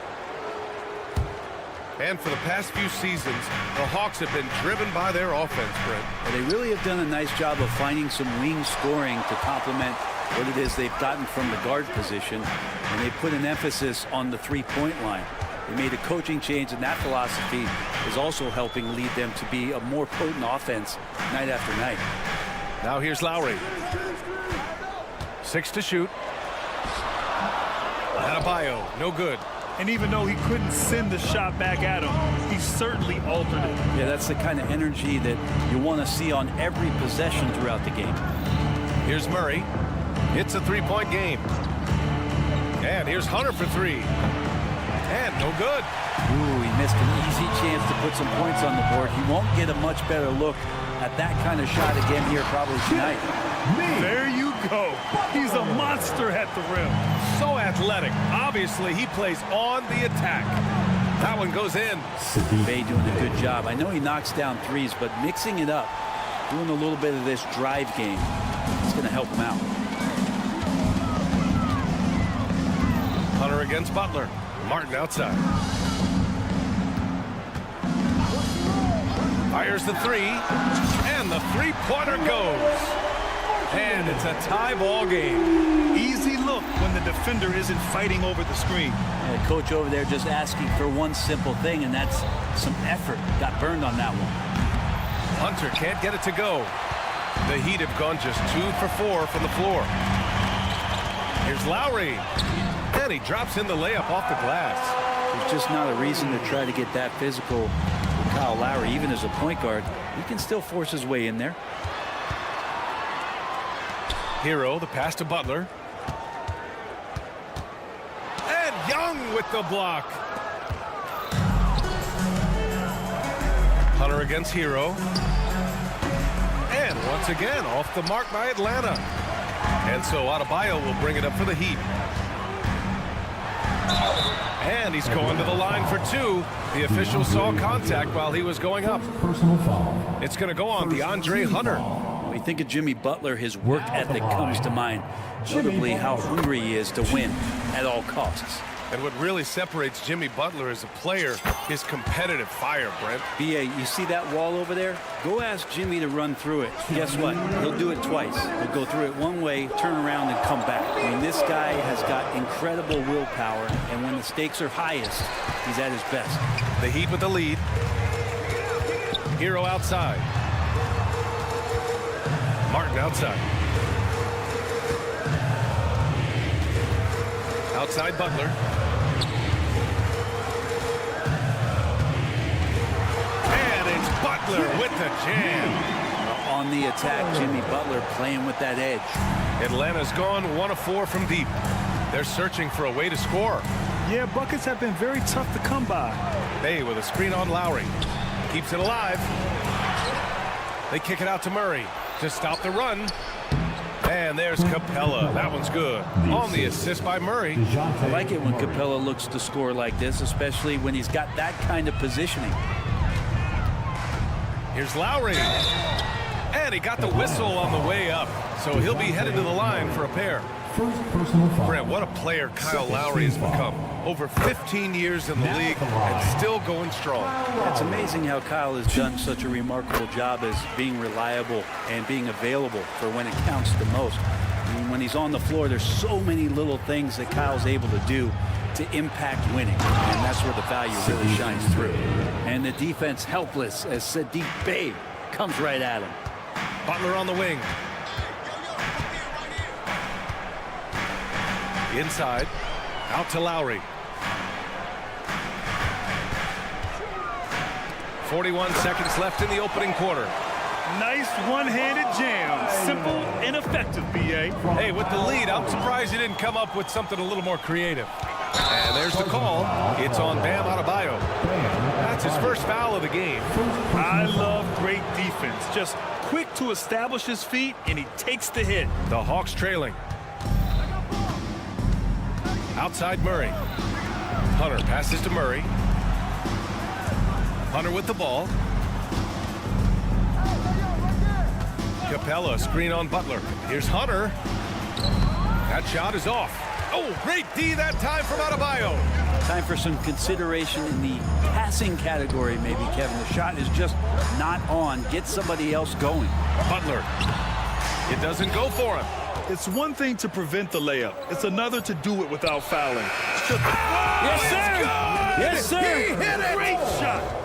And for the past few seasons, the Hawks have been driven by their offense, Brent. Well, they really have done a nice job of finding some wing scoring to complement what it is they've gotten from the guard position, and they put an emphasis on the three-point line. They made a coaching change, and that philosophy is also helping lead them to be a more potent offense night after night. Now here's Lowry. 6 to shoot. Adebayo, no good. And even though he couldn't send the shot back at him, he certainly altered it. Yeah, that's the kind of energy that you want to see on every possession throughout the game. Here's Murray. It's a three-point game. And here's Hunter for 3. And no good. Ooh, he missed an easy chance to put some points on the board. He won't get a much better look at that kind of shot again here probably tonight. There you go. He's a monster at the rim. So athletic. Obviously, he plays on the attack. That one goes in. Bay doing a good job. I know he knocks down threes, but mixing it up, doing a little bit of this drive game, it's going to help him out. Hunter against Butler. Martin outside. Fires the 3, and the three-pointer goes. And it's a tie ball game. Easy look when the defender isn't fighting over the screen. The coach over there just asking for one simple thing, and that's some effort. Got burned on that one. Hunter can't get it to go. The Heat have gone just 2 for 4 from the floor. Here's Lowry. And he drops in the layup off the glass. There's just not a reason to try to get that physical with Kyle Lowry. Even as a point guard, he can still force his way in there. Hero, the pass to Butler. And Young with the block. Hunter against Hero. And once again, off the mark by Atlanta. And so Adebayo will bring it up for the Heat. And he's going to the line for 2. The official saw contact while he was going up. It's going to go on DeAndre Hunter. When you think of Jimmy Butler, his work ethic comes to mind. Notably how hungry he is to win at all costs. And what really separates Jimmy Butler as a player is competitive fire, Brent. B.A., you see that wall over there? Go ask Jimmy to run through it. Guess what? He'll do it twice. He'll go through it one way, turn around, and come back. I mean, this guy has got incredible willpower, and when the stakes are highest, he's at his best. The Heat with the lead. Hero outside. Martin outside. Outside Butler. And it's Butler with the jam. On the attack, Jimmy Butler playing with that edge. Atlanta's gone 1 of 4 from deep. They're searching for a way to score. Yeah, buckets have been very tough to come by. Bay with a screen on Lowry. Keeps it alive. They kick it out to Murray to stop the run. And there's Capella. That one's good. On the assist by Murray. I like it when Capella looks to score like this, especially when he's got that kind of positioning. Here's Lowry. And he got the whistle on the way up. So he'll be headed to the line for a pair. Brent, what a player Kyle Lowry has become. Over 15 years in the league and still going strong. It's amazing how Kyle has done such a remarkable job as being reliable and being available for when it counts the most. I mean, when he's on the floor, there's so many little things that Kyle's able to do to impact winning, and that's where the value really shines through. And the defense helpless as Sadiq Bey comes right at him. Butler on the wing. Inside, out to Lowry. 41 seconds left in the opening quarter. Nice one-handed jam. Simple and effective, B.A. Hey, with the lead, I'm surprised he didn't come up with something a little more creative. And there's the call. It's on Bam Adebayo. That's his first foul of the game. I love great defense. Just quick to establish his feet, and he takes the hit. The Hawks trailing. Outside Murray. Hunter passes to Murray. Hunter with the ball. Capella, screen on Butler. Here's Hunter. That shot is off. Oh, great D that time from Adebayo. Time for some consideration in the passing category, maybe, Kevin. The shot is just not on. Get somebody else going. Butler. It doesn't go for him. It's one thing to prevent the layup. It's another to do it without fouling. Yes, sir. Yes, sir. He hit it. Great shot.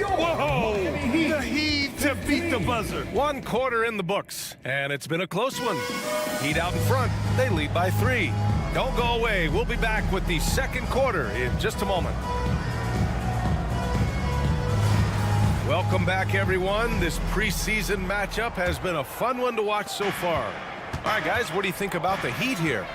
Whoa. The heave to beat the buzzer. 1 quarter in the books, and it's been a close one. Heat out in front. They lead by 3. Don't go away. We'll be back with the second quarter in just a moment. Welcome back, everyone. This preseason matchup has been a fun one to watch so far. All right, guys, what do you think about the Heat here?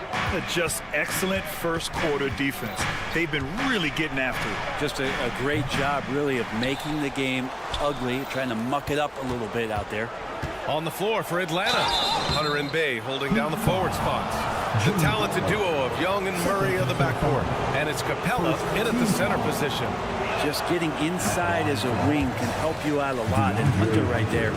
Just excellent first quarter defense. They've been really getting after it. Just a great job, really, of making the game ugly, trying to muck it up a little bit out there. On the floor for Atlanta, Hunter and Bay holding down the forward spots. The talented duo of Young and Murray of the backcourt, and it's Capella in at the center position. Just getting inside as a wing can help you out a lot, and Hunter right there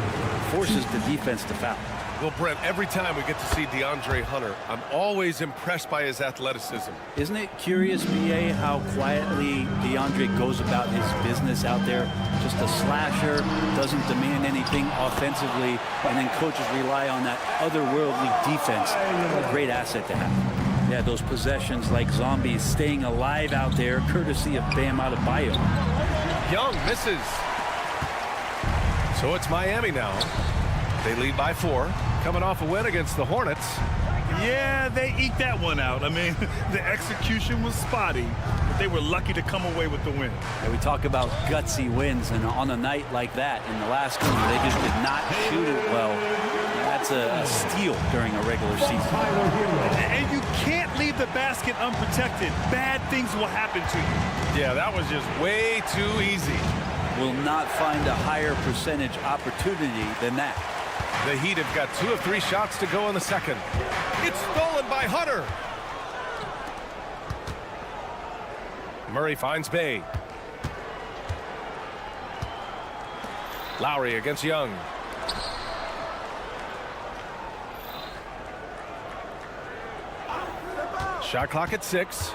forces the defense to foul. Well, Brent, every time we get to see DeAndre Hunter, I'm always impressed by his athleticism. Isn't it curious, BA, how quietly DeAndre goes about his business out there? Just a slasher, doesn't demand anything offensively, and then coaches rely on that otherworldly defense. What a great asset to have. Yeah, those possessions like zombies staying alive out there, courtesy of Bam Adebayo. Young misses. So it's Miami now. They lead by 4, coming off a win against the Hornets. Yeah, they eked that one out. I mean, the execution was spotty, but they were lucky to come away with the win. Yeah, we talk about gutsy wins, and on a night like that, in the last game, they just did not shoot it well. That's a steal during a regular season. And you can't leave the basket unprotected. Bad things will happen to you. Yeah, that was just way too easy. Will not find a higher percentage opportunity than that. The Heat have got 2 of 3 shots to go in the second. It's stolen by Hunter. Murray finds Bay. Lowry against Young. Shot clock at 6.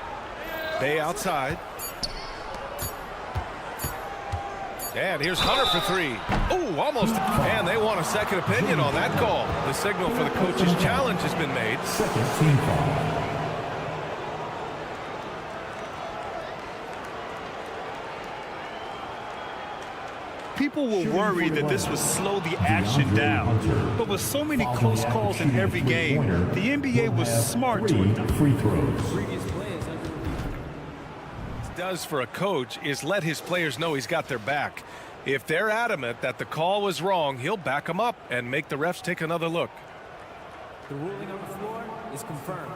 Bay outside. And here's Hunter for 3. Oh, almost. And they want a second opinion on that call. The signal for the coach's challenge has been made. Second team foul. People were worried that this would slow the action down. But with so many close calls in every game, the NBA was smart to it. Free throws. Does for a coach is let his players know he's got their back. If they're adamant that the call was wrong, he'll back them up and make the refs take another look. The ruling on the floor is confirmed.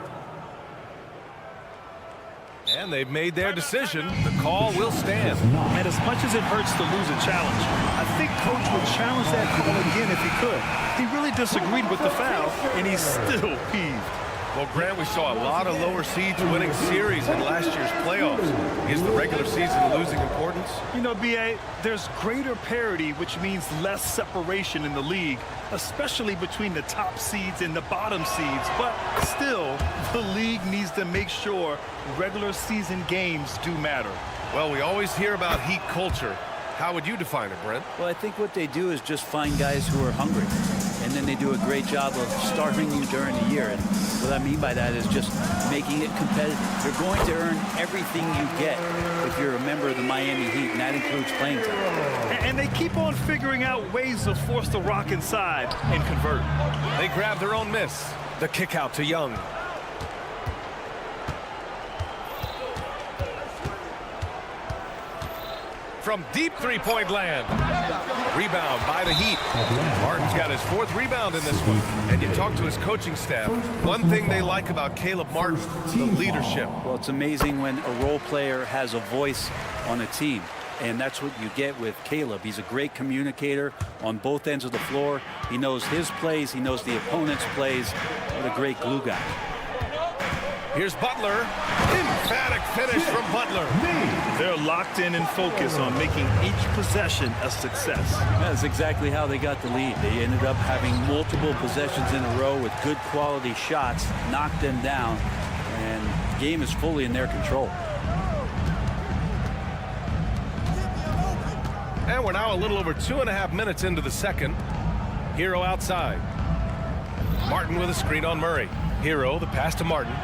And they've made their decision. The call will stand. And as much as it hurts to lose a challenge, I think Coach would challenge that call again if he could. He really disagreed with the foul, and he's still peeved. Well, Grant, we saw a lot of lower seeds winning series in last year's playoffs. Is the regular season losing importance? You know, B.A., there's greater parity, which means less separation in the league, especially between the top seeds and the bottom seeds. But still, the league needs to make sure regular season games do matter. Well, we always hear about Heat culture. How would you define it, Brent? Well, I think what they do is just find guys who are hungry. And then they do a great job of starving you during the year. And what I mean by that is just making it competitive. You're going to earn everything you get if you're a member of the Miami Heat, and that includes playing time. And they keep on figuring out ways to force the rock inside and convert. They grab their own miss. The kick out to Young. From deep three-point land. Rebound by the Heat. Martin's got his 4th rebound in this one. And you talk to his coaching staff. One thing they like about Caleb Martin, the leadership. Well, it's amazing when a role player has a voice on a team. And that's what you get with Caleb. He's a great communicator on both ends of the floor. He knows his plays. He knows the opponent's plays. What a great glue guy. Here's Butler. Emphatic finish from Butler. They're locked in and focused on making each possession a success. That's exactly how they got the lead. They ended up having multiple possessions in a row with good quality shots, knocked them down, and the game is fully in their control. And we're now a little over 2.5 minutes into the second. Hero outside. Martin with a screen on Murray. Hero, the pass to Martin.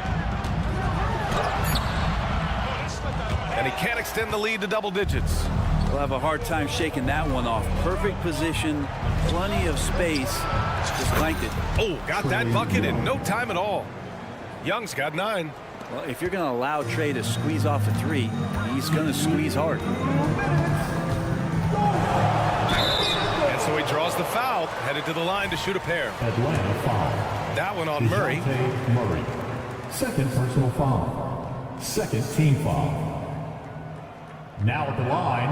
And he can't extend the lead to double digits. We'll have a hard time shaking that one off. Perfect position, plenty of space, just blanked it. Oh, got that bucket in no time at all. Young's got 9. Well, if you're going to allow Trey to squeeze off a 3, he's going to squeeze hard. And so he draws the foul, headed to the line to shoot a pair. Atlanta foul. That one on Murray. Murray. Second personal foul. Second team foul. Now at the line.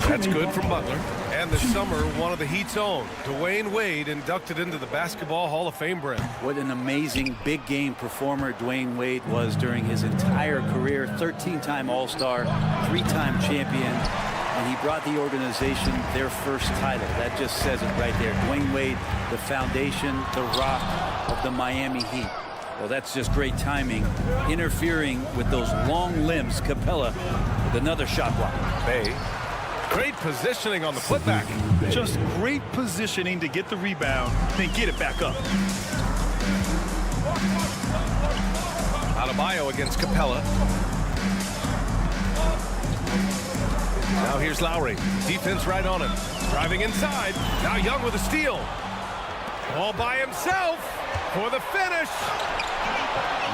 That's good from Butler. And this summer, one of the Heat's own, Dwayne Wade, inducted into the Basketball Hall of Fame brim. What an amazing big game performer Dwayne Wade was during his entire career. 13-time All-Star, 3-time champion, and he brought the organization their first title. That just says it right there. Dwayne Wade, the foundation, the rock of the Miami Heat. Well, that's just great timing, interfering with those long limbs. Capella with another shot block. Bay. Great positioning on the putback. Just great positioning to get the rebound, then get it back up. Adebayo against Capella. Now here's Lowry. Defense right on him. Driving inside. Now Young with a steal. All by himself for the finish.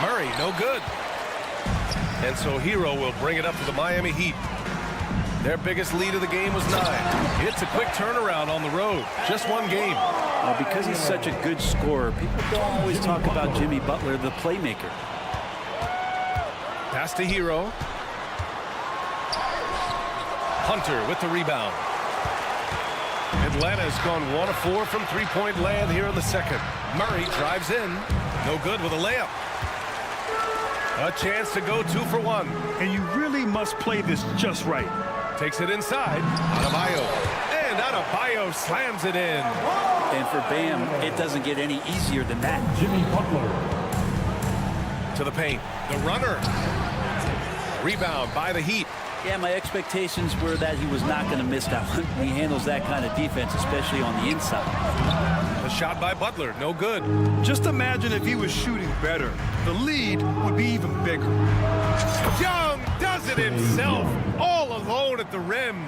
Murray, no good. And so Hero will bring it up to the Miami Heat. Their biggest lead of the game was 9. It's a quick turnaround on the road. Just one game. Because he's such a good scorer, people don't always talk about Jimmy Butler, the playmaker. Pass to Hero. Hunter with the rebound. Atlanta has gone 1 of 4 from three-point land here in the second. Murray drives in. No good with a layup. A chance to go 2 for 1. And you really must play this just right. Takes it inside. Adebayo. And Adebayo slams it in. And for Bam, it doesn't get any easier than that. Jimmy Butler. To the paint. The runner. Rebound by the Heat. Yeah, my expectations were that he was not going to miss that one. He handles that kind of defense, especially on the inside. A shot by Butler, no good. Just imagine if he was shooting better. The lead would be even bigger. Young does it himself, all alone at the rim.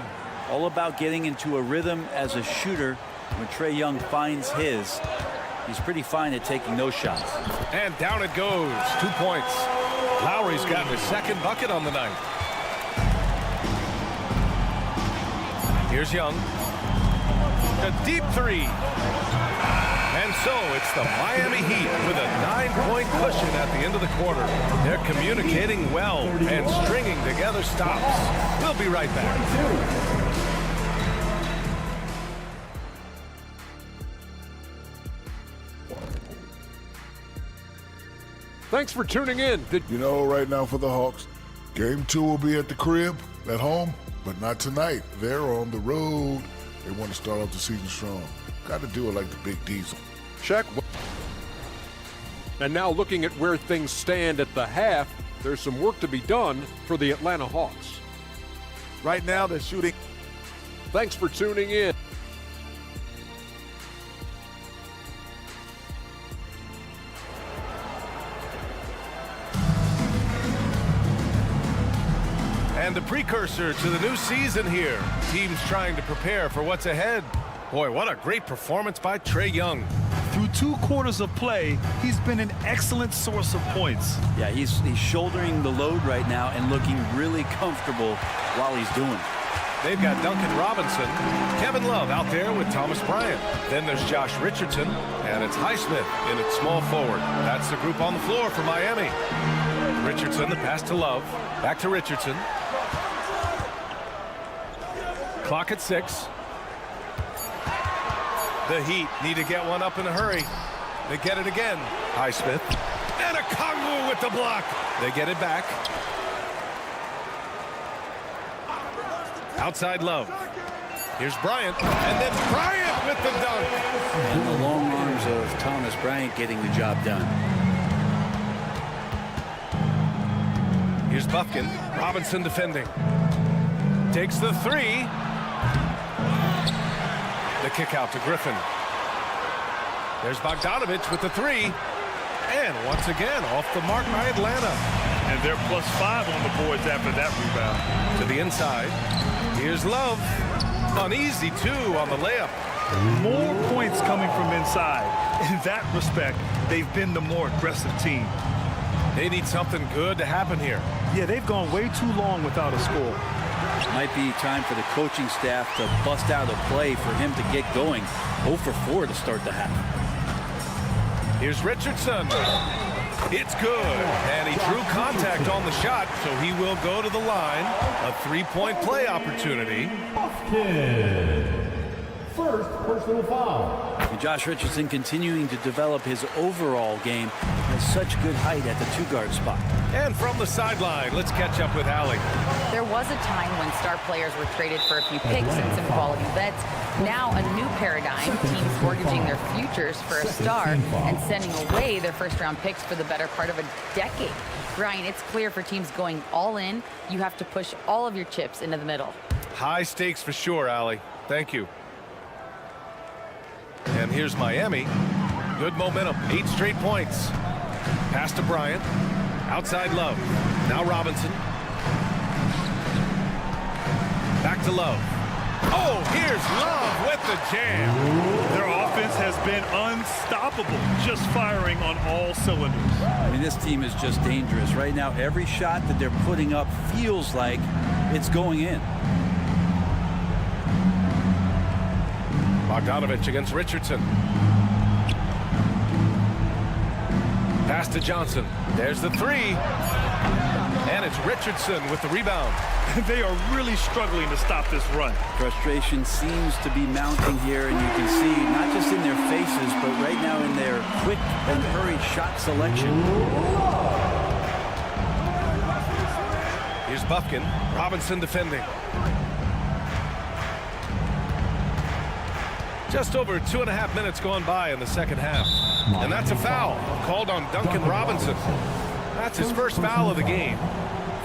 All about getting into a rhythm as a shooter. When Trae Young finds his, he's pretty fine at taking those shots. And down it goes, 2 points. Lowry's got his second bucket on the night. Here's Young. A deep 3. And so it's the Miami Heat with a 9-point cushion at the end of the quarter. They're communicating well and stringing together stops. We'll be right back. Thanks for tuning in. You know, right now for the Hawks, Game 2 will be at the crib, at home, but not tonight. They're on the road. They want to start off the season strong. Got to do it like the Big Diesel. Check. And now looking at where things stand at the half, there's some work to be done for the Atlanta Hawks. Right now they're shooting. Thanks for tuning in. And the precursor to the new season here. Teams trying to prepare for what's ahead. Boy, what a great performance by Trae Young. Through 2 quarters of play, he's been an excellent source of points. Yeah, he's shouldering the load right now and looking really comfortable while he's doing it. They've got Duncan Robinson, Kevin Love out there with Thomas Bryant. Then there's Josh Richardson, and it's Highsmith in at small forward. That's the group on the floor for Miami. Richardson, the pass to Love. Back to Richardson. Clock at 6. The Heat need to get one up in a hurry. They get it again. Highsmith. And a Kongwu with the block. They get it back. Outside Love. Here's Bryant. And then Bryant with the dunk. And the long arms of Thomas Bryant getting the job done. Here's Buffkin. Robinson defending. Takes the three. The kick out to Griffin. There's Bogdanovich with the three. And once again, off the mark by Atlanta. And they're +5 on the boards after that rebound. To the inside. Here's Love. Uneasy, too, on the layup. More points coming from inside. In that respect, they've been the more aggressive team. They need something good to happen here. Yeah, they've gone way too long without a score. Might be time for the coaching staff to bust out a play for him to get going. 0 for 4 to start the half. Here's Richardson. It's good. And he drew contact on the shot, so he will go to the line. A three-point play opportunity. First personal foul. And Josh Richardson continuing to develop his overall game. Has such good height at the 2-guard spot. And from the sideline, let's catch up with Allie. There was a time when star players were traded for a few picks and some quality vets. Now a new paradigm, teams mortgaging their futures for a star and sending away their first-round picks for the better part of a decade. Ryan, it's clear for teams going all in, you have to push all of your chips into the middle. High stakes for sure, Allie. Thank you. And here's Miami. Good momentum, 8 straight points. Pass to Bryant. Outside Love. Now Robinson. Back to Love. Oh, here's Love with the jam. Their offense has been unstoppable, just firing on all cylinders. I mean, this team is just dangerous. Right now, every shot that they're putting up feels like it's going in. Bogdanovich against Richardson. Pass to Johnson. There's the three. And it's Richardson with the rebound. They are really struggling to stop this run. Frustration seems to be mounting here, and you can see not just in their faces, but right now in their quick and hurried shot selection. Here's Buffkin. Robinson defending. Just over 2.5 minutes gone by in the second half. And that's a foul called on Duncan Robinson. That's his first foul of the game.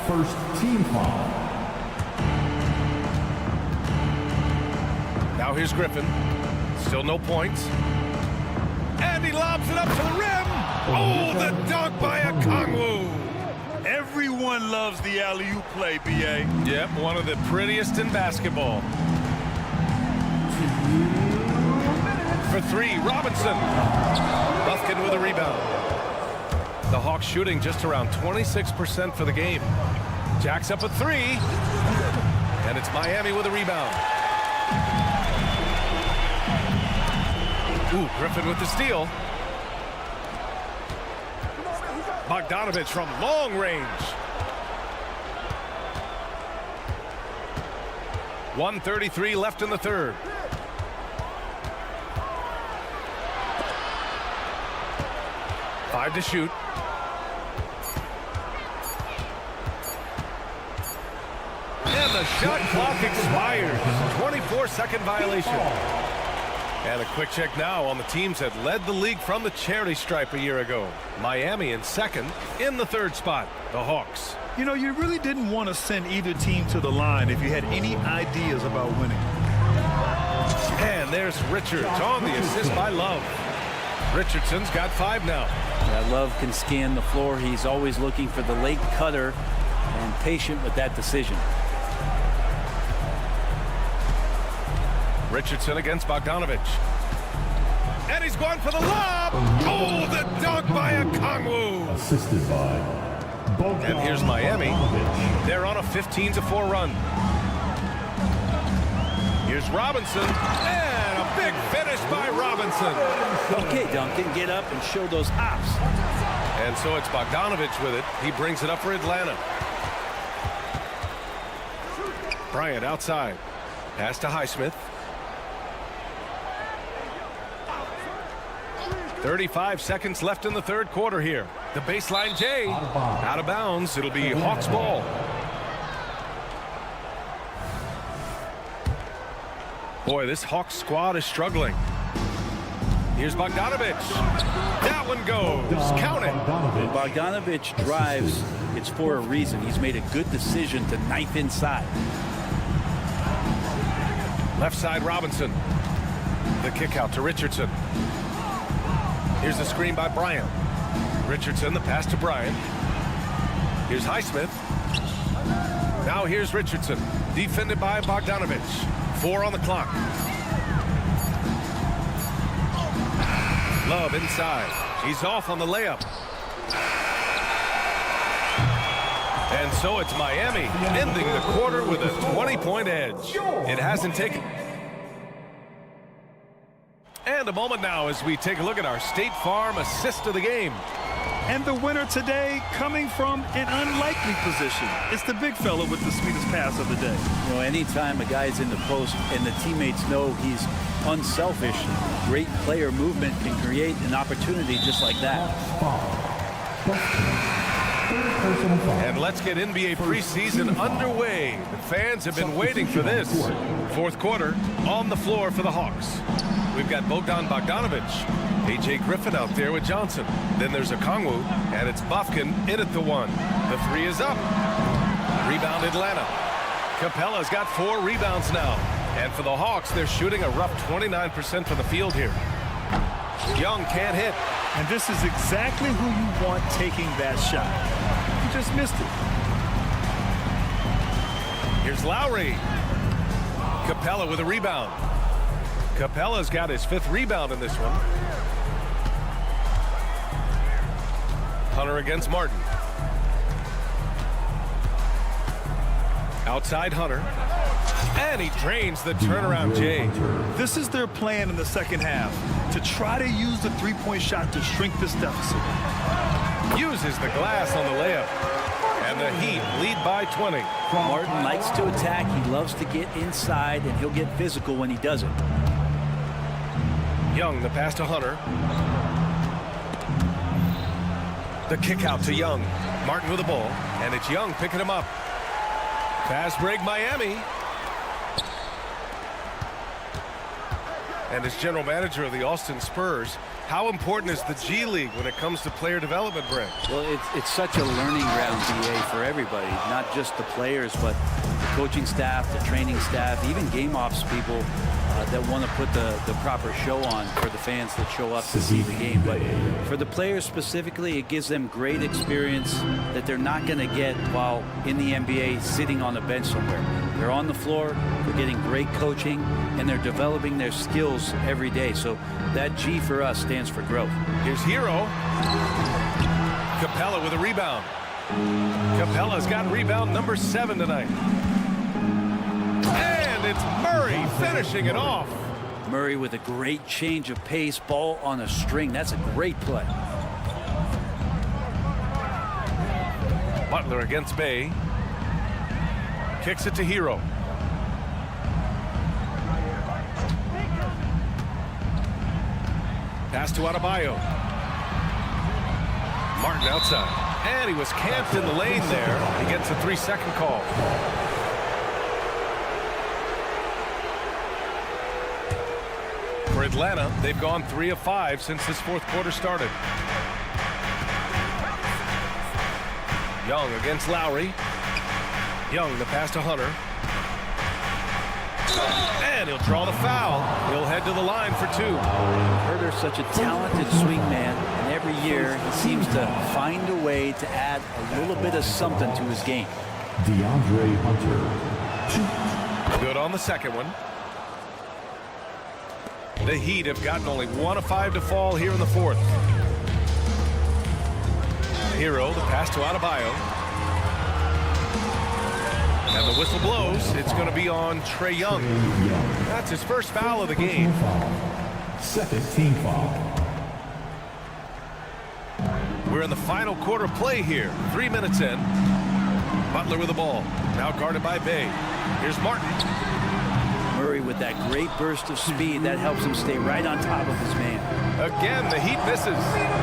First team foul. Now here's Griffin. Still no points. And he lobs it up to the rim. Oh, the dunk by a Kongwu. Everyone loves the alley-oop play, B.A. Yep, one of the prettiest in basketball. For three, Robinson. Buffkin with a rebound. The Hawks shooting just around 26% for the game. Jacks up a three. And it's Miami with a rebound. Ooh, Griffin with the steal. Bogdanovich from long range. 1:33 left in the third. Five to shoot. And the shot clock expires. 24-second violation. And a quick check now on the teams that led the league from the charity stripe a year ago. Miami in second. In the third spot, the Hawks. You know, you really didn't want to send either team to the line if you had any ideas about winning. And there's Richards on the assist by Love. Richardson's got 5 now. Yeah, Love can scan the floor. He's always looking for the late cutter and patient with that decision. Richardson against Bogdanovich. And he's going for the lob. Oh, the dunk by a Kongwu. Assisted by Bogdanovich. And here's Miami. They're on a 15-4 run. Here's Robinson. And a big finish by Robinson. Okay, Duncan, get up and show those hops. And so it's Bogdanovich with it. He brings it up for Atlanta. Bryant outside. Pass to Highsmith. 35 seconds left in the third quarter here. The baseline J. Out of bounds. It'll be Hawks ball. Boy, this Hawks squad is struggling. Here's Bogdanovic. That one goes. Count it. Bogdanovic drives. It's for a reason. He's made a good decision to knife inside. Left side Robinson. The kick out to Richardson. Here's the screen by Bryant. Richardson, the pass to Bryant. Here's Highsmith. Now here's Richardson. Defended by Bogdanovic. 4 on the clock. Love inside. He's off on the layup. And so it's Miami ending the quarter with a 20-point edge. It hasn't taken... And a moment now as we take a look at our State Farm assist of the game. And the winner today coming from an unlikely position. It's the big fella with the sweetest pass of the day. You know, anytime a guy's in the post and the teammates know he's unselfish, great player movement can create an opportunity just like that. And let's get NBA preseason underway. The fans have been waiting for this. Fourth quarter on the floor for the Hawks. We've got Bogdan Bogdanovic, A.J. Griffin out there with Johnson. Then there's Okongwu, and it's Bufkin in at the 1. The 3 is up. Rebound Atlanta. Capella's got 4 rebounds now. And for the Hawks, they're shooting a rough 29% from the field here. Young can't hit. And this is exactly who you want taking that shot. You just missed it. Here's Lowry. Capella with a rebound. Capella's got his 5th rebound in this one. Hunter against Martin. Outside Hunter. And he drains the turnaround J. This is their plan in the second half, to try to use the three-point shot to shrink this deficit. Uses the glass on the layup. And the Heat lead by 20. Martin likes to attack. He loves to get inside, and he'll get physical when he does it. Young, the pass to Hunter. The kick out to Young. Martin with the ball, and it's Young picking him up. Fast break Miami. And as general manager of the Austin Spurs, how important is the G League when it comes to player development, Brent? Well, it's such a learning ground, BA, for everybody, not just the players, but the coaching staff, the training staff, even game ops people that want to put the proper show on for the fans that show up to see the game. But for the players specifically, it gives them great experience that they're not going to get while in the NBA sitting on a bench somewhere. They're on the floor, they're getting great coaching, and they're developing their skills every day. So that G for us stands for growth. Here's Hero. Capella with a rebound. Capella's got rebound number 7 tonight. And it's Murray finishing it off. Murray with a great change of pace, ball on a string. That's a great play. Butler against Bay. Kicks it to Hero. Pass to Adebayo. Martin outside. And he was camped in the lane there. He gets a 3-second call. For Atlanta, they've gone 3 of 5 since this fourth quarter started. Young against Lowry. Young, the pass to Hunter. And he'll draw the foul. He'll head to the line for 2. Herter's such a talented swing man, and every year he seems to find a way to add a little bit of something to his game. DeAndre Hunter. Good on the second one. The Heat have gotten only 1 of 5 to fall here in the fourth. Hero, the pass to Adebayo. And the whistle blows. It's going to be on Trae Young. That's his first foul of the game. Second team foul. We're in the final quarter play here. 3 minutes in. Butler with the ball. Now guarded by Bay. Here's Martin. Murray with that great burst of speed. That helps him stay right on top of his man. Again, the Heat misses.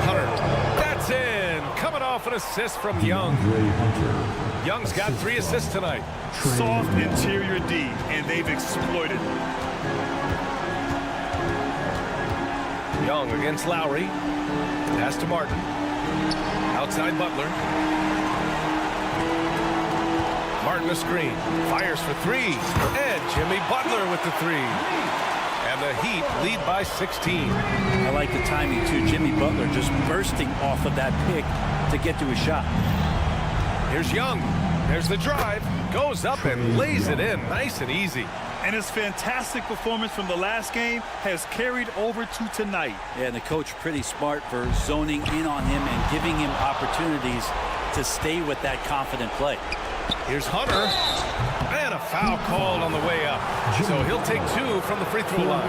Hunter. That's in. off an assist from Young. Young's got 3 assists tonight. Soft interior D, and they've exploited. Young against Lowry. Pass to Martin. Outside Butler. Martin a screen. Fires for 3. And Jimmy Butler with the 3. And the Heat lead by 16. I like the timing, too. Jimmy Butler just bursting off of that pick to get to his shot. Here's Young. There's the drive. Goes up and lays it in. Nice and easy. And his fantastic performance from the last game has carried over to tonight. Yeah, and the coach pretty smart for zoning in on him and giving him opportunities to stay with that confident play. Here's Hunter. And a foul called on the way up. So he'll take 2 from the free throw line.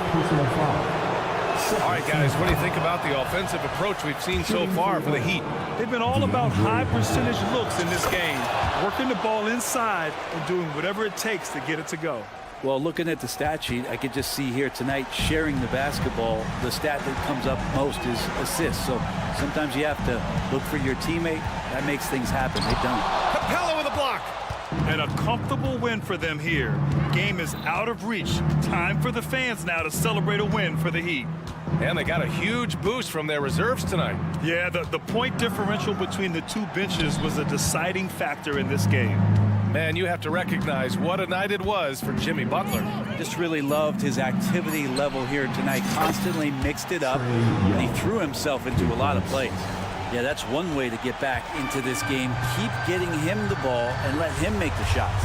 All right, guys, what do you think about the offensive approach we've seen so far for the Heat? They've been all about high percentage looks in this game, working the ball inside and doing whatever it takes to get it to go. Well, looking at the stat sheet, I could just see here tonight sharing the basketball. The stat that comes up most is assists. So sometimes you have to look for your teammate. That makes things happen. They've done it. Capella with a block. And a comfortable win for them here. Game is out of reach. Time for the fans now to celebrate a win for the Heat. And they got a huge boost from their reserves tonight. Yeah, the point differential between the 2 benches was a deciding factor in this game. Man, you have to recognize what a night it was for Jimmy Butler. Just really loved his activity level here tonight. Constantly mixed it up, and he threw himself into a lot of plays. Yeah, that's one way to get back into this game. Keep getting him the ball and let him make the shots.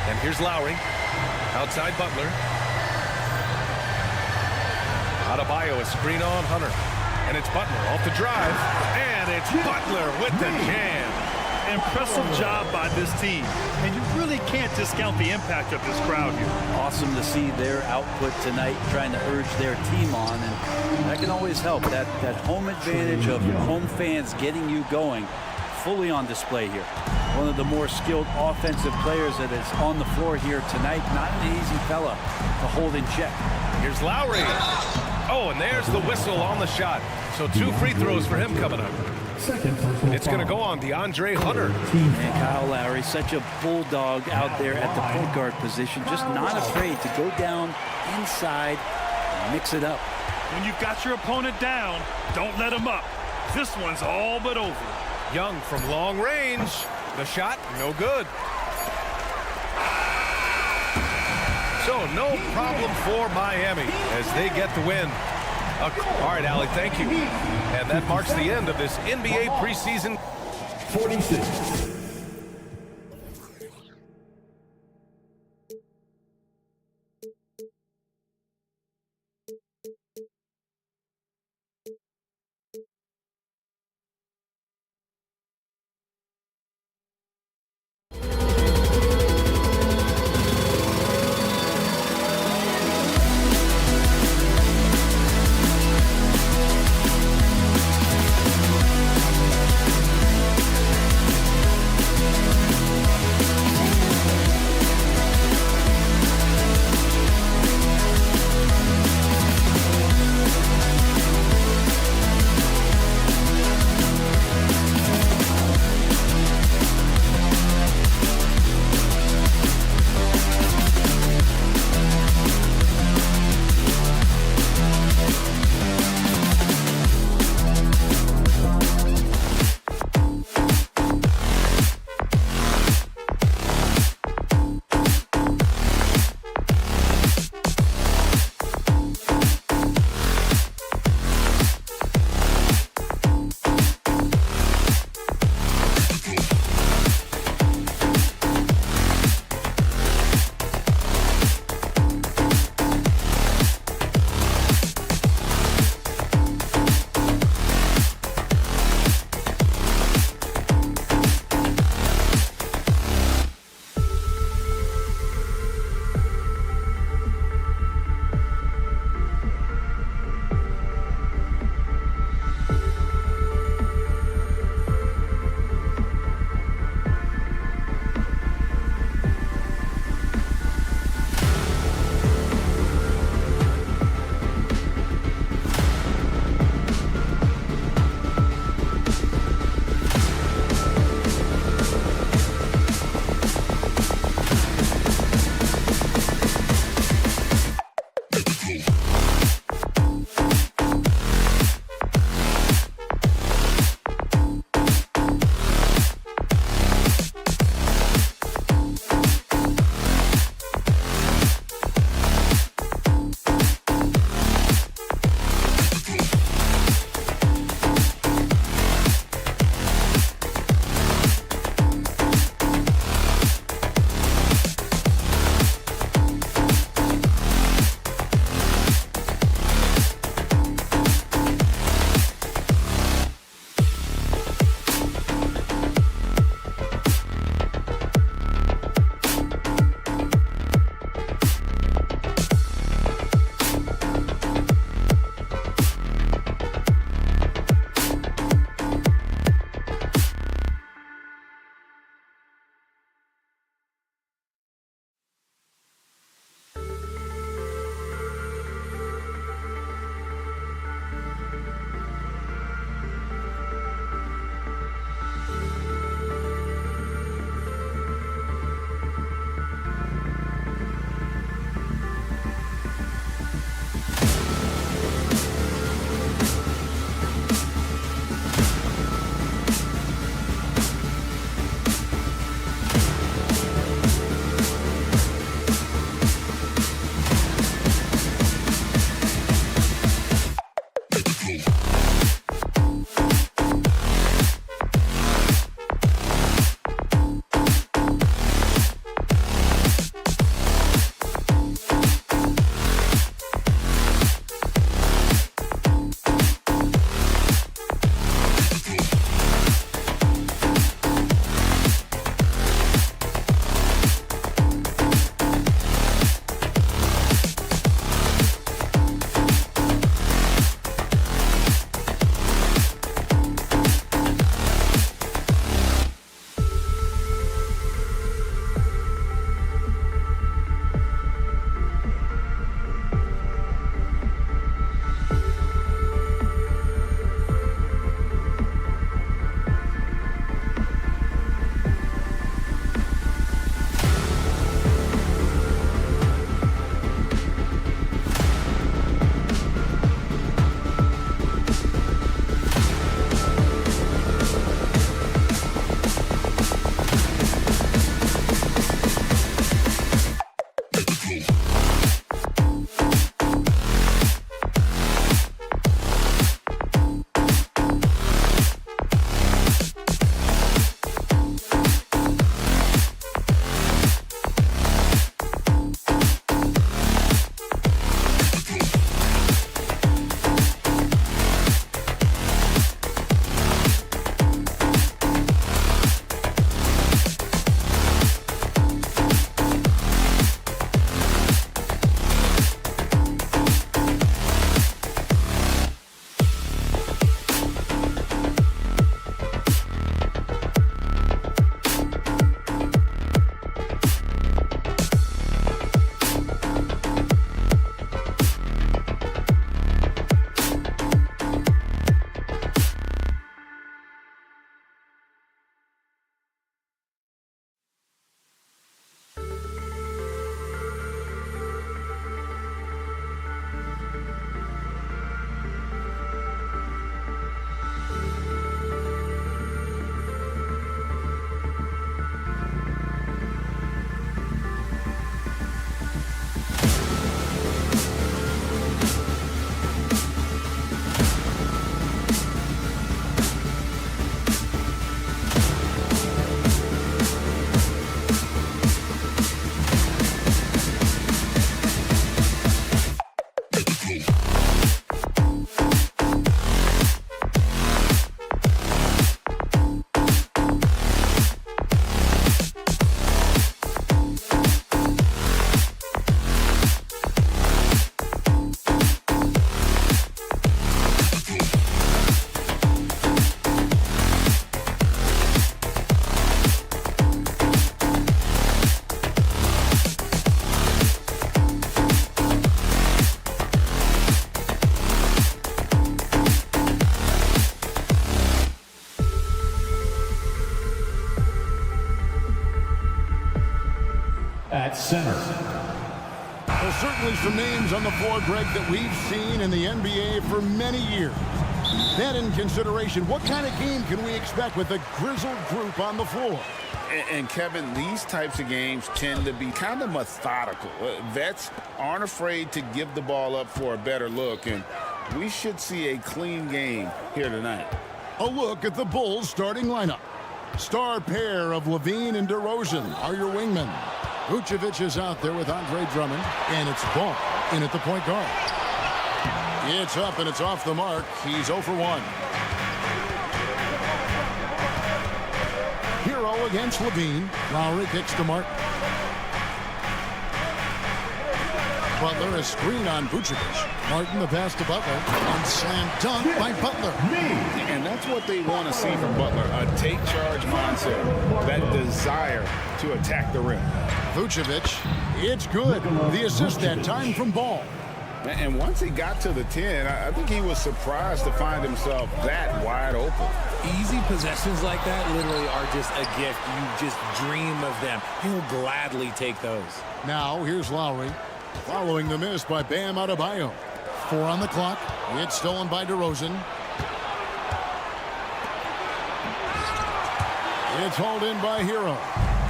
And here's Lowry. Outside Butler. Adebayo, a screen on Hunter. And it's Butler off the drive. And it's Butler with the jam. Impressive job by this team. And you really can't discount the impact of this crowd here. Awesome to see their output tonight, trying to urge their team on. And that can always help. That home advantage of home fans getting you going fully on display here. One of the more skilled offensive players that is on the floor here tonight. Not an easy fella to hold in check. Here's Lowry. Oh, and there's the whistle on the shot. So 2 free throws for him coming up. It's going to go on DeAndre Hunter. And Kyle Lowry, such a bulldog out there at the point guard position. Just not afraid to go down inside and mix it up. When you've got your opponent down, don't let him up. This one's all but over. Young from long range. The shot, no good. So no problem for Miami as they get the win. All right, Allie, thank you. And that marks the end of this NBA preseason. 46. center. Well, certainly some names on the floor, Greg, that we've seen in the NBA for many years. That in consideration, what kind of game can we expect with a grizzled group on the floor? And Kevin, these types of games tend to be kind of methodical. Vets aren't afraid to give the ball up for a better look, and we should see a clean game here tonight. A look at the Bulls starting lineup. Star pair of Levine and DeRozan are your wingmen. Vucevic is out there with Andre Drummond, and it's Ball in at the point guard. It's up and it's off the mark. He's 0 for 1. Hero against Levine. Lowry kicks to Martin. Butler, a screen on Vucevic. Martin, the pass to Butler. And slam dunk by Butler. And that's what they want to see from Butler, a take-charge mindset, that desire to attack the rim. Vucevic, it's good. The assist that time from Ball. And once he got to the 10, I think he was surprised to find himself that wide open. Easy possessions like that literally are just a gift. You just dream of them. He'll gladly take those. Now, here's Lowry. Following the miss by Bam Adebayo. 4 on the clock. It's stolen by DeRozan. It's hauled in by Hero.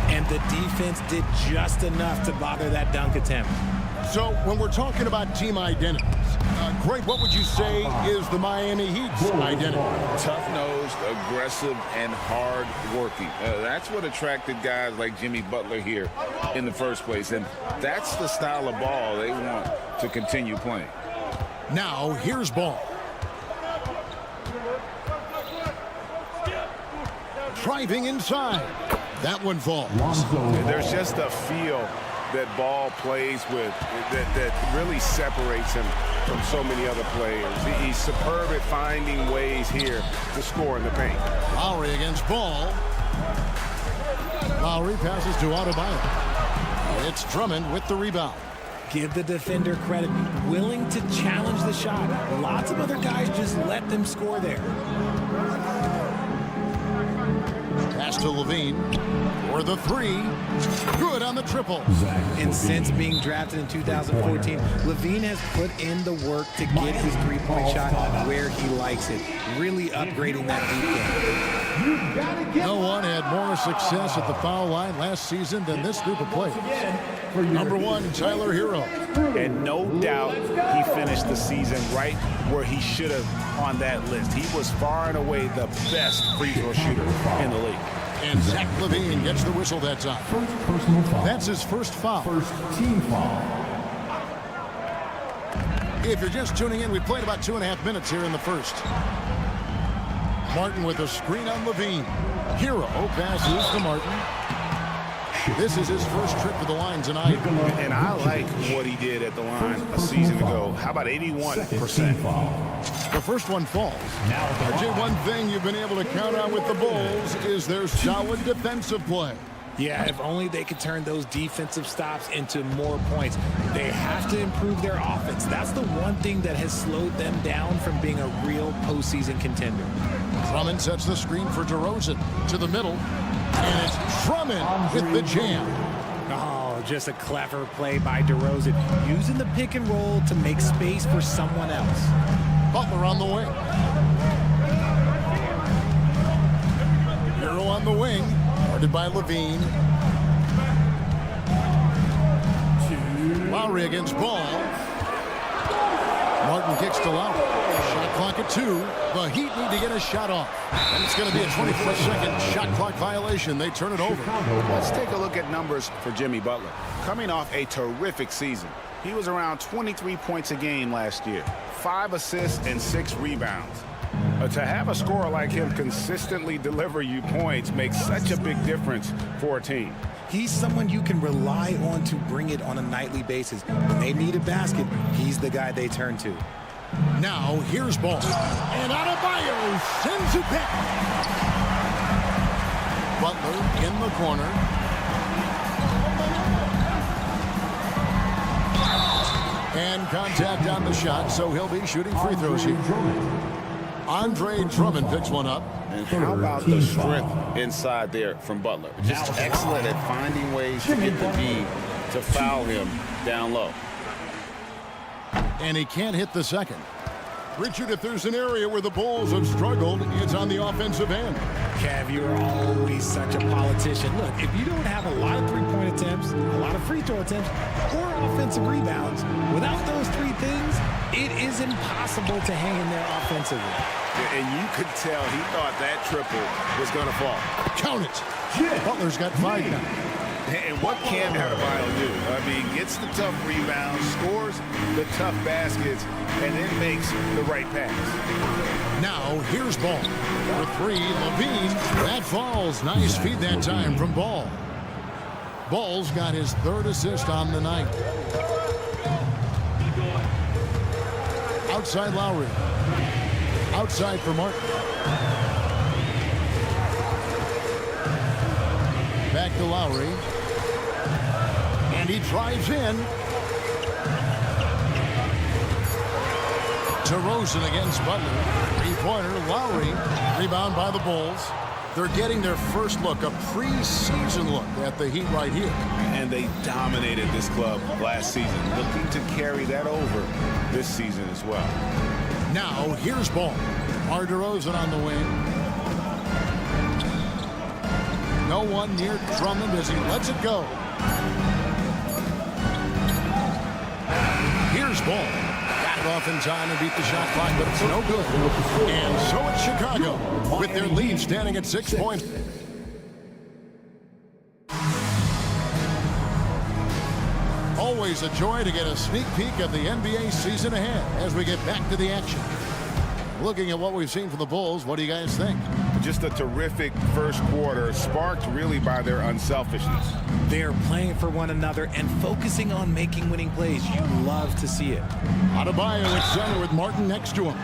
And the defense did just enough to bother that dunk attempt. So, when we're talking about team identities, Greg, what would you say is the Miami Heat's identity? Tough-nosed, aggressive, and hard-working. That's what attracted guys like Jimmy Butler here in the first place. And that's the style of ball they want to continue playing. Now, here's Ball. Driving inside. That one falls. There's just a feel that Ball plays with that really separates him from so many other players. He's superb at finding ways here to score in the paint. Lowry against Ball. Lowry passes to Adebayo. It's Drummond with the rebound. Give the defender credit. Willing to challenge the shot. Lots of other guys just let them score there. Pass to Levine for the 3. Good on the triple. And since being drafted in 2014, Levine has put in the work to get his three-point shot where he likes it. Really upgrading that deep game. No one had more success at the foul line last season than this group of players. Number 1, Tyler Hero. And no doubt he finished the season right where he should have on that list. He was far and away the best free throw shooter in the league. And Zach Levine gets the whistle that time. Personal foul. That's his first foul. First team foul. If you're just tuning in, we played about 2.5 minutes here in the first. Martin with a screen on Levine. Hero passes to Martin. This is his first trip to the line tonight. And I like what he did at the line a season ago. How about 81%? The first one falls. RJ, one thing you've been able to count on with the Bulls is their solid defensive play. Yeah, if only they could turn those defensive stops into more points. They have to improve their offense. That's the one thing that has slowed them down from being a real postseason contender. Drummond sets the screen for DeRozan to the middle. And it's Drummond with the jam. Oh, just a clever play by DeRozan, using the pick and roll to make space for someone else. Butler on the wing. Hero on the wing, guarded by Levine. Lowry against Ball. Martin kicks to Lowry. Shot clock at 2. The Heat need to get a shot off. And it's going to be a 24-second shot clock violation. They turn it over. Let's take a look at numbers for Jimmy Butler. Coming off a terrific season, he was around 23 points a game last year, 5 assists and 6 rebounds. To have a scorer like him consistently deliver you points makes such a big difference for a team. He's someone you can rely on to bring it on a nightly basis. When they need a basket, he's the guy they turn to. Now, here's Ball. And Adebayo sends it back. Butler in the corner. And contact on the shot, so he'll be shooting free throws here. Andre Drummond picks one up. And how about the strength inside there from Butler? Just excellent at finding ways to get the D to foul him down low. And he can't hit the second. Richard, if there's an area where the Bulls have struggled, it's on the offensive end. Kev, you're always such a politician. Look, if you don't have a lot of three-point attempts, a lot of free throw attempts, or offensive rebounds, without those three things, it is impossible to hang in there offensively. And you could tell he thought that triple was going to fall. Count it. Butler's got 5 now. And what can Adebayo do? I mean, gets the tough rebounds, scores the tough baskets, and then makes the right pass. Now, here's Ball. For 3, Levine. That falls. Nice feed that time from Ball. Ball's got his 3rd assist on the night. Outside Lowry. Outside for Martin. Back to Lowry. And he drives in. DeRozan against Butler. 3-pointer, Lowry. Rebound by the Bulls. They're getting their first look, a preseason look at the Heat right here. And they dominated this club last season, looking to carry that over this season as well. Now, here's Ball. DeRozan on the wing. No one near Drummond as he lets it go. Here's Ball. Got it off in time and beat the shot clock, but it's no good. And so it's Chicago with their lead standing at 6 points. Always a joy to get a sneak peek of the NBA season ahead as we get back to the action. Looking at what we've seen from the Bulls, what do you guys think? Just a terrific first quarter, sparked really by their unselfishness. They're playing for one another and focusing on making winning plays. You love to see it. Adebayo at center with Martin next to him.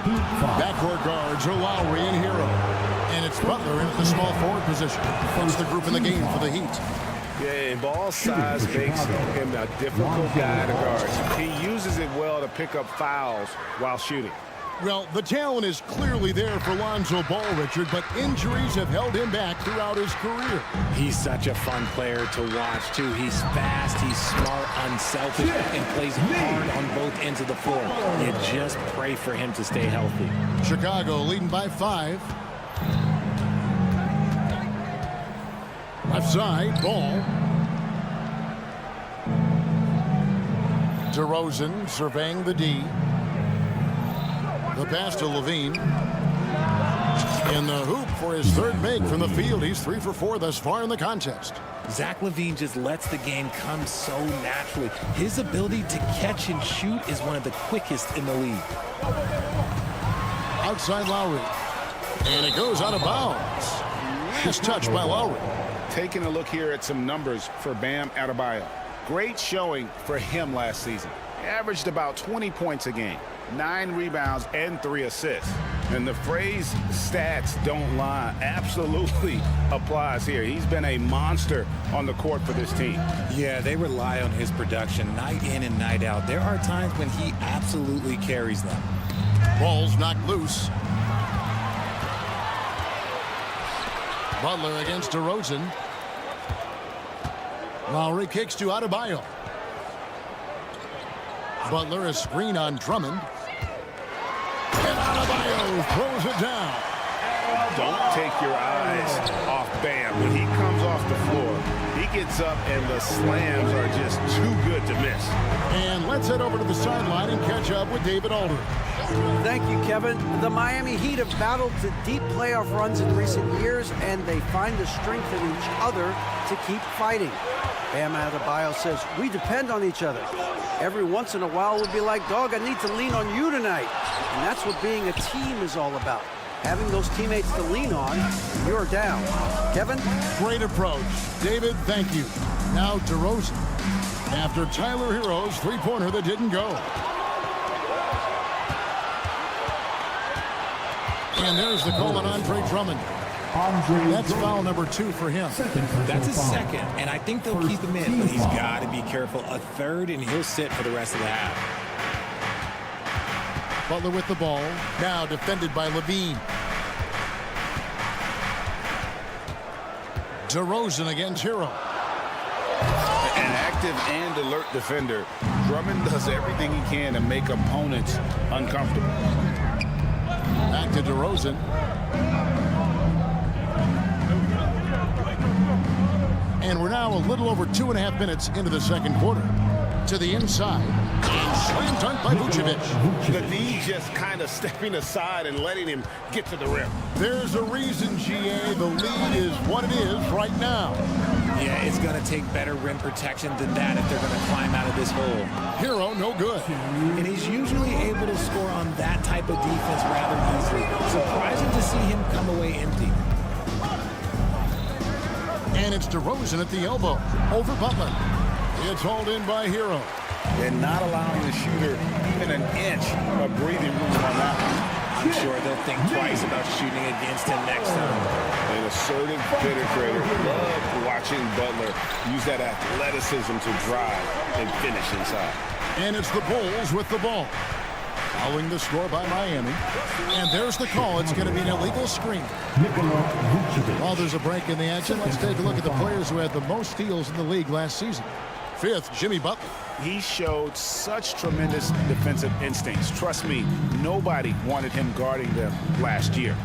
Backcourt guards are Lowry and Hero. And it's Butler in at the small forward position. It's the group in the game for the Heat. Yeah, and Ball size makes him a difficult guy to guard. He uses it well to pick up fouls while shooting. Well, the talent is clearly there for Lonzo Ball, Richard, but injuries have held him back throughout his career. He's such a fun player to watch, too. He's fast, he's smart, unselfish, and plays hard on both ends of the floor. You just pray for him to stay healthy. Chicago leading by 5. Left side, Ball. DeRozan surveying the D. The pass to Levine. In the hoop for his 3rd make from the field. He's 3 for 4 thus far in the contest. Zach LaVine just lets the game come so naturally. His ability to catch and shoot is one of the quickest in the league. Outside Lowry. And it goes out of bounds. Last touch by Lowry. Taking a look here at some numbers for Bam Adebayo. Great showing for him last season. He averaged about 20 points a game, 9 rebounds, and 3 assists. And the phrase stats don't lie absolutely applies here. He's been a monster on the court for this team. Yeah, they rely on his production night in and night out. There are times when he absolutely carries them. Ball's knocked loose. Butler against DeRozan. Lowry kicks to Adebayo. Butler a screen on Drummond. And Adebayo throws it down. Don't take your eyes off Bam. When he comes off the floor, he gets up and the slams are just too good to miss. And let's head over to the sideline and catch up with David Aldridge. Thank you, Kevin. The Miami Heat have battled to deep playoff runs in recent years, and they find the strength in each other to keep fighting. Bam Adebayo says, we depend on each other. Every once in a while we'll be like, dog, I need to lean on you tonight. And that's what being a team is all about. Having those teammates to lean on, you're down. Kevin? Great approach. David, thank you. Now DeRozan. After Tyler Hero's 3-pointer that didn't go. And there's the call on Andre Drummond. That's foul number 2 for him. That's his 2nd, and I think they'll keep him in, but he's got to be careful. A 3rd, and he'll sit for the rest of the half. Butler with the ball. Now defended by Levine. DeRozan against Hero. And that active and alert defender. Drummond does everything he can to make opponents uncomfortable. Back to DeRozan. And we're now a little over 2.5 minutes into the second quarter. To the inside. And slam dunk by Vucevic. The D just kind of stepping aside and letting him get to the rim. There's a reason, GA. The lead is what it is right now. Yeah, it's going to take better rim protection than that if they're going to climb out of this hole. Hero, no good. And he's usually able to score on that type of defense rather easily. Surprising to see him come away empty. And it's DeRozan at the elbow. Over Butler. It's hauled in by Hero. And not allowing the shooter even an inch of breathing room on that one. I'm sure they'll think twice about shooting against him next time. An assertive penetrator. Love watching Butler use that athleticism to drive and finish inside. And it's the Bulls with the ball. Following the score by Miami. And there's the call. It's going to be an illegal screen. While there's a break in the action, let's take a look at the players who had the most steals in the league last season. Fifth, Jimmy Butler. He showed such tremendous defensive instincts. Trust me, nobody wanted him guarding them last year.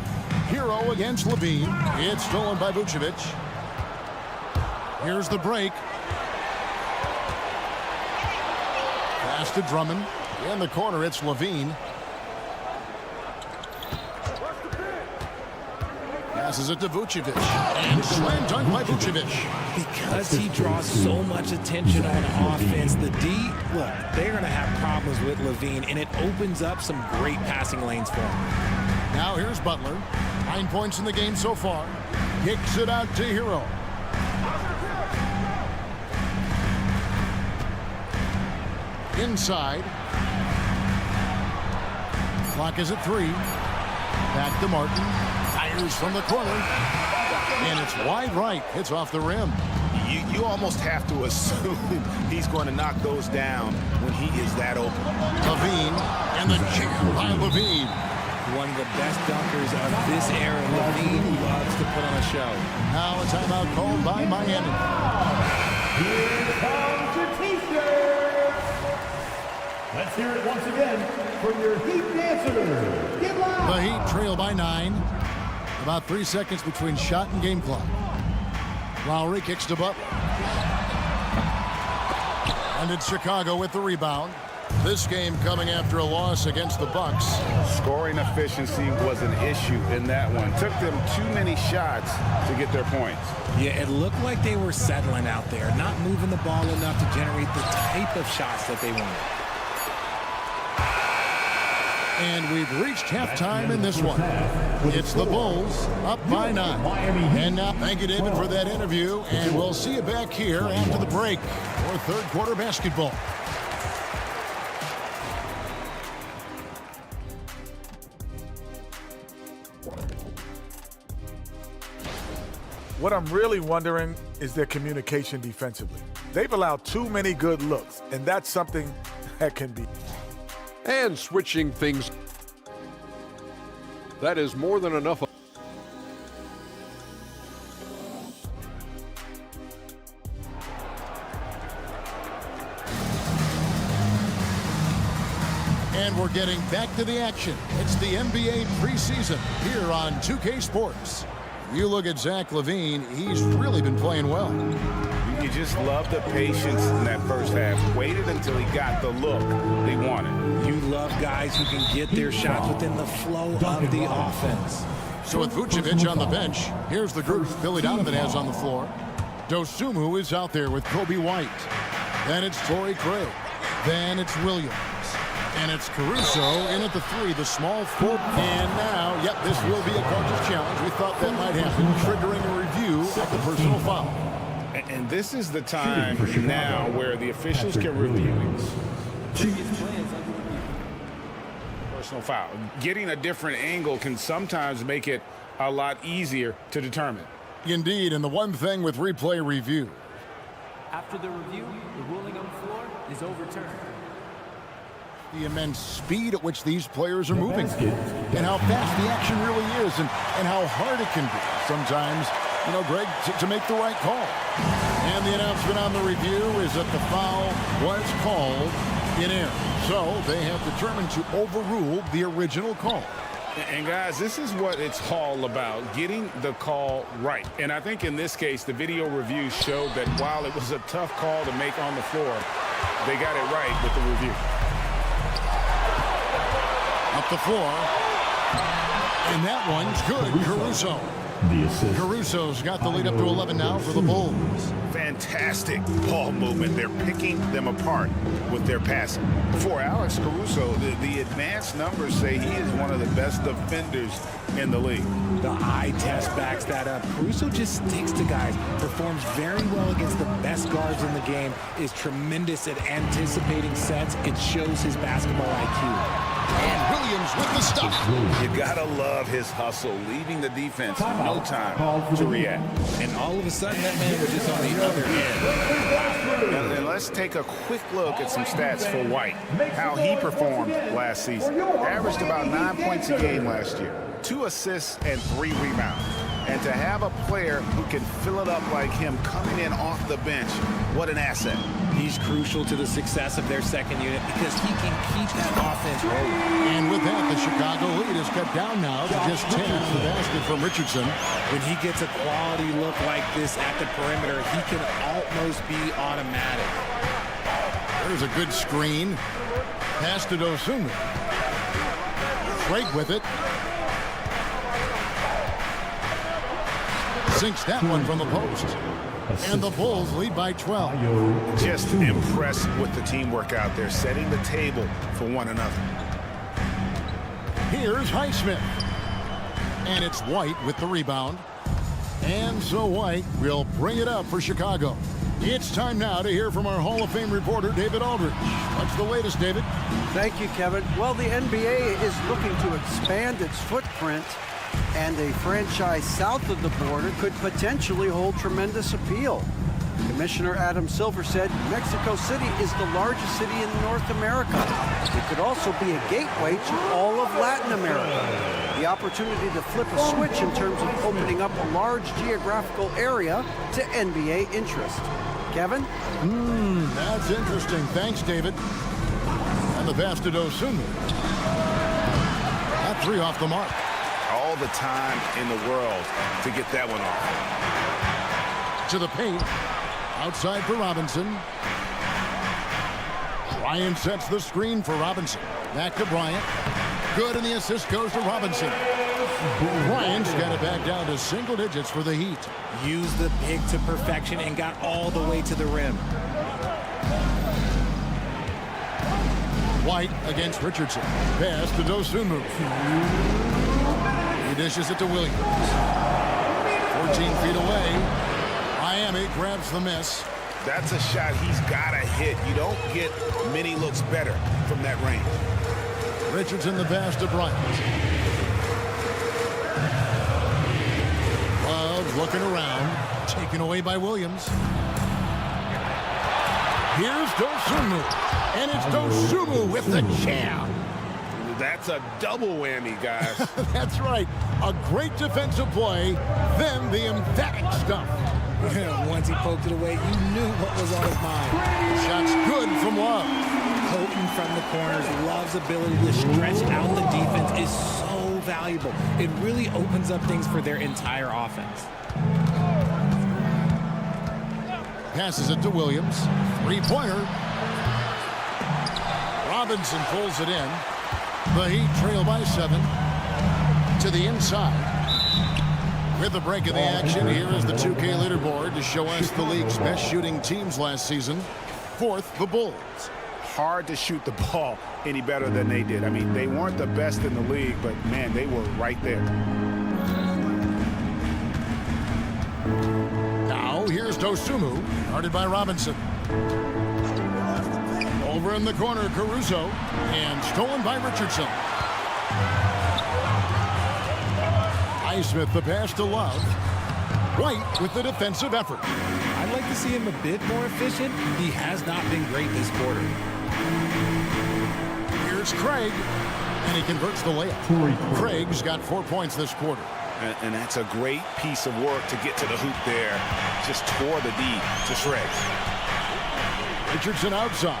Hero against Levine. It's stolen by Vucevic. Here's the break. Pass to Drummond. In the corner, it's Levine. Passes it to Vucevic. And slam dunk by Vucevic. Because he draws so much attention on offense, the D, look, they're going to have problems with Levine, and it opens up some great passing lanes for him. Now here's Butler. 9 points in the game so far. Kicks it out to Hero. Inside. Clock is at 3. Back to Martin. Fires from the corner. And it's wide right. It's off the rim. You almost have to assume he's going to knock those down when he is that open. Levine. And the jam by Levine. One of the best dunkers of this era. Levine loves to put on a show. Now a timeout called by Miami. Here comes your T-shirts. Let's hear it once again from your Heat dancers. Get loud. The Heat trail by 9. About 3 seconds between shot and game clock. Lowry kicks to Butler. And it's Chicago with the rebound. This game coming after a loss against the Bucks. Scoring efficiency was an issue in that one. Took them too many shots to get their points. Yeah, it looked like they were settling out there, not moving the ball enough to generate the type of shots that they wanted. And we've reached halftime in this one. It's the Bulls up by 9. And now, thank you, David, for that interview. And we'll see you back here after the break for third quarter basketball. What I'm really wondering is their communication defensively. They've allowed too many good looks, and that's something that can be. And switching things. That is more than enough. And we're getting back to the action. It's the NBA preseason here on 2K Sports. You look at Zach LaVine, he's really been playing well. You just love the patience in that first half. Waited until he got the look he wanted. You love guys who can get their shots within the flow of the offense. So with Vucevic on the bench, here's the group Billy Donovan has on the floor. Dosunmu is out there with Kobe White. Then it's Torrey Craig. Then it's Williams. And it's Caruso in at the 3, the small forward. And now, yep, this will be a coach's challenge. We thought that might happen, triggering a review of the personal foul. And this is the time now where the officials can review personal foul. Getting a different angle can sometimes make it a lot easier to determine. Indeed, and the one thing with replay review. After the review, the ruling on the floor is overturned. The immense speed at which these players are moving and how fast the action really is and how hard it can be sometimes, you know, Greg, to make the right call. And the announcement on the review is that the foul was called in air. So they have determined to overrule the original call. And guys, this is what it's all about, getting the call right. And I think in this case, the video review showed that while it was a tough call to make on the floor, they got it right with the review. Up the floor. And that one's good. Caruso. Caruso's got the lead up to 11 now for the Bulls. Fantastic ball movement. They're picking them apart with their passing. For Alex Caruso, the advanced numbers say he is one of the best defenders in the league. The eye test backs that up. Caruso just sticks to guys, performs very well against the best guards in the game, is tremendous at anticipating sets. It shows his basketball IQ. And Williams with the stuff. You gotta love his hustle, leaving the defense no time to react. And all of a sudden, that man was just on the other end. And let's take a quick look at some stats for White, how he performed last season. Averaged about 9 points a game last year, 2 assists and 3 rebounds. And to have a player who can fill it up like him coming in off the bench, what an asset. He's crucial to the success of their second unit because he can keep that offense rolling. And with that, the Chicago lead is cut down now to just 10. The basket from Richardson. When he gets a quality look like this at the perimeter, he can almost be automatic. There's a good screen. Pass to Dosunmu. Craig with it. Sinks that one from the post. And the Bulls lead by 12. Just impressed with the teamwork out there, setting the table for one another. Here's Highsmith. And it's White with the rebound. And so White will bring it up for Chicago. It's time now to hear from our Hall of Fame reporter, David Aldridge. What's the latest, David? Thank you, Kevin. Well, the NBA is looking to expand its footprint, and a franchise south of the border could potentially hold tremendous appeal. Commissioner Adam Silver said Mexico City is the largest city in North America. It could also be a gateway to all of Latin America. The opportunity to flip a switch in terms of opening up a large geographical area to NBA interest. Kevin? That's interesting. Thanks, David. And the pass to Dosunmu. That 3 off the mark. All the time in the world to get that one off. To the paint. Outside for Robinson. Bryant sets the screen for Robinson. Back to Bryant. Good, and the assist goes to Robinson. Bryant's got it back down to single digits for the Heat. Used the pick to perfection and got all the way to the rim. White against Richardson. Pass to Dosunmu. He dishes it to Williams. 14 feet away. Miami grabs the miss. That's a shot he's got to hit. You don't get many looks better from that range. Richardson the pass to Bryant. Love looking around. Taken away by Williams. Here's Dosunmu. And it's Dosunmu with the jam. That's a double whammy, guys. That's right. A great defensive play, then the emphatic stuff. Once he poked it away, you knew what was on his mind. Shot's good from Love. Potent from the corners. Love's ability to stretch out the defense is so valuable. It really opens up things for their entire offense. Passes it to Williams. 3-pointer. Robinson pulls it in. The Heat trail by 7 to the inside. With the break of the action, here is the 2K leaderboard to show us the league's best shooting teams last season. 4th, the Bulls. Hard to shoot the ball any better than they did. I mean, they weren't the best in the league, but, man, they were right there. Now, here's Dosunmu, guarded by Robinson. Over in the corner, Caruso, and stolen by Richardson. Highsmith the pass to Love. White with the defensive effort. I'd like to see him a bit more efficient. He has not been great this quarter. Here's Craig, and he converts the layup. Craig's got 4 points this quarter. And that's a great piece of work to get to the hoop there. Just tore the D to shreds. Richardson outside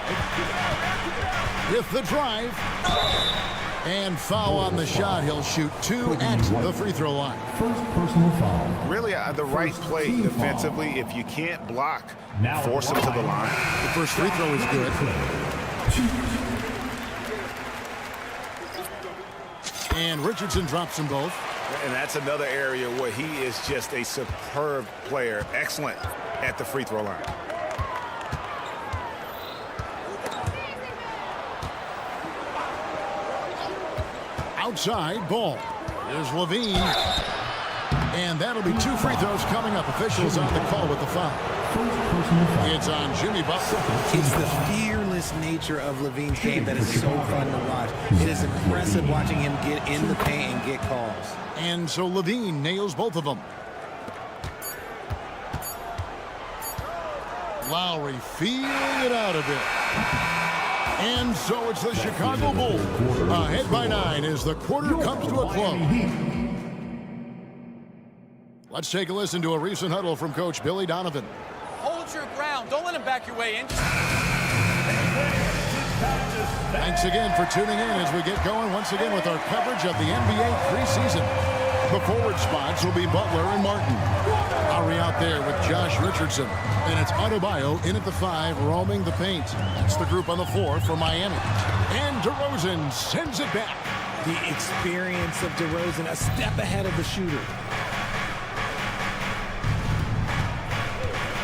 with the drive. And foul on the shot. He'll shoot 2 at the free throw line. First personal foul. Really the right play defensively. If you can't block, force him to the line. The first free throw is good. And Richardson drops them both. And that's another area where he is just a superb player. Excellent at the free throw line. Outside, ball. Here's Levine. And that'll be 2 free throws coming up. Officials on the call with the foul. It's on Jimmy Butler. It's the fearless nature of Levine's game that is so fun to watch. It is impressive watching him get in the paint and get calls. And so Levine nails both of them. Lowry feeling it out a bit. And so it's the Chicago Bulls ahead by 9 as the quarter comes to a close. Let's take a listen to a recent huddle from Coach Billy Donovan. Hold your ground. Don't let him back your way in. Thanks again for tuning in as we get going once again with our coverage of the NBA preseason. The forward spots will be Butler and Martin. Lowry out there with Josh Richardson. And it's Adebayo in at the 5, roaming the paint. That's the group on the floor for Miami. And DeRozan sends it back. The experience of DeRozan, a step ahead of the shooter.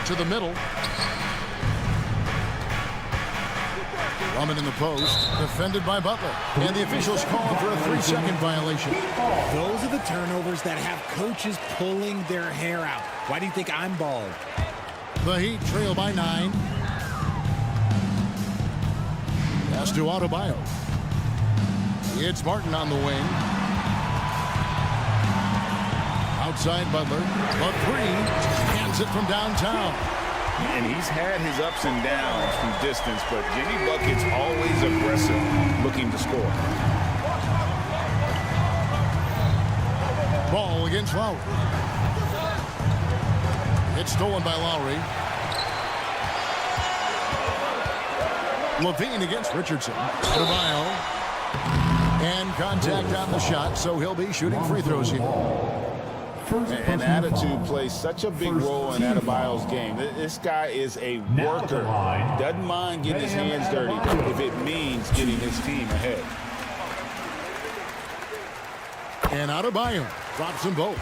To the middle. Drummond in the post, defended by Butler. And the officials call for a 3-second violation. Those are the turnovers that have coaches pulling their hair out. Why do you think I'm bald? The Heat trail by 9. Pass to Adebayo. It's Martin on the wing. Outside Butler. A 3. Hands it from downtown. And he's had his ups and downs from distance, but Jimmy Bucket's always aggressive, looking to score. Ball against Lowry. It's stolen by Lowry. Levine against Richardson. Adebayo. And contact on the shot, so he'll be shooting free throws here. And attitude plays such a big role in Adebayo's game. This guy is a worker. Doesn't mind getting his hands dirty if it means getting his team ahead. And Adebayo drops them both.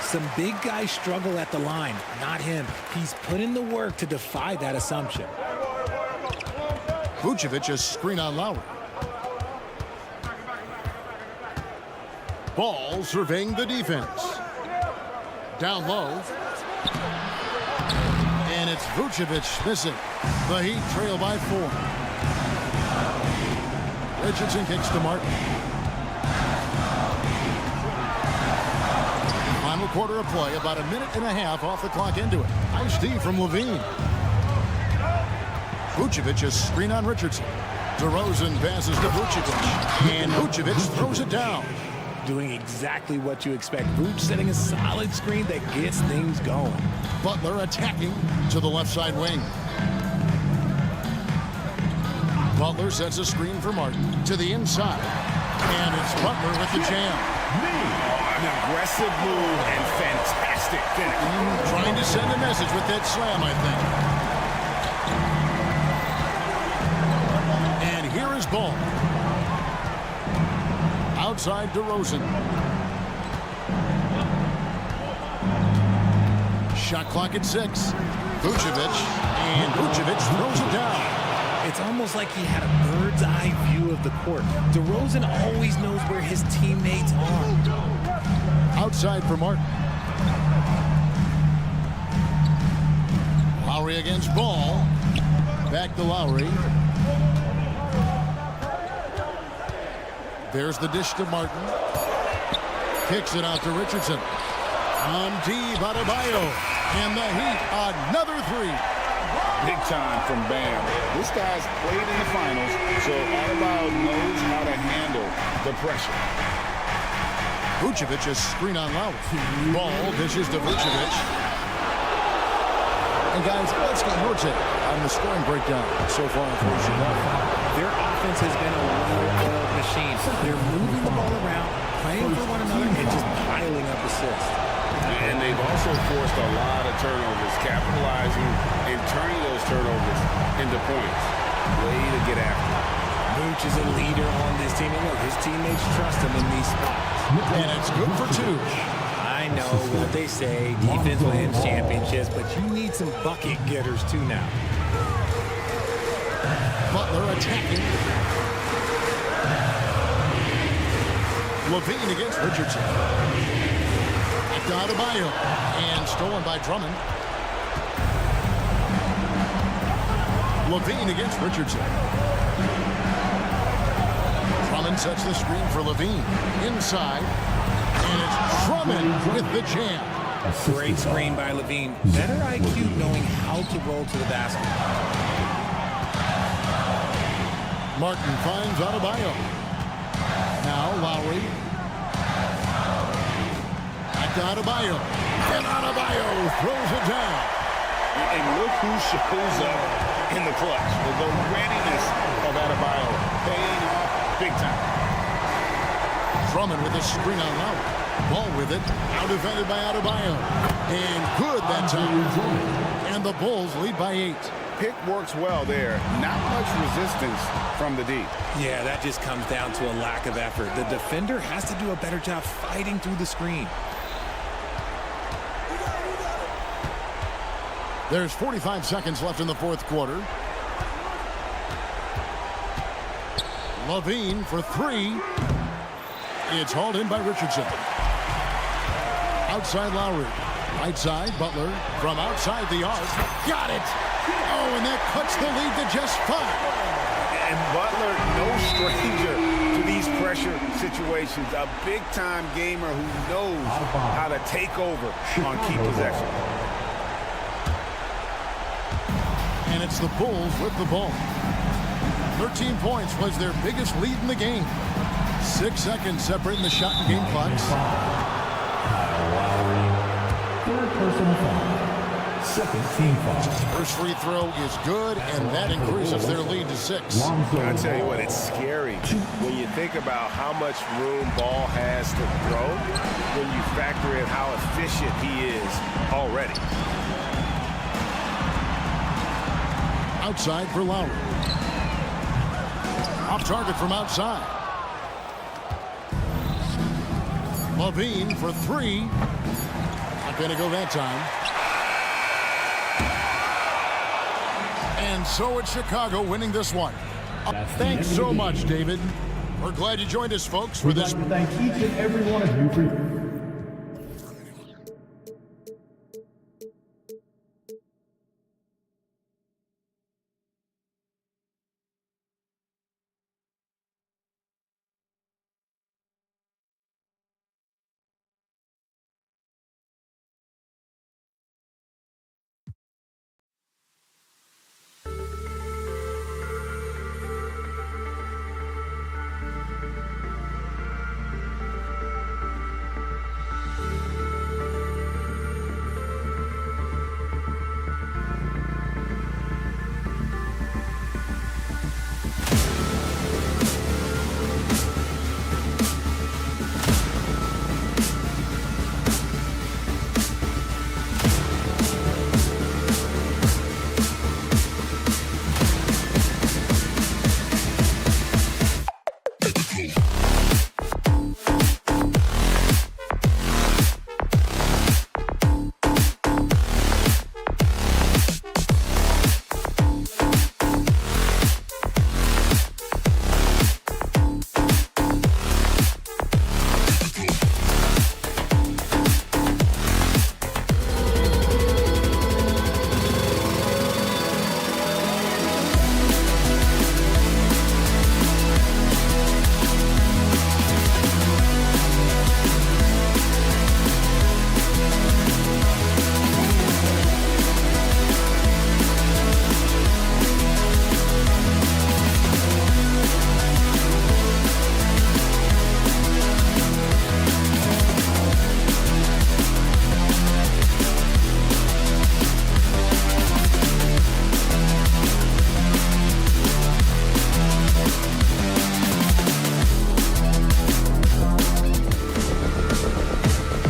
Some big guys struggle at the line, not him. He's put in the work to defy that assumption. Vucevic a screen on Lowry. Ball surveying the defense. Down low. And it's Vucevic missing. The Heat trail by 4. Richardson kicks to Martin. Final quarter of play, about a minute and a half off the clock into it. Nice D from Levine. Vucevic a screen on Richardson. DeRozan passes to Vucevic. And Vucevic throws it down. Doing exactly what you expect. Vooch setting a solid screen that gets things going. Butler attacking to the left side wing. Butler sets a screen for Martin to the inside. And it's Butler with the jam. An aggressive move and fantastic finish. Trying to send a message with that slam, I think. And here is Ball. Outside DeRozan. Shot clock at 6. Vucevic. And Vucevic throws it down. It's almost like he had a bird's eye view of the court. DeRozan always knows where his teammates are. Outside for Martin. Lowry against Ball. Back to Lowry. There's the dish to Martin. Kicks it out to Richardson. On deep, Adebayo. And the Heat, another 3. Big time from Bam. This guy's played in the finals, so Adebayo knows how to handle the pressure. Vucevic, a screen on Lowry. Ball dishes to Vucevic. And guys, let's get your take on the scoring breakdown so far in first half. Their offense has been a well-oiled machine. They're moving the ball around, playing for one another, and just piling up assists. And they've also forced a lot of turnovers, capitalizing and turning those turnovers into points. Way to get after it. Vooch is a leader on this team, and look, his teammates trust him in these spots. And it's good for two. I know what they say, defense wins championships, but you need some bucket getters too now. Butler attacking. Levine against Richardson. Back to Adebayo. And stolen by Drummond. Levine against Richardson. Drummond sets the screen for Levine. Inside. And it's Drummond with the jam. Great screen by Levine. Better IQ knowing how to roll to the basket. Martin finds Adebayo. Now Lowry. Back to Adebayo. And Adebayo throws it down. And look who shows up in the clutch. The readiness of Adebayo paying off big time. Drummond with a screen on Lowry. Ball with it. Out defended by Adebayo. And good that time. And the Bulls lead by 8. Pick works well there. Not much resistance from the D. Yeah, that just comes down to a lack of effort. The defender has to do a better job fighting through the screen. There's 45 seconds left in the fourth quarter. Levine for 3. It's hauled in by Richardson. Outside Lowry. Right side, Butler. From outside the arc. Got it! Oh, and that cuts the lead to just 5. And Butler, no stranger to these pressure situations. A big-time gamer who knows how to take over on key possession. And it's the Bulls with the ball. 13 points was their biggest lead in the game. 6 seconds separating the shot and game clocks. Third personal foul. Second team foul. First free throw is good, and that increases their lead to 6. I tell you what, it's scary when you think about how much room Ball has to throw when you factor in how efficient he is already. Outside for Lowry. Off target from outside. Levine for 3. Not going to go that time. And so it's Chicago winning this one. Thanks so much, David. We're glad you joined us, folks, for this. We'd like to thank each and every one of you for